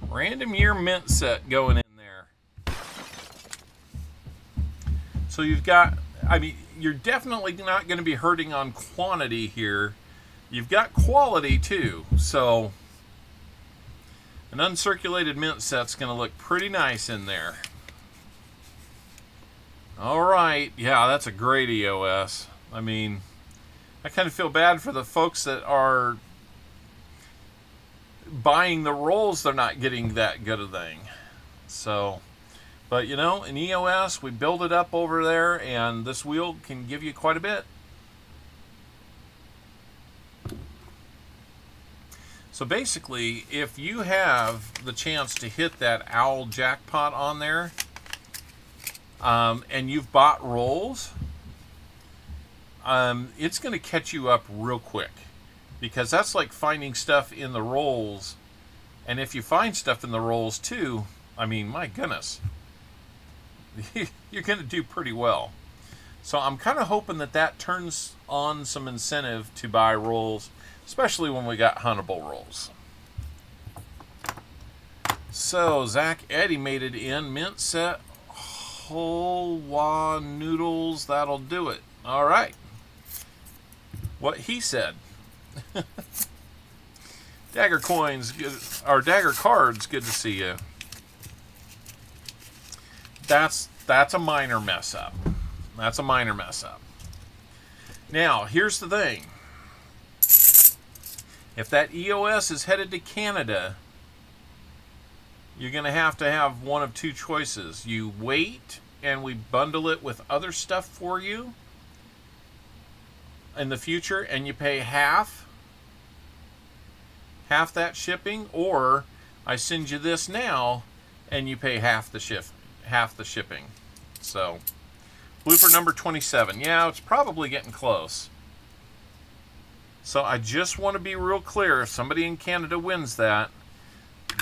Random year mint set going in there. So you've got, I mean, you're definitely not going to be hurting on quantity here. You've got quality too. So an uncirculated mint set's going to look pretty nice in there. All right. Yeah, that's a great EOS. I mean, I kind of feel bad for the folks that are buying the rolls. They're not getting that good a thing. So, but you know, in EOS, we build it up over there, and this wheel can give you quite a bit. So basically, if you have the chance to hit that owl jackpot on there, and you've bought rolls, it's going to catch you up real quick. Because that's like finding stuff in the rolls. And if you find stuff in the rolls too, I mean, my goodness, you're going to do pretty well. So I'm kind of hoping that that turns on some incentive to buy rolls, especially when we got huntable rolls. So Zach Eddy made it in. Mint set, whole wah noodles, that'll do it. All right. What he said. Dagger coins, or Dagger cards, good to see you. That's a minor mess up. That's a minor mess up. Now, here's the thing. If that EOS is headed to Canada, you're going to have one of two choices. You wait and we bundle it with other stuff for you in the future, and you pay half that shipping, or I send you this now and you pay half the shipping. So blooper number 27. Yeah, it's probably getting close. So I just want to be real clear. If somebody in Canada wins that,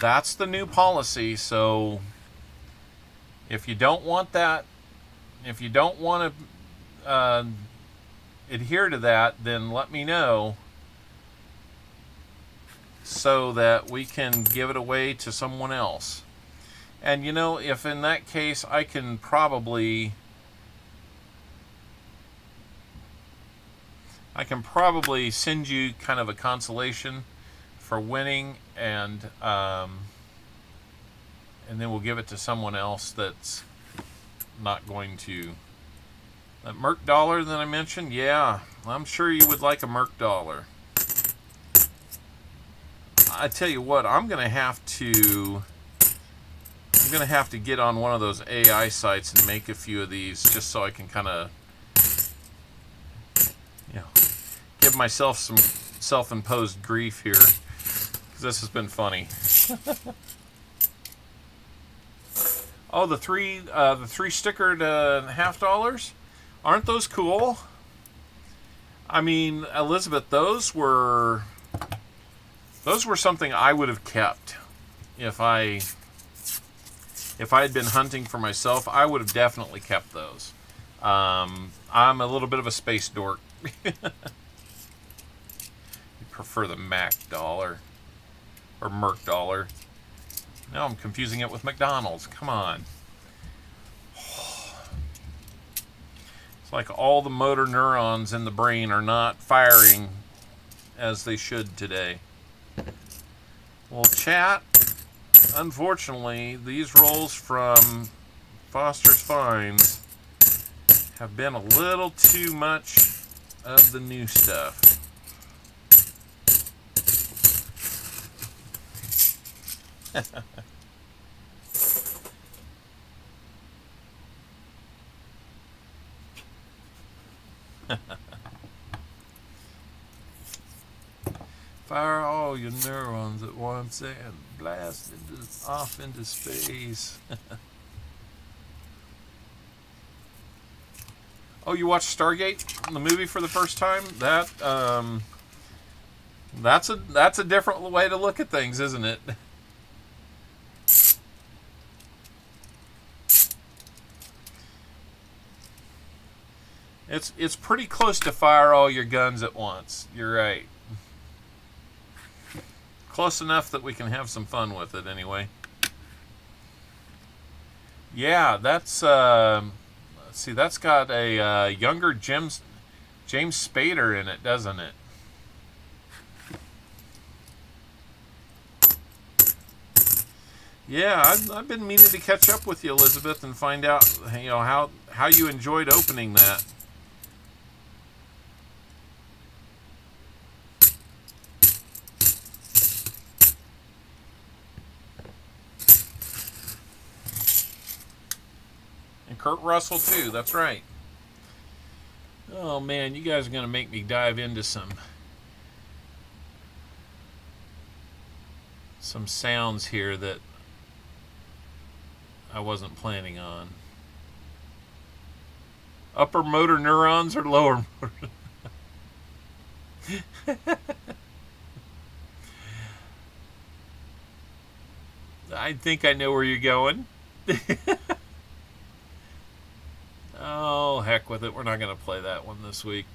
that's the new policy. So if you don't want that, if you don't want to adhere to that, then let me know, so that we can give it away to someone else. And you know, if in that case, I can probably send you kind of a consolation for winning, and then we'll give it to someone else that's not going to. That Merc dollar that I mentioned, yeah, I'm sure you would like a Merc dollar. I tell you what, I'm going to have to I'm going to have to get on one of those AI sites and make a few of these just so I can kind of, you know, give myself some self-imposed grief here, because this has been funny. Oh, the three stickered $half. Aren't those cool? I mean, Elizabeth, those were something I would have kept if I had been hunting for myself. I would have definitely kept those. I'm a little bit of a space dork. You prefer the Mac dollar or Merc dollar. Now I'm confusing it with McDonald's. Come on. It's like all the motor neurons in the brain are not firing as they should today. Well, chat, unfortunately, these rolls from Foster's Finds have been a little too much of the new stuff. Fire all your neurons at once and blast off into space. Oh, you watched Stargate, the movie, for the first time? That's a different way to look at things, isn't it? It's pretty close to fire all your guns at once. You're right. Close enough that we can have some fun with it anyway. Yeah, that's let's see, that's got a younger James Spader in it, doesn't it? Yeah, I've been meaning to catch up with you, Elizabeth, and find out, you know, how you enjoyed opening that. And Kurt Russell too, that's right. Oh man, you guys are going to make me dive into some sounds here that I wasn't planning on. Upper motor neurons or lower motor? I think I know where you're going. Oh, heck with it. We're not going to play that one this week.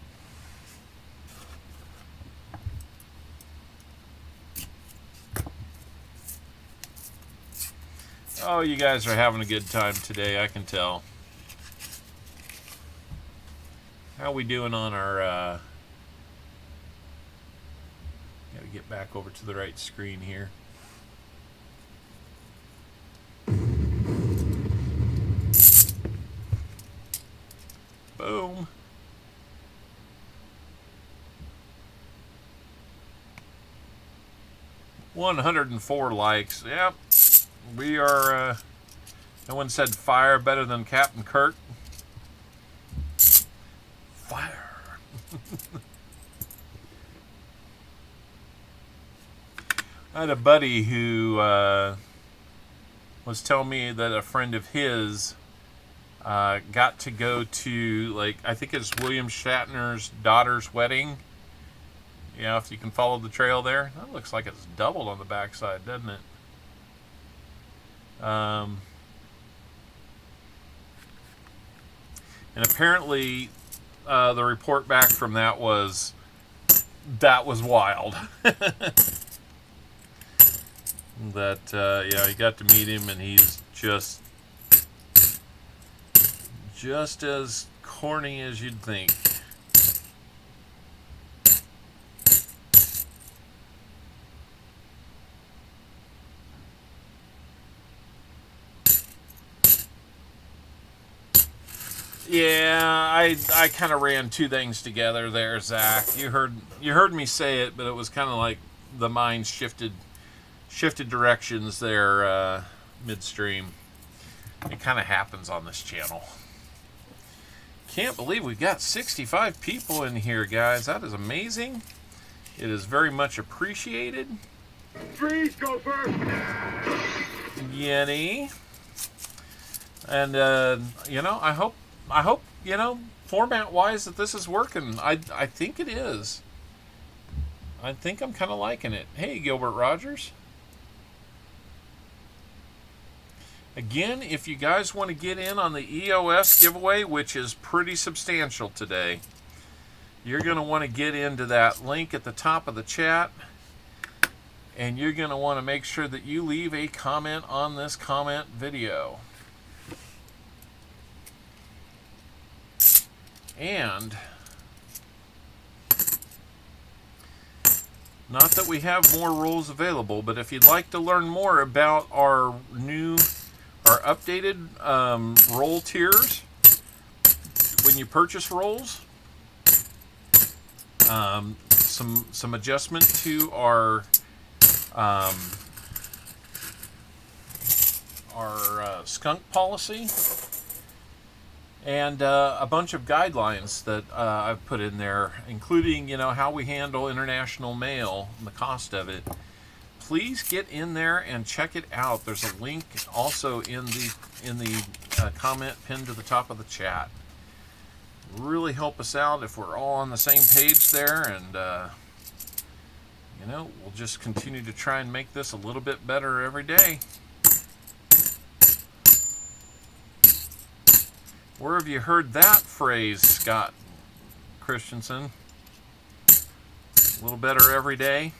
Oh, you guys are having a good time today, I can tell. How we doing on our... Got to get back over to the right screen here. Boom. $104 likes. Yep. We are, no one said fire better than Captain Kirk. Fire. I had a buddy who was telling me that a friend of his got to go to, like, I think it's William Shatner's daughter's wedding. You know, if you can follow the trail there. That looks like it's doubled on the backside, doesn't it? And apparently the report back from that was wild. That yeah, you got to meet him and he's just as corny as you'd think. Yeah, I kind of ran two things together there, Zach. You heard me say it, but it was kind of like the mind shifted directions there midstream. It kind of happens on this channel. Can't believe we've got 65 people in here, guys. That is amazing. It is very much appreciated. Freeze, Gopher! Yenny. And you know, I hope you know, format-wise that this is working. I think it is. I think I'm kind of liking it. Hey, Gilbert Rogers. Again, if you guys want to get in on the EOS giveaway, which is pretty substantial today, you're going to want to get into that link at the top of the chat, and you're going to want to make sure that you leave a comment on this comment video. And not that we have more rolls available, but if you'd like to learn more about our updated roll tiers when you purchase rolls, some adjustment to our skunk policy, and a bunch of guidelines that I've put in there, including, you know, how we handle international mail and the cost of it. Please get in there and check it out. There's a link also in the comment pinned to the top of the chat. Really help us out if we're all on the same page there, and you know, we'll just continue to try and make this a little bit better every day. Where have you heard that phrase, Scott Christensen? A little better every day.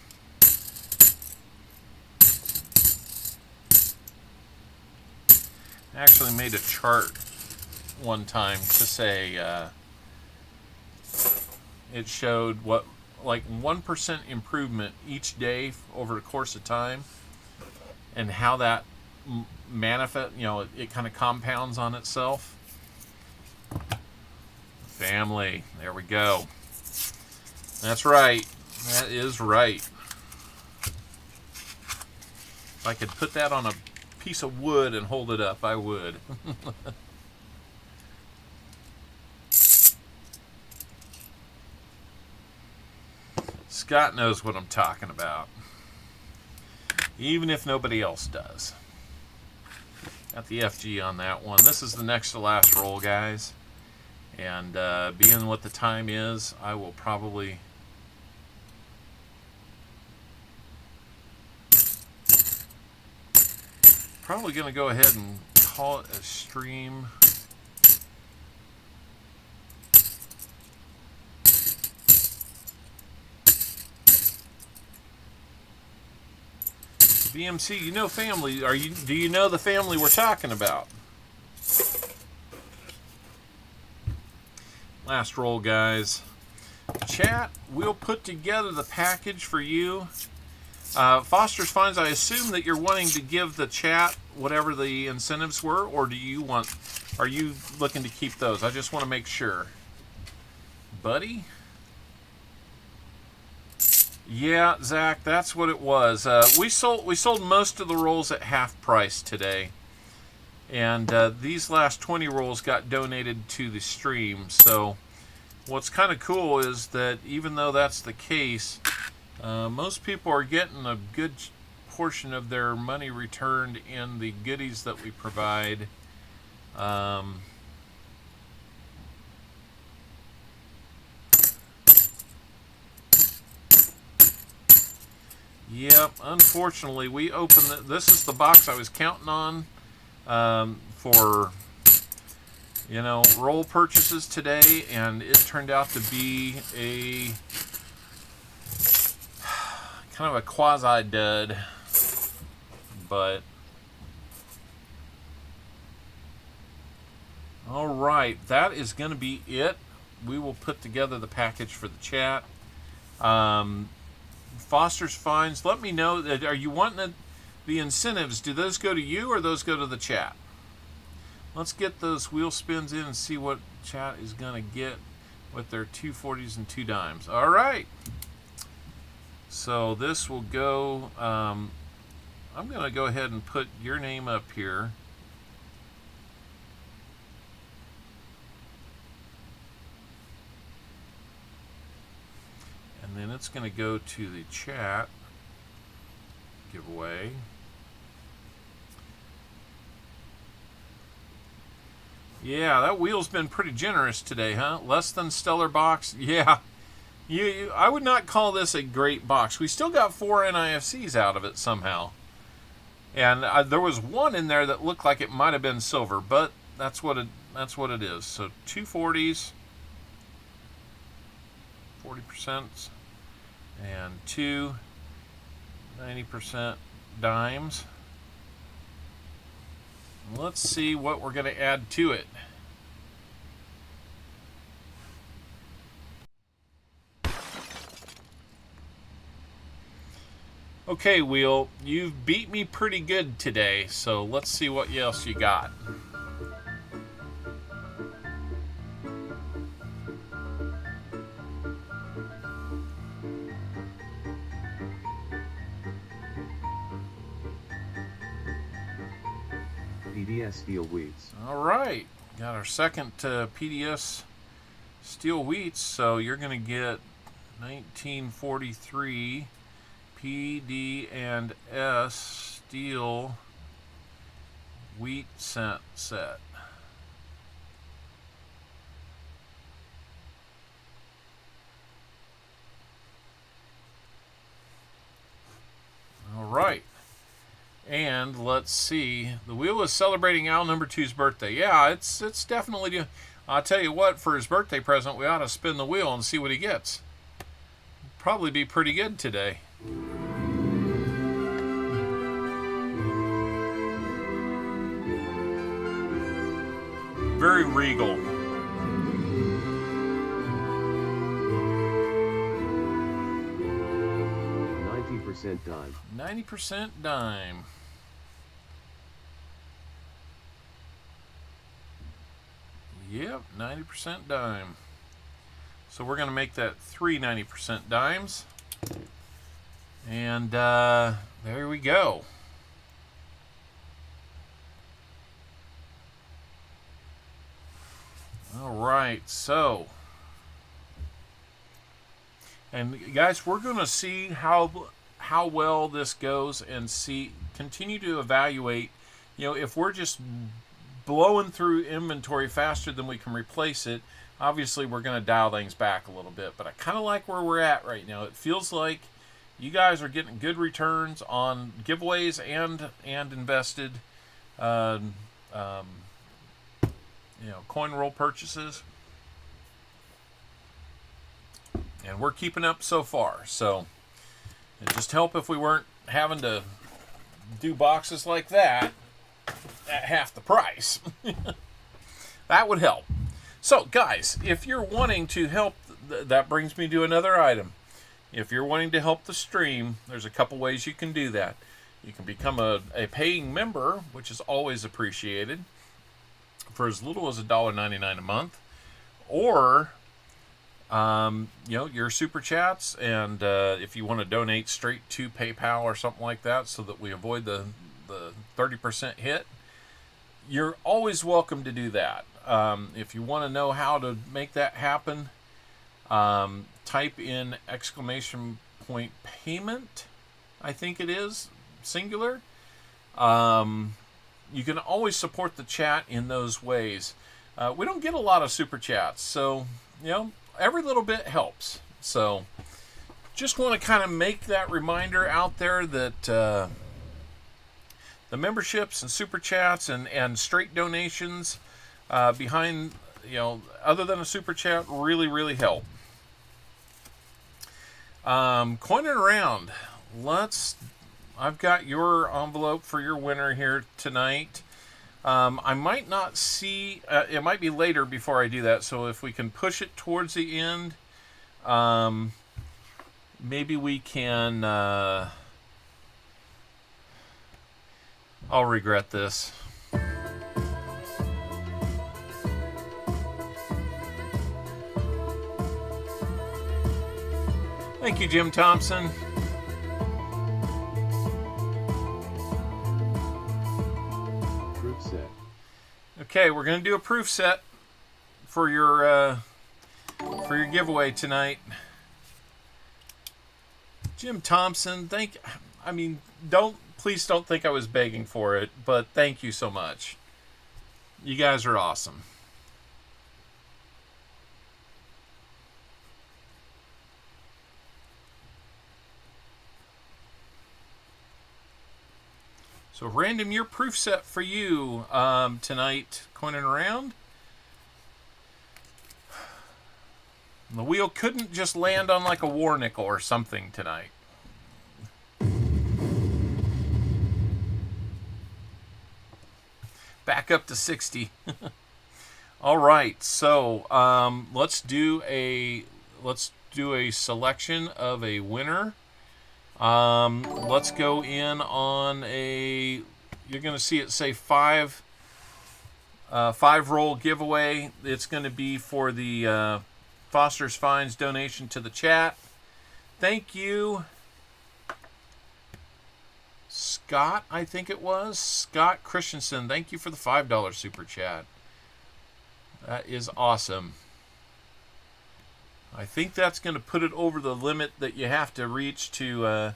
I actually made a chart one time to say it showed what, like 1% improvement each day over the course of time, and how that manifest, you know, it kind of compounds on itself. Family, there we go. That's right. That is right. If I could put that on a piece of wood and hold it up, I would. Scott knows what I'm talking about, even if nobody else does. Got the FG on that one. This is the next to last roll, guys, and being what the time is, I will probably going to go ahead and call it a stream. BMC, you know family, do you know the family we're talking about? Last roll, guys. Chat, we'll put together the package for you. Foster's Finds, I assume that you're wanting to give the chat whatever the incentives were, or are you looking to keep those? I just want to make sure. Buddy? Yeah, Zach, that's what it was. We sold most of the rolls at half price today, and these last 20 rolls got donated to the stream. So what's kind of cool is that even though that's the case, most people are getting a good portion of their money returned in the goodies that we provide. Yep, unfortunately, we opened this is the box I was counting on for, you know, roll purchases today, and it turned out to be a kind of a quasi-dud, but all right, that is going to be it. We will put together the package for the chat. Foster's Finds, let me know, are you wanting the incentives? Do those go to you or those go to the chat? Let's get those wheel spins in and see what chat is going to get with their 240s and 2 dimes. All right. So this will go, I'm going to go ahead and put your name up here. that's going to go to the chat giveaway. Yeah, that wheel's been pretty generous today, huh? Less than stellar box. Yeah. I would not call this a great box. We still got 4 NIFCs out of it somehow. And there was one in there that looked like it might have been silver, but that's what it is. So 2 40s, 40%, and 2 90% dimes. Let's see what we're going to add to it. Okay, wheel, you've beat me pretty good today, so let's see what else you got. PDS steel wheats. All right, got our second PDS steel wheats, so you're going to get 1943 PD and S steel wheat set. All right. And let's see. The wheel is celebrating Owl number 2's birthday. Yeah, it's definitely. I'll tell you what, for his birthday present, we ought to spin the wheel and see what he gets. Probably be pretty good today. Very regal. 90% dime. 90% dime. Yep, 90% dime. So we're going to make that 3 90% dimes. And there we go. All right, so. And guys, we're going to see how well this goes and continue to evaluate, if we're just blowing through inventory faster than we can replace it, obviously we're going to dial things back a little bit. But I kind of like where we're at right now. It feels like you guys are getting good returns on giveaways and invested coin roll purchases. And we're keeping up so far. So it'd just help if we weren't having to do boxes like that at half the price. That would help. So guys, if you're wanting to help, that brings me to another item. If you're wanting to help the stream, there's a couple ways you can do that. You can become a paying member, which is always appreciated, for as little as $1.99 a month, or your super chats, and if you want to donate straight to PayPal or something like that, so that we avoid the 30% hit, you're always welcome to do that. If you want to know how to make that happen, type in !payment, I think it is, singular. You can always support the chat in those ways. We don't get a lot of super chats, so every little bit helps. So just want to kind of make that reminder out there that the memberships and super chats and straight donations behind, other than a super chat, really, really help. Coining around. I've got your envelope for your winner here tonight. I might not see, it might be later before I do that, so if we can push it towards the end, maybe we can, I'll regret this. Thank you, Jim Thompson. Proof set. Okay, we're going to do a proof set for your giveaway tonight. Jim Thompson, please don't think I was begging for it, but thank you so much. You guys are awesome. So random year proof set for you tonight, coining around. The wheel couldn't just land on like a war nickel or something tonight. Back up to 60. All right, so let's do a selection of a winner. Let's go in on a. You're going to see it say five roll giveaway. It's going to be for the Foster's Finds donation to the chat. Thank you, Scott. I think it was Scott Christensen. Thank you for the $5 super chat. That is awesome. I think that's going to put it over the limit that you have to reach to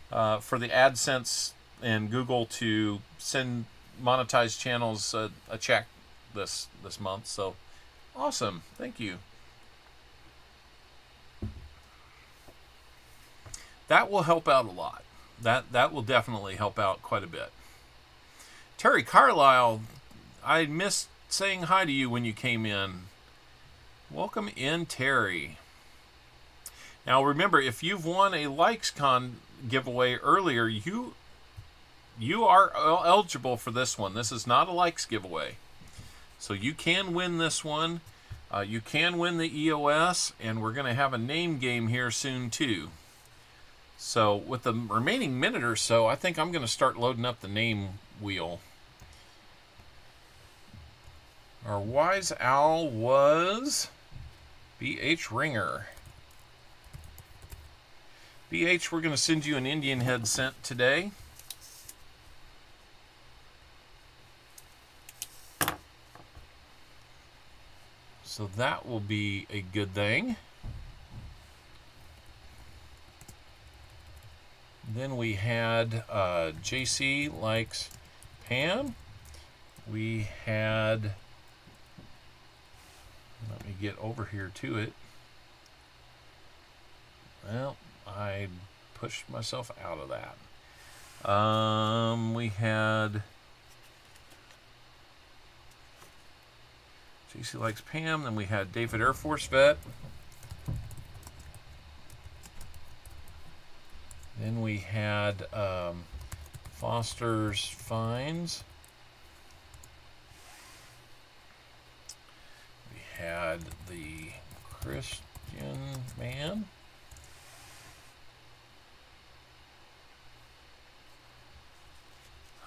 for the AdSense and Google to send monetized channels a check this month. So awesome. Thank you. That will help out a lot. That will definitely help out quite a bit. Terry Carlisle, I missed saying hi to you when you came in. Welcome in, Terry. Now remember, if you've won a LikesCon giveaway earlier, you are eligible for this one. This is not a likes giveaway. So you can win this one. You can win the EOS, and we're going to have a name game here soon too. So with the remaining minute or so, I think I'm going to start loading up the name wheel. Our wise owl was BH Ringer. BH, we're going to send you an Indian head scent today. So that will be a good thing. Then we had JC likes Pam. We had, let me get over here to it. Well, I pushed myself out of that. We had JC likes Pam. Then we had David Air Force Vet. Then we had Foster's Finds. We had the Christian Man.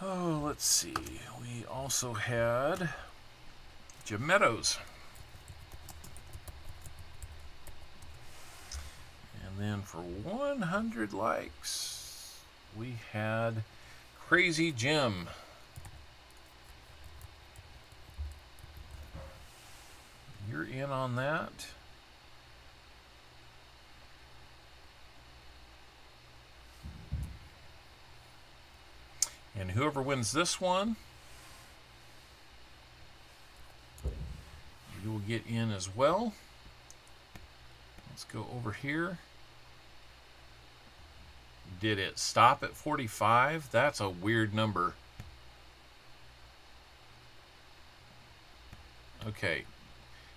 Oh, let's see. We also had Jim Meadows. And then for 100 likes, we had Crazy Jim. You're in on that. And whoever wins this one, you will get in as well. Let's go over here. Did it stop at 45? That's a weird number. Okay.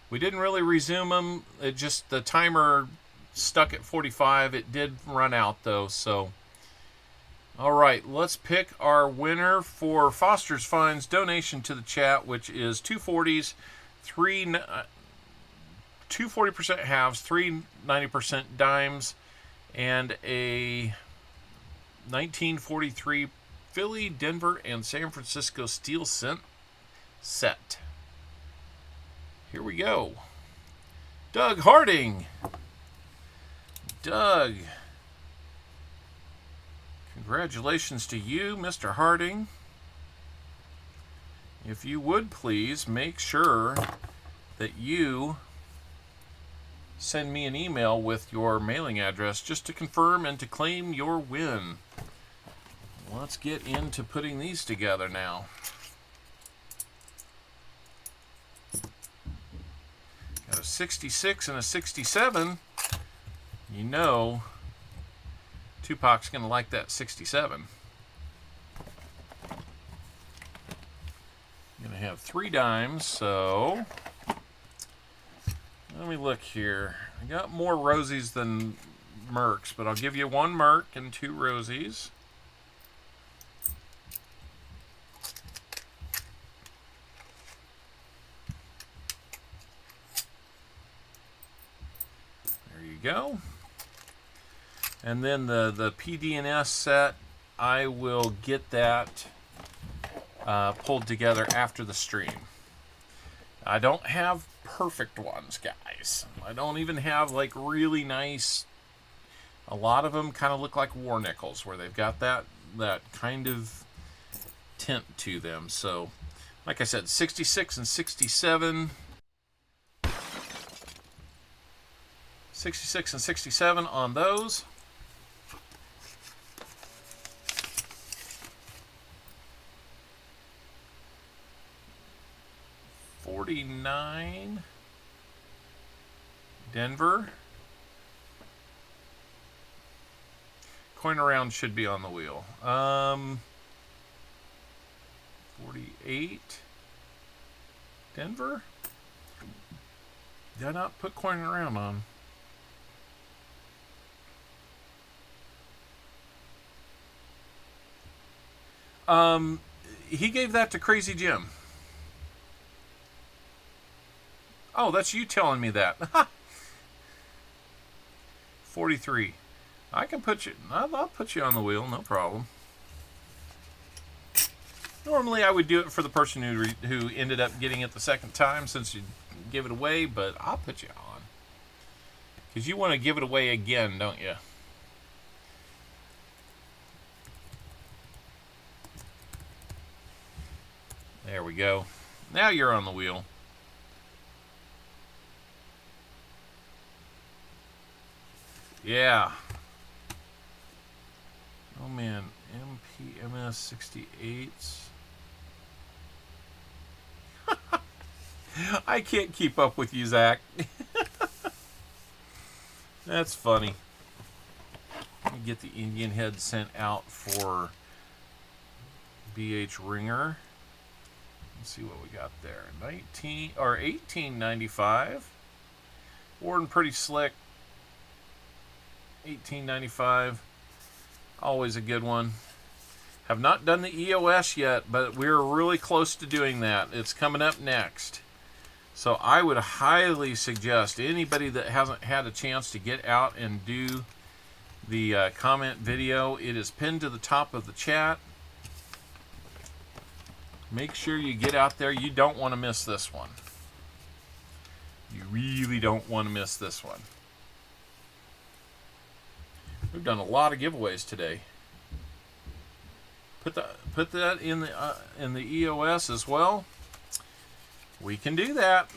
We didn't really resume them. It just, the timer stuck at 45. It did run out though, so. All right, let's pick our winner for Foster's Finds donation to the chat, which is 240s, 240% halves, 3 90% dimes, and a 1943 Philly, Denver, and San Francisco steel cent set. Here we go. Doug Harding. Doug. Congratulations to you, Mr. Harding. If you would please make sure that you send me an email with your mailing address just to confirm and to claim your win. Let's get into putting these together now. Got a 66 and a 67. You know, Tupac's going to like that 67. I'm going to have 3 dimes, so let me look here. I got more rosies than mercs, but I'll give you 1 merc and 2 rosies. There you go. And then the PD&S set, I will get that pulled together after the stream. I don't have perfect ones, guys. I don't even have like really nice. A lot of them kind of look like war nickels, where they've got that kind of tint to them. So, like I said, 66 and 67. 66 and 67 on those. $49. Denver. Coin around should be on the wheel. 48. Denver. Did I not put coin around on? He gave that to Crazy Jim. Oh, that's you telling me that. 43. I can put you. I'll put you on the wheel, no problem. Normally, I would do it for the person who ended up getting it the second time, since you give it away. But I'll put you on because you want to give it away again, don't you? There we go. Now you're on the wheel. Yeah. Oh man, MPMS 68s. I can't keep up with you, Zach. That's funny. Let me get the Indian head sent out for BH Ringer. Let's see what we got there. 19 or 1895. Warden pretty slick. 1895. Always a good one. Have not done the EOS yet, but we're really close to doing that. It's coming up next. So I would highly suggest anybody that hasn't had a chance to get out and do the comment video. It is pinned to the top of the chat. Make sure you get out there. You don't want to miss this one. You really don't want to miss this one. We've done a lot of giveaways today. Put that in the EOS as well. We can do that.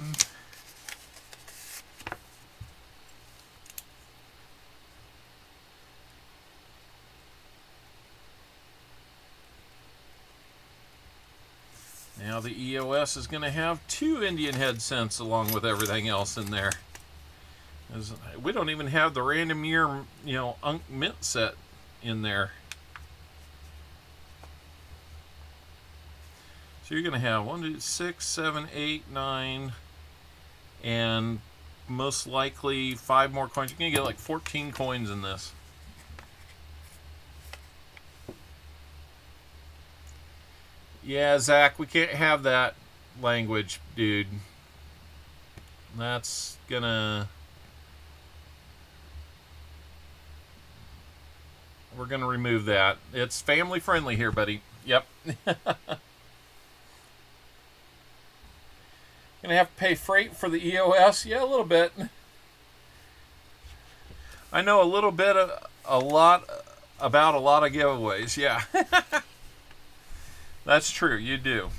Now the EOS is going to have 2 Indian head scents along with everything else in there. We don't even have the random year, Unk Mint set in there. So you're going to have 1, 2, 6, 7, 8, 9, and most likely 5 more coins. You're going to get like 14 coins in this. Yeah, Zach, we can't have that language, dude. That's gonna... We're gonna remove that. It's family friendly here, buddy. Yep. Gonna have to pay freight for the EOS? Yeah, a little bit. I know a little bit, about a lot of giveaways, yeah. That's true, you do.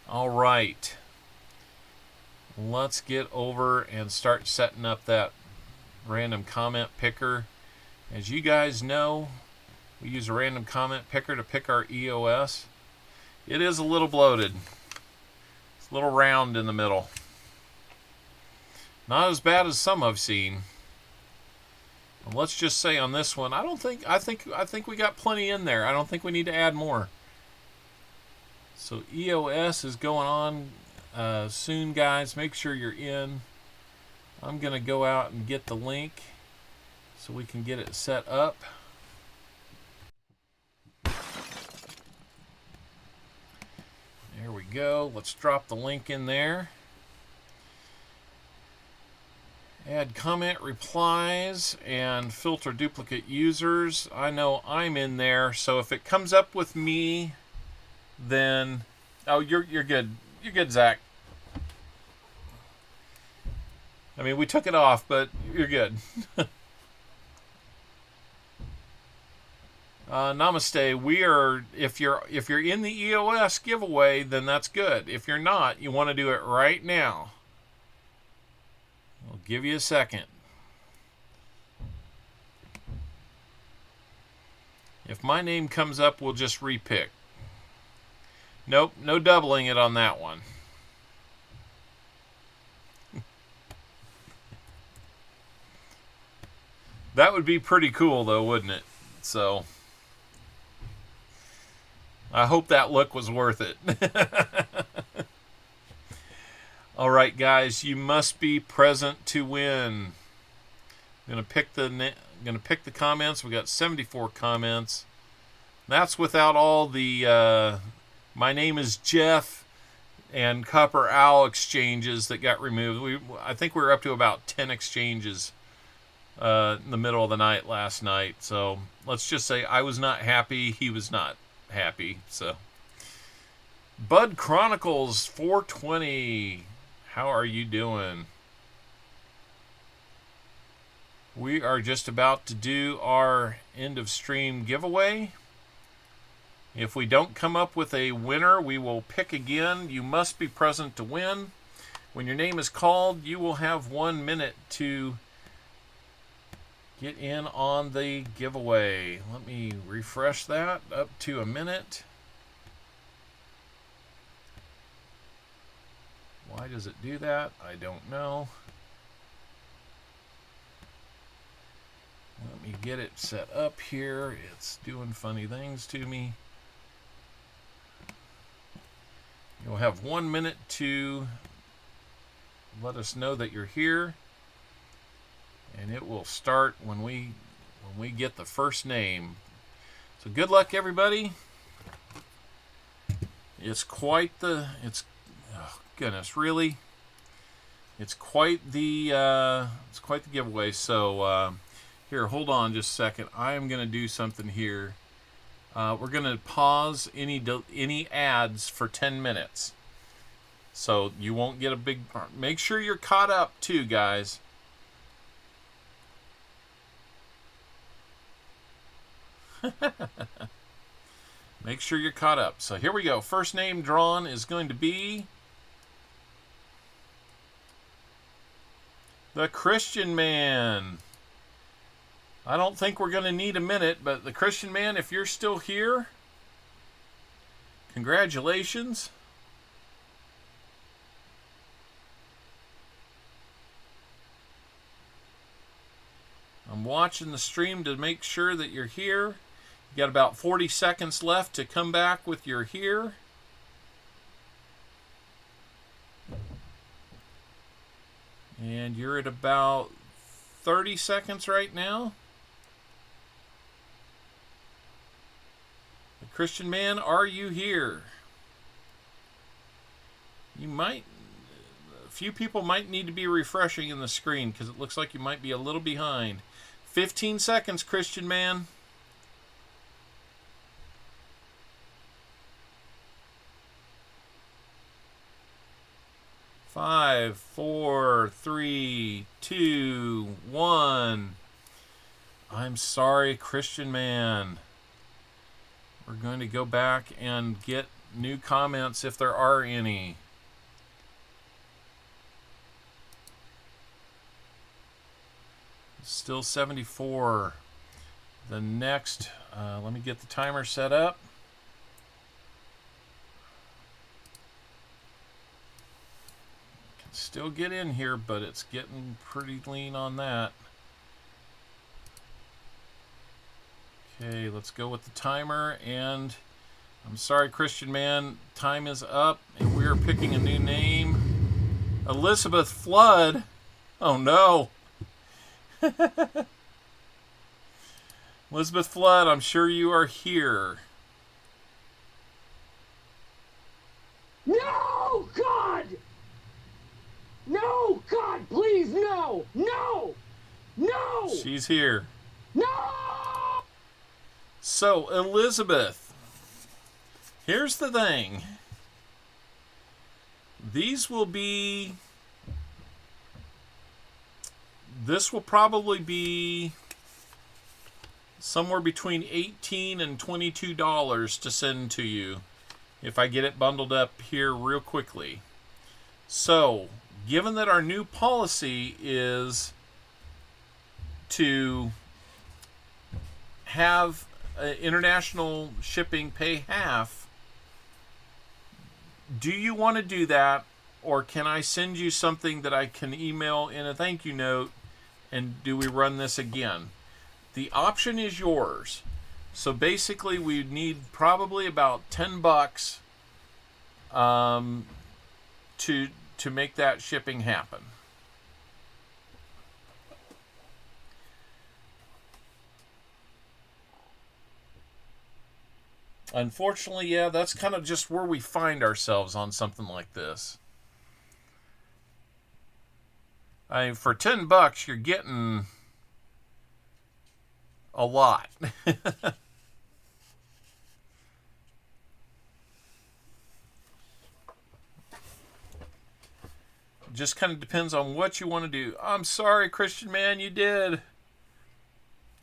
All right. Let's get over and start setting up that random comment picker. As you guys know, we use a random comment picker to pick our EOS. It is a little bloated. It's a little round in the middle. Not as bad as some I've seen. And let's just say on this one, I think we got plenty in there. I don't think we need to add more. So EOS is going on soon, guys. Make sure you're in. I'm going to go out and get the link so we can get it set up. There we go. Let's drop the link in there. Add comment replies and filter duplicate users. I know I'm in there, so if it comes up with me, then oh, you're good. You're good, Zach. I mean, we took it off, but you're good. Namaste. We are. If you're in the EOS giveaway, then that's good. If you're not, you want to do it right now. I'll give you a second. If my name comes up, we'll just repick. Nope, no doubling it on that one. That would be pretty cool, though, wouldn't it? So, I hope that look was worth it. All right, guys, you must be present to win. I'm gonna pick the comments. We got 74 comments. That's without all the my name is Jeff and Copper Owl exchanges that got removed. I think we were up to about 10 exchanges in the middle of the night last night. So let's just say I was not happy. He was not happy. So Bud Chronicles 420. How are you doing? We are just about to do our end of stream giveaway. If we don't come up with a winner, we will pick again. You must be present to win. When your name is called, you will have 1 minute to get in on the giveaway. Let me refresh that up to a minute. Why does it do that? I don't know. Let me get it set up here. It's doing funny things to me. You'll have 1 minute to let us know that you're here, and it will start when we get the first name. So good luck, everybody. It's quite the oh goodness, really. It's quite the giveaway. So here, hold on just a second. I am going to do something here. We're going to pause any ads for 10 minutes. So you won't get a big... Make sure you're caught up too, guys. Make sure you're caught up. So here we go. First name drawn is going to be... The Christian Man. I don't think we're going to need a minute, but the Christian Man, if you're still here, congratulations. I'm watching the stream to make sure that you're here. You got about 40 seconds left to come back with your here. And you're at about 30 seconds right now. The Christian Man, are you here? You might... A few people might need to be refreshing in the screen because it looks like you might be a little behind. 15 seconds, Christian Man. 5, 4, 3, 2, 1. I'm sorry, Christian Man. We're going to go back and get new comments if there are any. Still 74. The next, let me get the timer set up. Can still get in here, but it's getting pretty lean on that. Okay, let's go with the timer, and I'm sorry, Christian man, time is up, and we are picking a new name. Elizabeth Flood. Oh no. Elizabeth Flood, I'm sure you are here. No, God! No, God, please, no! No! No! She's here. No! So, Elizabeth, here's the thing. These will be... This will probably be somewhere between $18 and $22 to send to you if I get it bundled up here real quickly. So, given that our new policy is to have international shipping pay half, do you want to do that, or can I send you something that I can email in a thank you note, and do we run this again? The option is yours. So basically we need probably about $10 to make that shipping happen. Unfortunately, yeah, that's kind of just where we find ourselves on something like this. I mean, for $10, you're getting a lot. Just kind of depends on what you want to do. I'm sorry, Christian man, you did.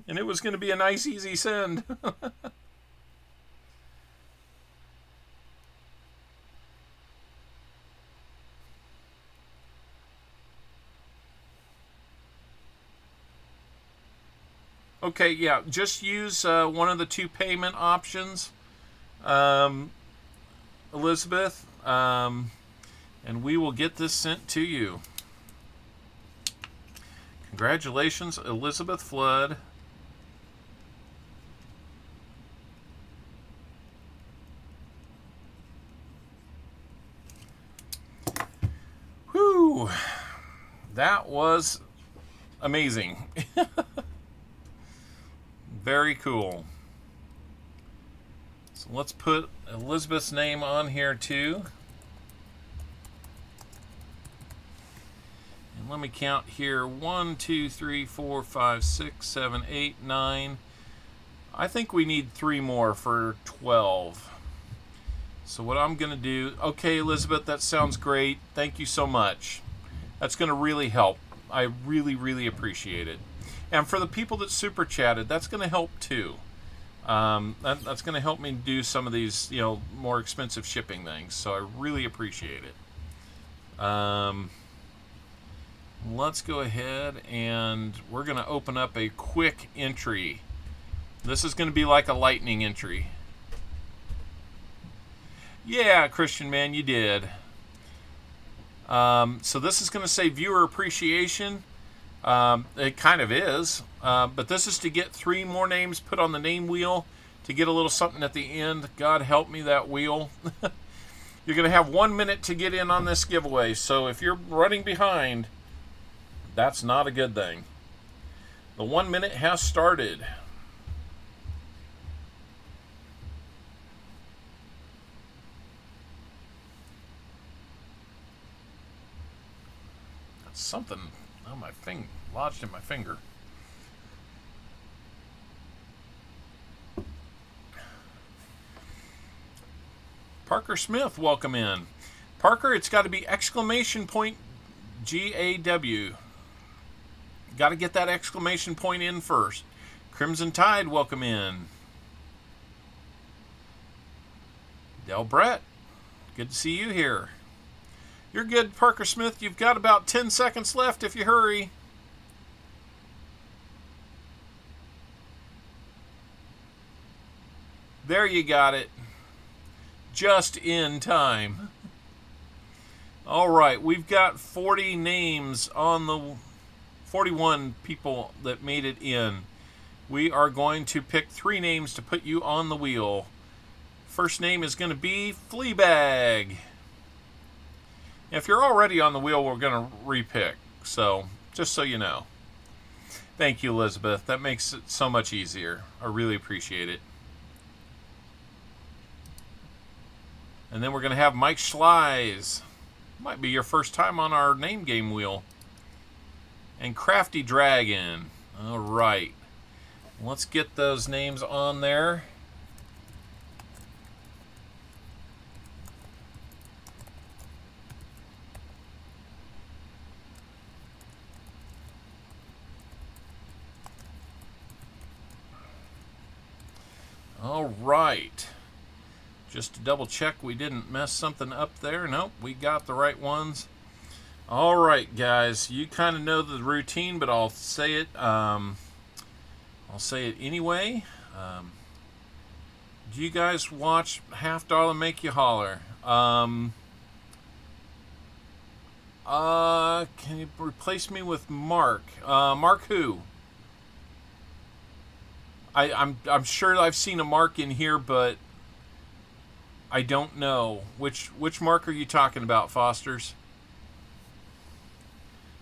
And it was going to be a nice, easy send. Okay, yeah, just use one of the two payment options, Elizabeth, and we will get this sent to you. Congratulations, Elizabeth Flood. Whew, that was amazing. Very cool. So let's put Elizabeth's name on here too. And let me count here. 1, 2, 3, 4, 5, 6, 7, 8, 9. I think we need 3 more for 12. So what I'm going to do... Okay, Elizabeth, that sounds great. Thank you so much. That's going to really help. I really, really appreciate it. And for the people that super chatted, that's going to help too. That's going to help me do some of these, more expensive shipping things. So I really appreciate it. Let's go ahead and we're going to open up a quick entry. This is going to be like a lightning entry. Yeah, Christian man, you did. So this is going to say viewer appreciation. It kind of is, but this is to get 3 more names put on the name wheel to get a little something at the end. God help me, that wheel. You're going to have 1 minute to get in on this giveaway, so if you're running behind, that's not a good thing. The 1 minute has started. That's something... Oh, my finger lodged in my finger. Parker Smith, welcome in. Parker, it's got to be exclamation point GAW. Got to get that exclamation point in first. Crimson Tide, welcome in. Del Brett, good to see you here. You're good, Parker Smith. You've got about 10 seconds left if you hurry. There you got it. Just in time. All right, we've got 40 names on the 41 people that made it in. We are going to pick 3 names to put you on the wheel. First name is going to be Fleabag. If you're already on the wheel, we're going to repick. So, just so you know. Thank you, Elizabeth. That makes it so much easier. I really appreciate it. And then we're going to have Mike Schleiz. Might be your first time on our name game wheel. And Crafty Dragon. All right. Let's get those names on there. All right. Just to double check we didn't mess something up there. Nope, we got the right ones. All right, guys. You kind of know the routine, but I'll say it. I'll say it anyway. Do you guys watch Half Dollar Make You Holler? Can you replace me with Mark? Mark who? I'm sure I've seen a Mark in here, but I don't know. Which Mark are you talking about, Fosters?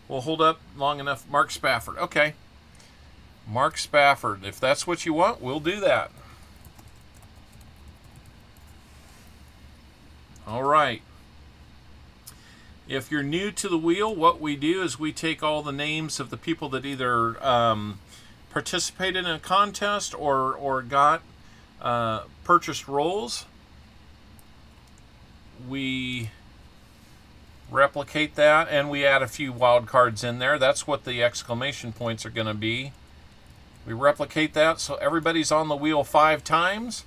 We'll hold up long enough. Mark Spafford. Okay. Mark Spafford. If that's what you want, we'll do that. All right. If you're new to the wheel, what we do is we take all the names of the people that either participated in a contest or got purchased rolls. We replicate that and we add a few wild cards in there. That's what the exclamation points are going to be. We replicate that so everybody's on the wheel 5 times.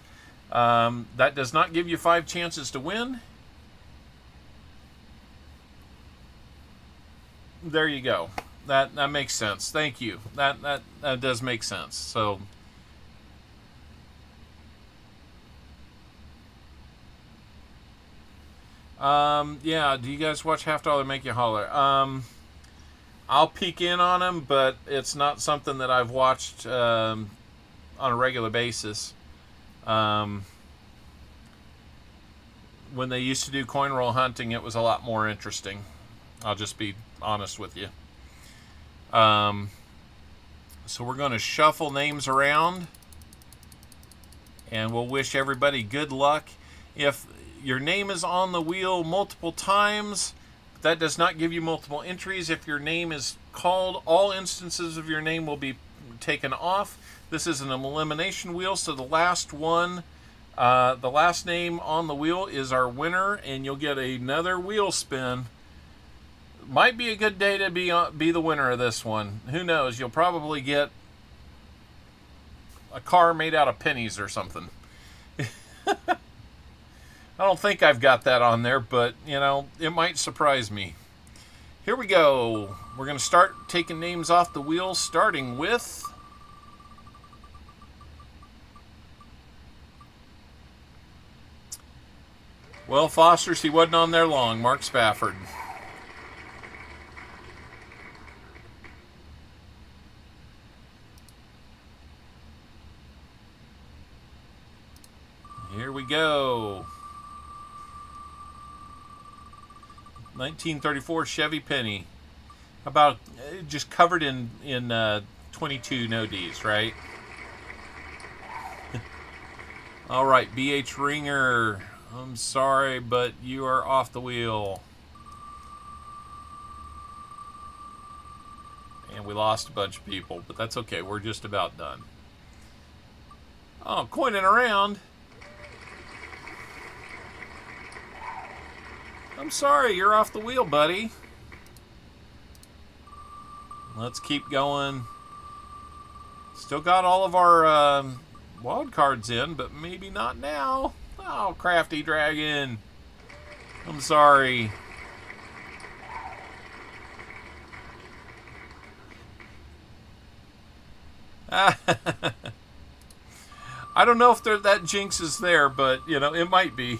That does not give you 5 chances to win. There you go. That makes sense. Thank you. That does make sense. So yeah, do you guys watch Half Dollar Make You Holler? I'll peek in on them, but it's not something that I've watched on a regular basis. When they used to do coin roll hunting, it was a lot more interesting. I'll just be honest with you. So we're going to shuffle names around, and we'll wish everybody good luck. If your name is on the wheel multiple times, that does not give you multiple entries. If your name is called, all instances of your name will be taken off. This is an elimination wheel, so the last one, the last name on the wheel is our winner, and you'll get another wheel spin. Might be a good day to be the winner of this one. Who knows? You'll probably get a car made out of pennies or something. I don't think I've got that on there, but, you know, it might surprise me. Here we go. We're going to start taking names off the wheel, starting with... Well, Foster's, he wasn't on there long. Mark Spafford. Here we go. 1934 Chevy Penny. About just covered in 22 no Ds, right? All right, BH Ringer. I'm sorry, but you are off the wheel. And we lost a bunch of people, but that's okay. We're just about done. Oh, coining around. I'm sorry, you're off the wheel, buddy. Let's keep going. Still got all of our wild cards in, but maybe not now. Oh, Crafty Dragon. I'm sorry. I don't know if that jinx is there, but, you know, it might be.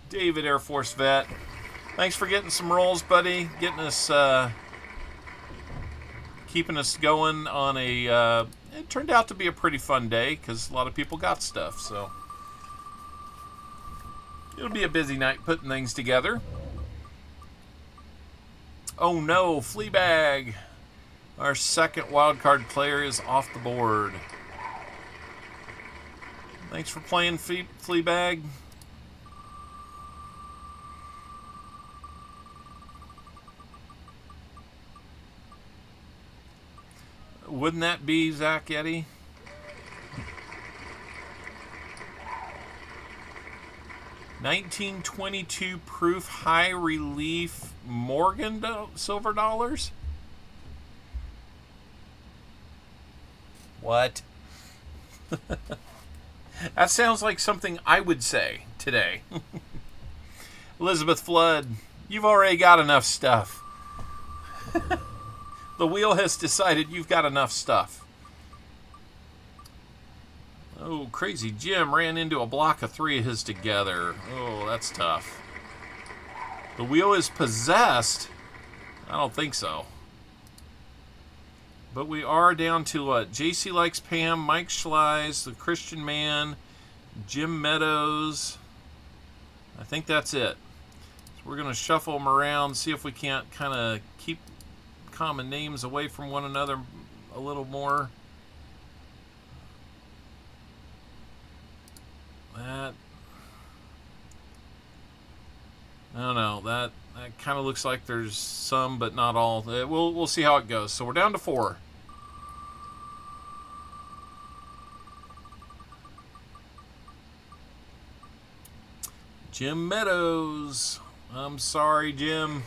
David, Air Force vet. Thanks for getting some rolls, buddy. Getting us, keeping us going on a, it turned out to be a pretty fun day because a lot of people got stuff, so. It'll be a busy night putting things together. Oh no, Fleabag. Our second wildcard player is off the board. Thanks for playing, Fleabag. Wouldn't that be Zach Eddy? $1922 proof high relief Morgan silver dollars? What? That sounds like something I would say today. Elizabeth Flood, you've already got enough stuff. The wheel has decided you've got enough stuff. Oh, Crazy Jim ran into a block of 3 of his together. Oh, that's tough. The wheel is possessed? I don't think so. But we are down to what? JC Likes Pam, Mike Schleiss, the Christian Man, Jim Meadows. I think that's it. So we're going to shuffle them around, see if we can't kind of keep common names away from one another a little more. That, I don't know, that kind of looks like there's some, but not all. We'll see how it goes. So we're down to 4. Jim Meadows. I'm sorry, Jim.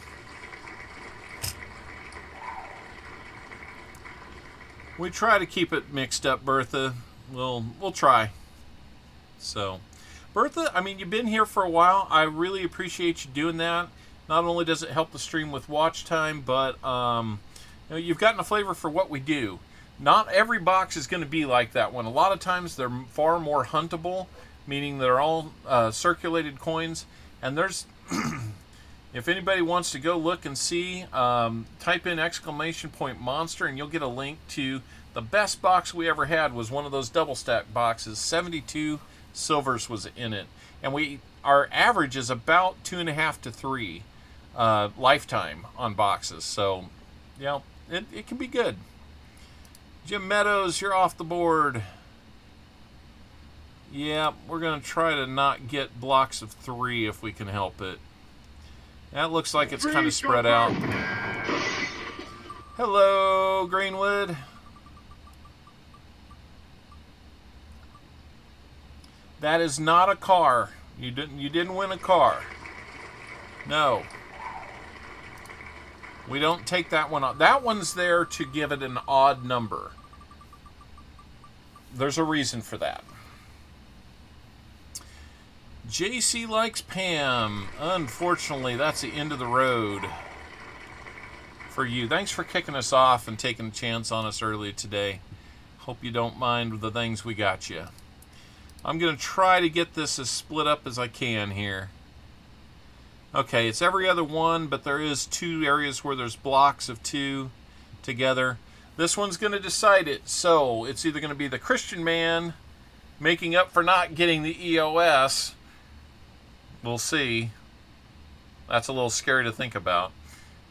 We try to keep it mixed up, Bertha. We'll try. So, Bertha, I mean, you've been here for a while. I really appreciate you doing that. Not only does it help the stream with watch time, but you know, you've gotten a flavor for what we do. Not every box is going to be like that one. A lot of times they're far more huntable, meaning they're all circulated coins. And there's, if anybody wants to go look and see, type in !monster and you'll get a link to the best box we ever had. Was one of those double stack boxes. 72 silvers was in it, and our average is about 2.5 to 3 lifetime on boxes. So, you know, it can be good. Jim Meadows, you're off the board. Yeah, we're gonna try to not get blocks of 3 if we can help it. That looks like it's kind of spread out. Hello, Greenwood. That is not a car. You didn't win a car. No. We don't take that one off. That one's there to give it an odd number. There's a reason for that. JC Likes Pam. Unfortunately, that's the end of the road for you. Thanks for kicking us off and taking a chance on us early today. Hope you don't mind the things we got you. I'm going to try to get this as split up as I can here. Okay, it's every other one, but there is 2 areas where there's blocks of 2 together. This one's going to decide it. So it's either going to be the Christian Man making up for not getting the EOS. We'll see. That's a little scary to think about.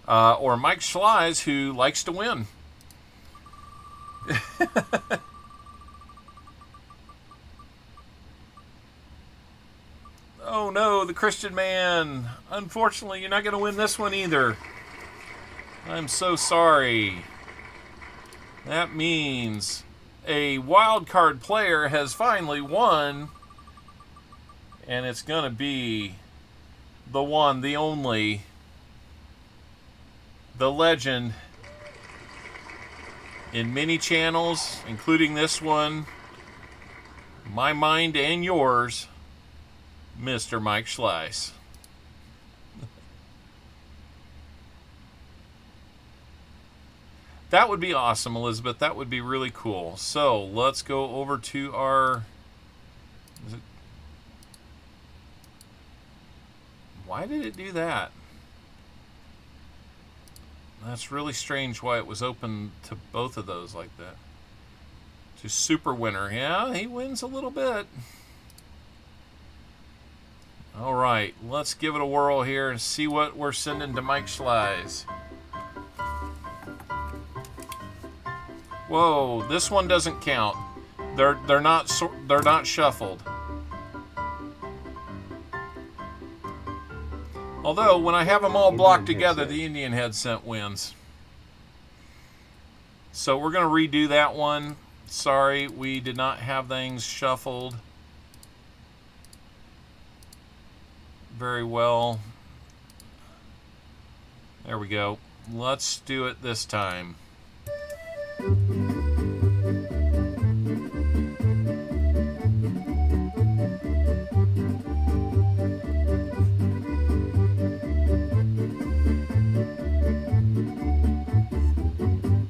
Or Mike Schleiss, who likes to win. Oh no, the Christian Man. Unfortunately, you're not going to win this one either. I'm so sorry. That means a wild card player has finally won. And it's going to be the one, the only, the legend, in many channels, including this one, my mind and yours, Mr. Mike Schleiss. That would be awesome, Elizabeth. That would be really cool. So let's go over to our... Why did it do that? That's really strange why it was open to both of those like that. To Super Winner. Yeah, he wins a little bit. All right, let's give it a whirl here and see what we're sending to Mike Schleiss. Whoa, this one doesn't count. They're not shuffled. Although when I have them all blocked together, the Indian head scent wins. So we're going to redo that one. Sorry, we did not have things shuffled very well. There we go. Let's do it this time.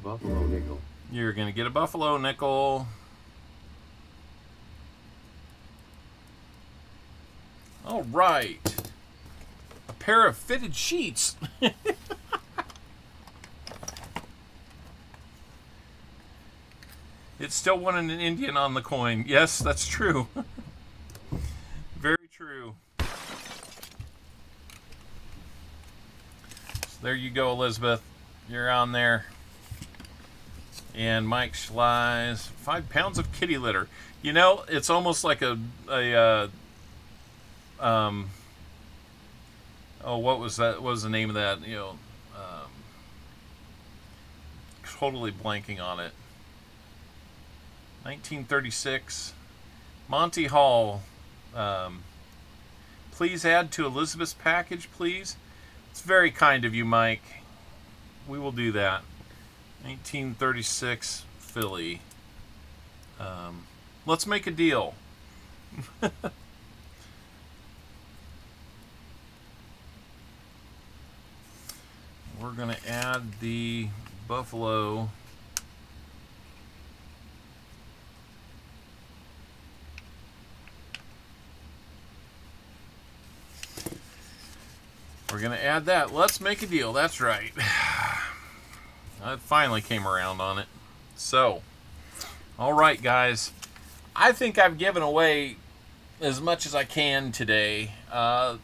Buffalo nickel. You're going to get a buffalo nickel. All right. A pair of fitted sheets. It's still wanting an Indian on the coin. Yes, that's true. Very true. So there you go, Elizabeth. You're on there. And Mike Schleiss, 5 pounds of kitty litter. You know, it's almost like oh, what was that? What was the name of that? You know, totally blanking on it. 1936. Monty Hall. Please add to Elizabeth's package, please. It's very kind of you, Mike. We will do that. 1936 Philly. Let's make a deal. We're going to add the buffalo. We're going to add that. Let's make a deal. That's right. I finally came around on it. So, all right, guys. I think I've given away as much as I can today.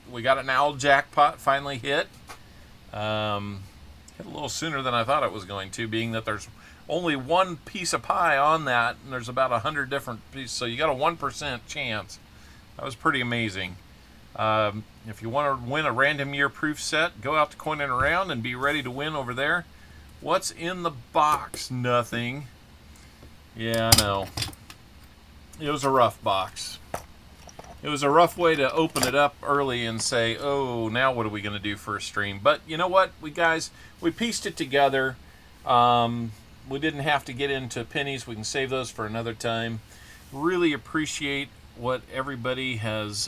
We got an owl jackpot finally hit. Hit a little sooner than I thought it was going to, being that there's only one piece of pie on that, and there's about 100 different pieces, so you got a 1% chance. That was pretty amazing. If you want to win a random year proof set, go out to Coin and Around and be ready to win over there. What's in the box? Nothing. Yeah, I know. It was a rough box. It was a rough way to open it up early and say, oh, now what are we going to do for a stream? But you know what, we pieced it together. We didn't have to get into pennies. We can save those for another time. Really appreciate what everybody has...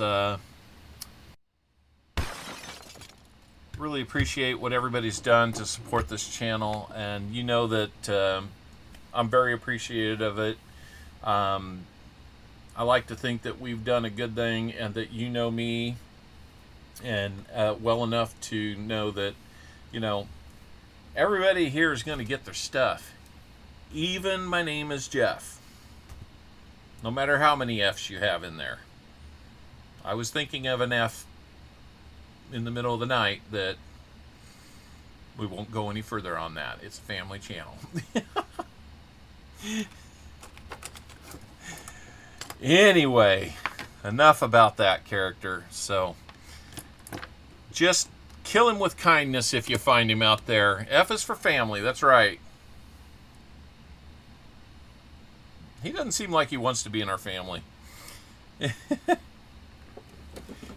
really appreciate what everybody's done to support this channel, and you know that I'm very appreciative of it. I like to think that we've done a good thing, and that you know me and well enough to know that, you know, everybody here is going to get their stuff. Even my name is Jeff. No matter how many F's you have in there. I was thinking of an F in the middle of the night that we won't go any further on that. It's a family channel. Anyway, enough about that character. So just kill him with kindness if you find him out there. F is for family. That's right. He doesn't seem like he wants to be in our family.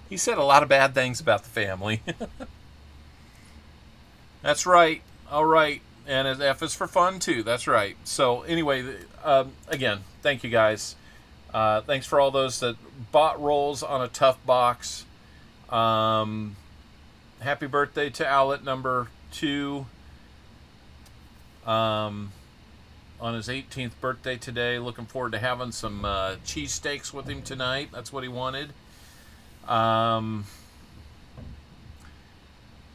He said a lot of bad things about the family. That's right. All right. And F is for fun too. That's right. So anyway, again, thank you guys. Thanks for all those that bought rolls on a tough box. Happy birthday to Owlet number 2. On his 18th birthday today. Looking forward to having some cheesesteaks with him tonight. That's what he wanted.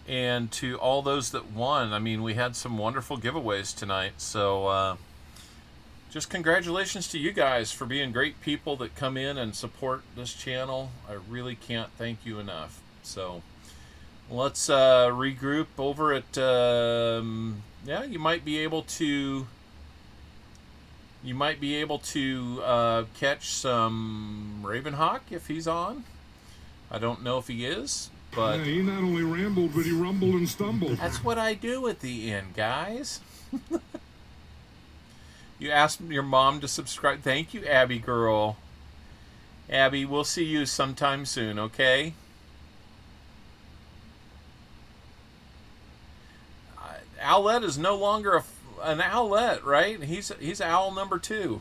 And to all those that won, I mean, we had some wonderful giveaways tonight. So just congratulations to you guys for being great people that come in and support this channel. I really can't thank you enough. So let's regroup over at, yeah, you might be able to catch some Ravenhawk if he's on. I don't know if he is. But yeah, he not only rambled, but he rumbled and stumbled. That's what I do at the end, guys. You asked your mom to subscribe. Thank you, Abby girl. Abby, we'll see you sometime soon, okay? Owlet is no longer an Owlet, right? He's owl number 2.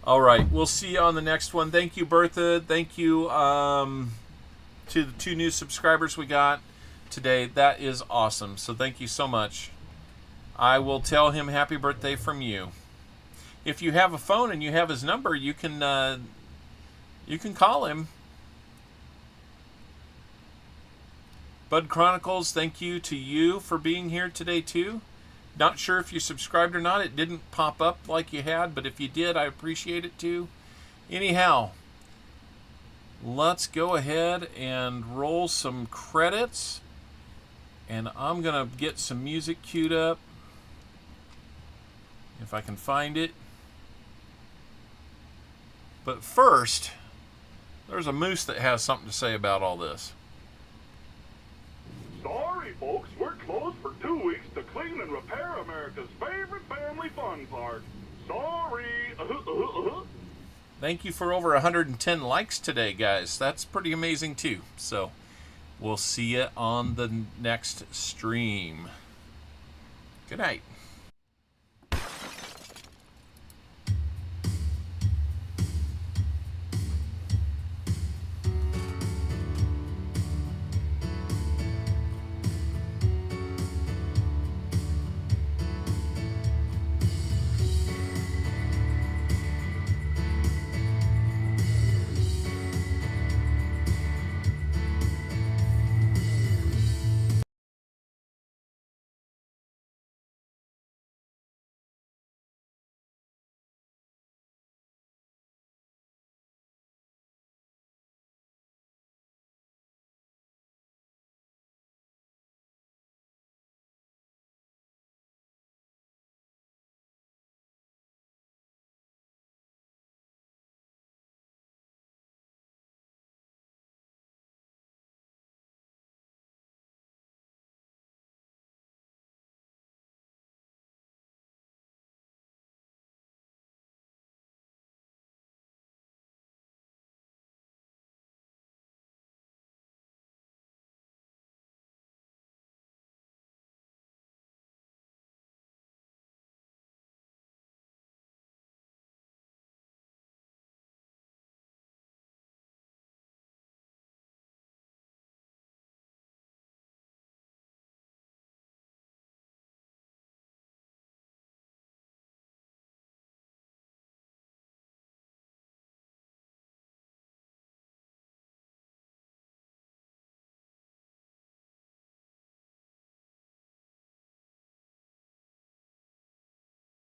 All right, we'll see you on the next one. Thank you, Bertha. Thank you to the 2 new subscribers we got today. That is awesome. So thank you so much. I will tell him happy birthday from you. If you have a phone and you have his number, you can call him. Bud Chronicles, thank you to you for being here today too. Not sure if you subscribed or not. It didn't pop up like you had, but if you did, I appreciate it too. Anyhow, let's go ahead and roll some credits. And I'm going to get some music queued up, if I can find it. But first, there's a moose that has something to say about all this. Sorry, folks, we're closed for 2 weeks to clean and repair America's favorite family fun park. Sorry. Thank you for over 110 likes today, guys. That's pretty amazing, too. So, we'll see you on the next stream. Good night.